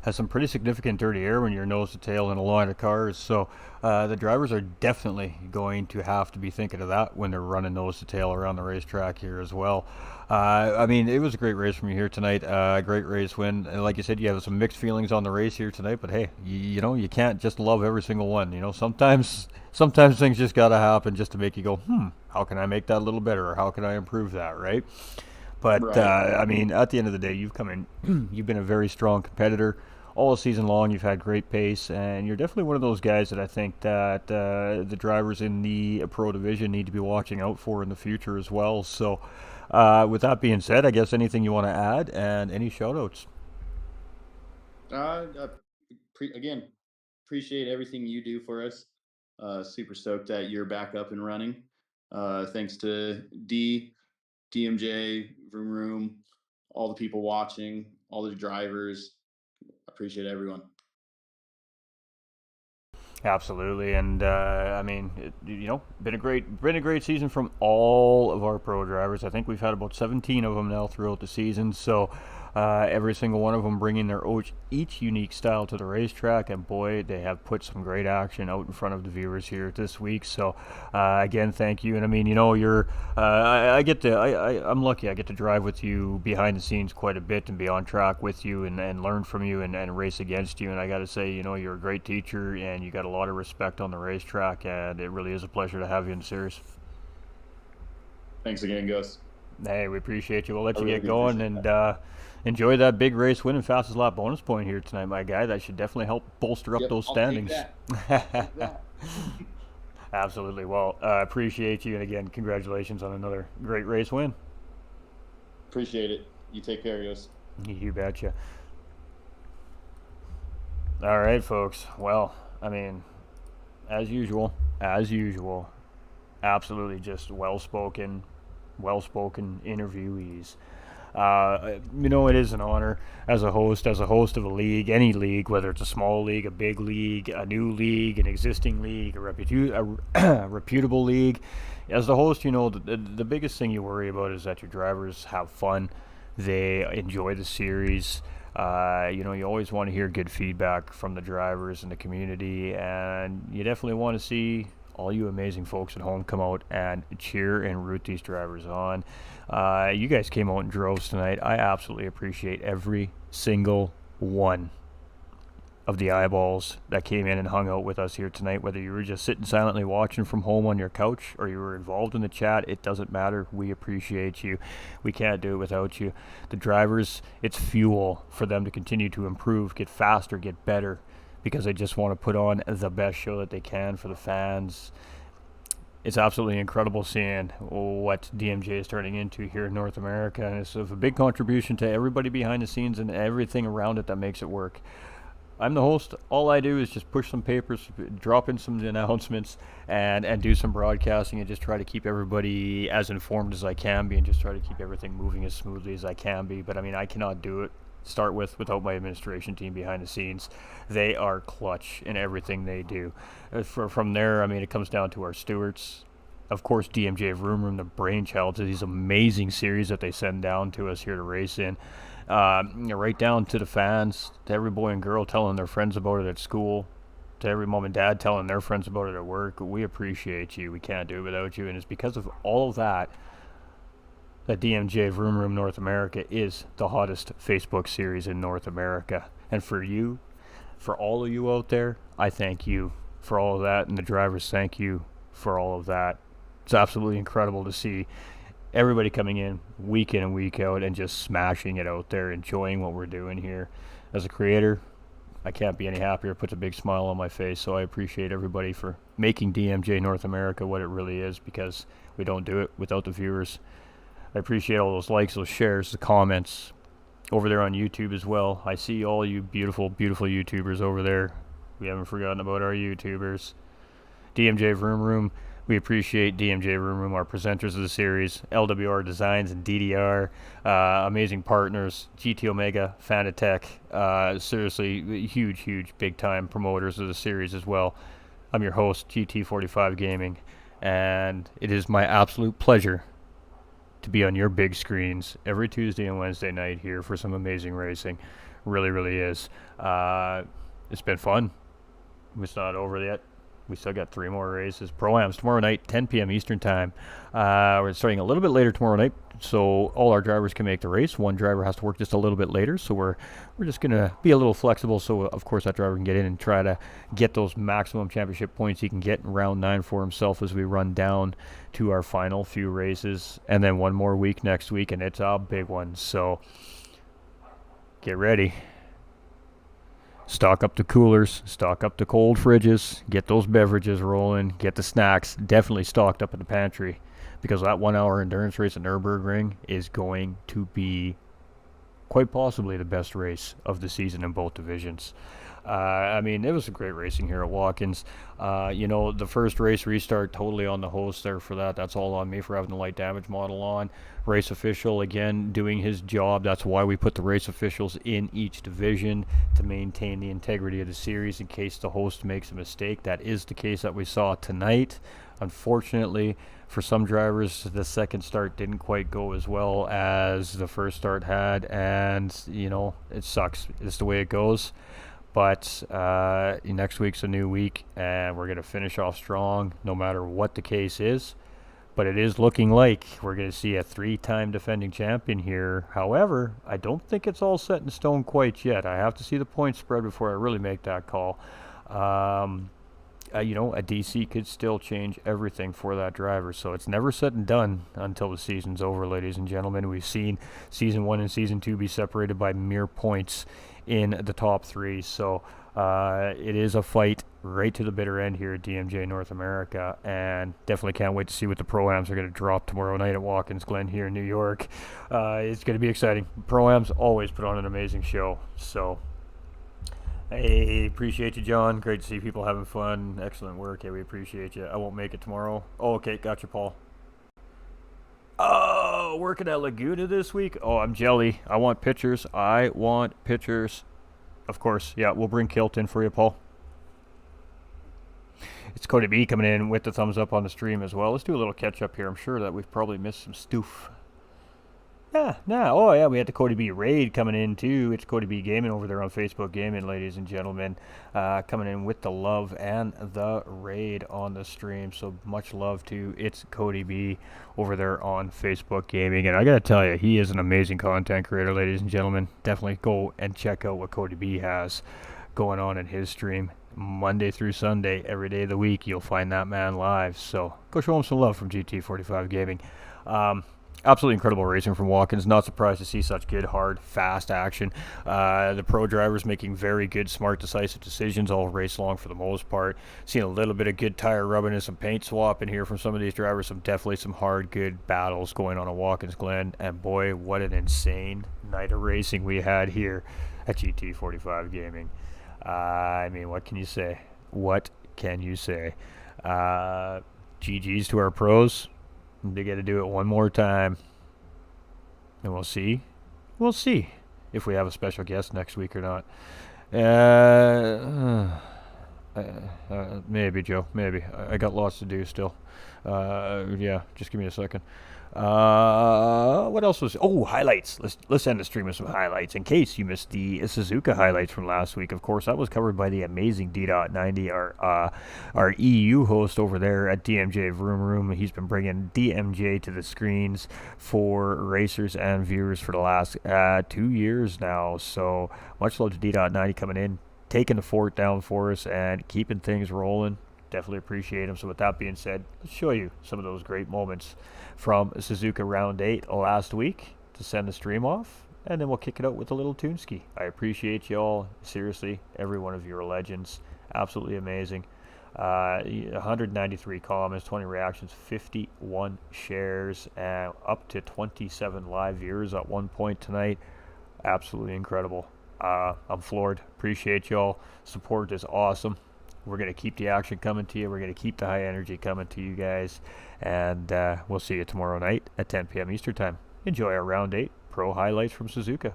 has some pretty significant dirty air when you're nose to tail in a line of cars. So the drivers are definitely going to have to be thinking of that when they're running nose to tail around the racetrack here as well. I mean, it was a great race from you here tonight. Great race win. And like you said, you have some mixed feelings on the race here tonight. But hey, you know, you can't just love every single one. You know, sometimes things just got to happen just to make you go, how can I make that a little better, or how can I improve that, right? But Right. I mean, at the end of the day, you've come in, you've been a very strong competitor all season long. You've had great pace, and you're definitely one of those guys that I think that the drivers in the pro division need to be watching out for in the future as well. So, with that being said, I guess anything you want to add and any shout-outs? Again, appreciate everything you do for us. Super stoked that you're back up and running. Thanks to DMJ, Vroom Room, all the people watching, all the drivers. Appreciate everyone. Absolutely, and I mean, you know, been a great season from all of our pro drivers. I think we've had about 17 of them now throughout the season. So every single one of them bringing their each unique style to the racetrack, and boy, they have put some great action out in front of the viewers here this week. So again, thank you. And I mean, you know, I'm lucky. I get to drive with you behind the scenes quite a bit and be on track with you and learn from you and race against you. And I got to say, you know, you're a great teacher and you got a lot of respect on the racetrack, and it really is a pleasure to have you in the series. Thanks again, Gus. Hey, we appreciate you. We'll let I you really get going and enjoy that big race win and fastest lap bonus point here tonight, my guy. That should definitely help bolster up those standings. I'll take that. Absolutely. Well, appreciate you, and again, congratulations on another great race win. Appreciate it. You take care, Gus. You betcha. All right, folks. Well, I mean, as usual, absolutely just well-spoken interviewees. You know, it is an honor as a host of a league, any league, whether it's a small league, a big league, a new league, an existing league, a reputable league. As the host, you know, the biggest thing you worry about is that your drivers have fun, they enjoy the series. You know, you always want to hear good feedback from the drivers and the community, and you definitely want to see all you amazing folks at home come out and cheer and root these drivers on. You guys came out in droves tonight. I absolutely appreciate every single one of the eyeballs that came in and hung out with us here tonight. Whether you were just sitting silently watching from home on your couch or you were involved in the chat, it doesn't matter. We appreciate you. We can't do it without you. The drivers, it's fuel for them to continue to improve, get faster, get better, because they just want to put on the best show that they can for the fans. It's absolutely incredible seeing what DMJ is turning into here in North America, and it's of a big contribution to everybody behind the scenes and everything around it that makes it work. I'm the host. All I do is just push some papers, drop in some announcements, and do some broadcasting, and just try to keep everybody as informed as I can be, and just try to keep everything moving as smoothly as I can be. But I mean, I cannot do it without my administration team behind the scenes. They are clutch in everything they do. From there, I mean, it comes down to our stewards. Of course, DMJ Vroom Room, the brainchild to these amazing series that they send down to us here to race in. Right down to the fans, to every boy and girl telling their friends about it at school, to every mom and dad telling their friends about it at work. We appreciate you. We can't do it without you. And it's because of all of that DMJ Vroom Room North America is the hottest Facebook series in North America. And for you, for all of you out there, I thank you for all of that, and the drivers thank you for all of that. It's absolutely incredible to see everybody coming in and week out and just smashing it out there, enjoying what we're doing here. As a creator, I can't be any happier. It puts a big smile on my face, so I appreciate everybody for making DMJ North America what it really is, because we don't do it without the viewers. I appreciate all those likes, those shares, the comments over there on YouTube as well. I see all you beautiful, beautiful YouTubers over there. We haven't forgotten about our YouTubers. DMJ Vroom Room, we appreciate DMJ Vroom Room, our presenters of the series, LWR Designs and DDR, amazing partners, GT Omega, Fanatec, seriously, huge, big-time promoters of the series as well. I'm your host, GT45 Gaming, and it is my absolute pleasure to be on your big screens every Tuesday and Wednesday night here for some amazing racing. Really is. It's been fun. It's not over yet. We still got 3 more races. Pro-Ams tomorrow night, 10 p.m. Eastern Time. We're starting a little bit later tomorrow night, so all our drivers can make the race. One driver has to work just a little bit later, so we're just going to be a little flexible, so of course that driver can get in and try to get those maximum championship points he can get in round 9 for himself as we run down to our final few races. And then one more week next week, and it's a big one, so get ready. Stock up the coolers, stock up the cold fridges, get those beverages rolling, get the snacks definitely stocked up in the pantry, because that 1 hour endurance race at Nürburgring is going to be quite possibly the best race of the season in both divisions. I mean, it was a great racing here at Watkins. The first race restart, totally on the host there for that. That's all on me for having the light damage model on. Race official, again, doing his job. That's why we put the race officials in each division, to maintain the integrity of the series in case the host makes a mistake. That is the case that we saw tonight. Unfortunately, for some drivers, the second start didn't quite go as well as the first start had, and, it sucks. It's the way it goes. But next week's a new week, and we're going to finish off strong no matter what the case is. But it is looking like we're going to see a 3-time defending champion here. However, I don't think it's all set in stone quite yet. I have to see the points spread before I really make that call. A DC could still change everything for that driver. So it's never said and done until the season's over, ladies and gentlemen. We've seen Season 1 and Season 2 be separated by mere points in the top 3. So it is a fight right to the bitter end here at DMJ North America, and definitely can't wait to see what the Pro-Ams are going to drop tomorrow night at Watkins Glen here in New York. It's going to be exciting. Pro-Ams always put on an amazing show. So hey, appreciate you, John. Great to see people having fun. Excellent work. Yeah, we appreciate you. I won't make it tomorrow. Oh, okay. Gotcha, Paul. Oh, working at Laguna this week? Oh, I'm jelly. I want pictures. Of course. Yeah, we'll bring Kilt in for you, Paul. It's Cody B coming in with the thumbs up on the stream as well. Let's do a little catch up here. I'm sure that we've probably missed some stuff. Oh yeah, we had the Cody B raid coming in too. It's Cody B Gaming over there on Facebook Gaming, ladies and gentlemen, coming in with the love and the raid on the stream. So much love to It's Cody B over there on Facebook Gaming. And I gotta tell you, he is an amazing content creator, ladies and gentlemen. Definitely go and check out what Cody B has going on in his stream. Monday through Sunday, every day of the week, you'll find that man live. So go show him some love from GT45 Gaming. Absolutely incredible racing from Watkins. Not surprised to see such good, hard, fast action. The pro drivers making very good, smart, decisive decisions all race long for the most part. Seeing a little bit of good tire rubbing and some paint swap in here from some of these drivers. Definitely some hard, good battles going on at Watkins Glen. And boy, what an insane night of racing we had here at GT45 Gaming. I mean, what can you say? GG's to our pros. They got to do it one more time. And we'll see if we have a special guest next week or not. Maybe, Joe. Maybe. I got lots to do still. Yeah, just give me a second. What else was... Oh, highlights. Let's end the stream with some highlights. In case you missed the Suzuka highlights from last week, of course, that was covered by the amazing D.90, our EU host over there at DMJ Vroom Room. He's been bringing DMJ to the screens for racers and viewers for the last 2 years now. So much love to D.90 coming in, taking the fort down for us and keeping things rolling. Definitely appreciate him. So with that being said, let's show you some of those great moments from Suzuka Round 8 last week to send the stream off, and then we'll kick it out with a little Toonski. I appreciate you all. Seriously, every one of you are legends. Absolutely amazing. 193 comments, 20 reactions, 51 shares, up to 27 live viewers at one point tonight. Absolutely incredible. I'm floored. Appreciate y'all. Support is awesome. We're going to keep the action coming to you. We're going to keep the high energy coming to you guys. And we'll see you tomorrow night at 10 p.m. Eastern Time. Enjoy our Round 8 Pro highlights from Suzuka.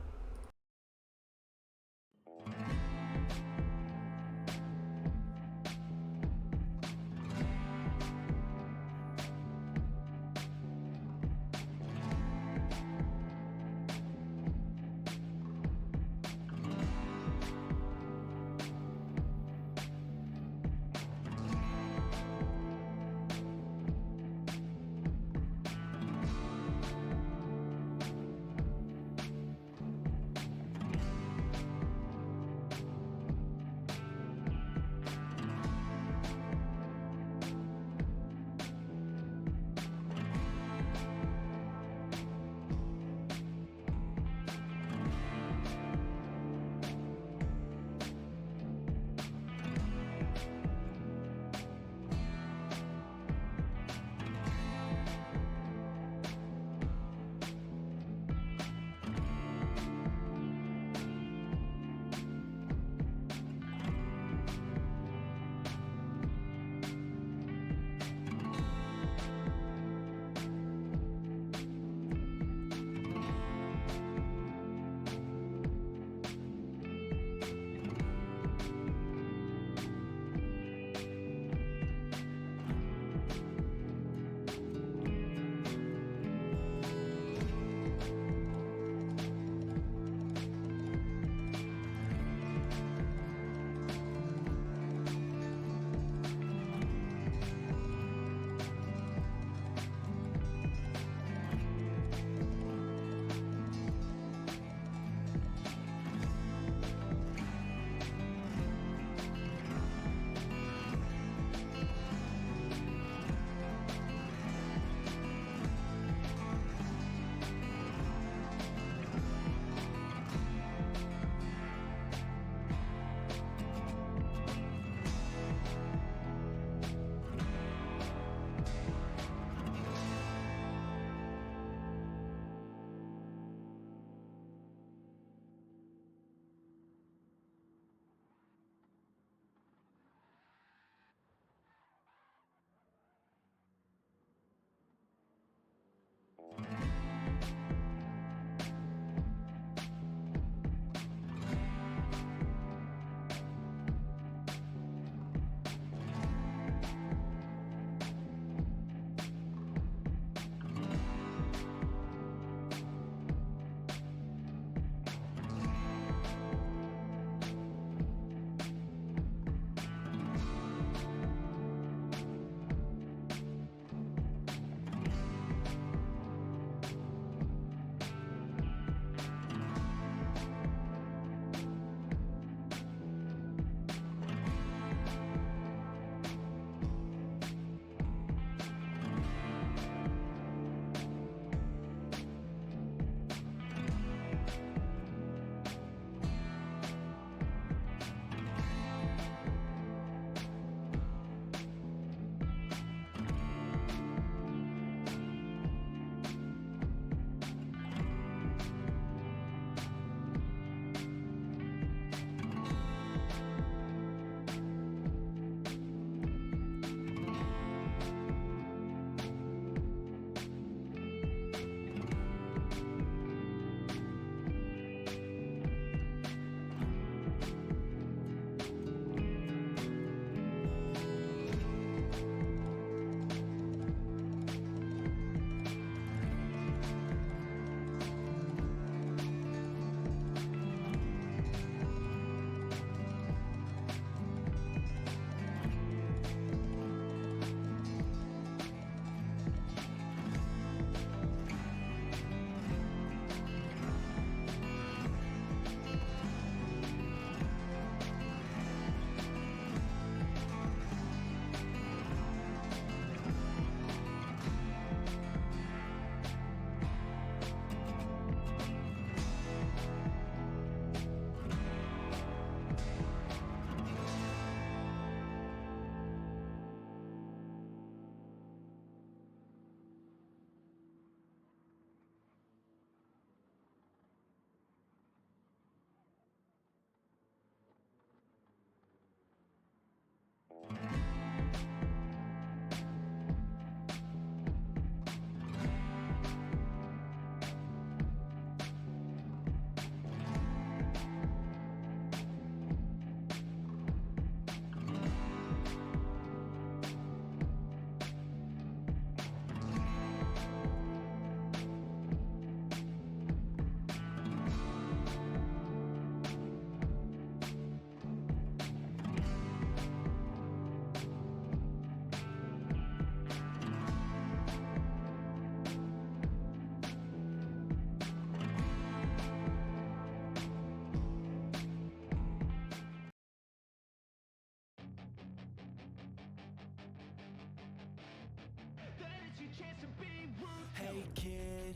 Hey kid,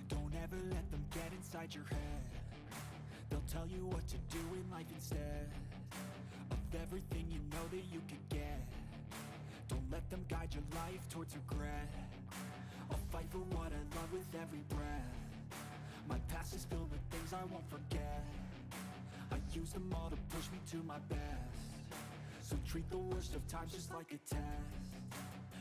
don't ever let them get inside your head. They'll tell you what to do in life instead of everything you know that you could get. Don't let them guide your life towards regret. I'll fight for what I love with every breath. My past is filled with things I won't forget. I use them all to push me to my best. So treat the worst of times just like a test.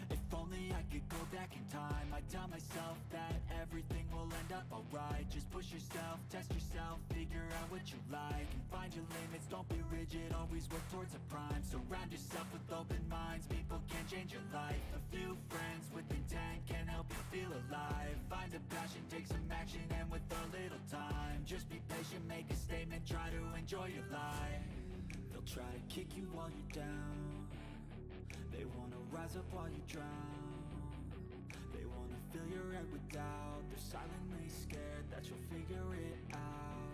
If only I could go back in time, I'd tell myself that everything will end up alright. Just push yourself, test yourself, figure out what you like, and find your limits, don't be rigid, always work towards a prime. Surround yourself with open minds, people can change your life. A few friends with intent can help you feel alive. Find a passion, take some action, and with a little time, just be patient, make a statement, try to enjoy your life. They'll try to kick you while you're down. They wanna rise up while you drown. They wanna fill your head with doubt. They're silently scared that you'll figure it out.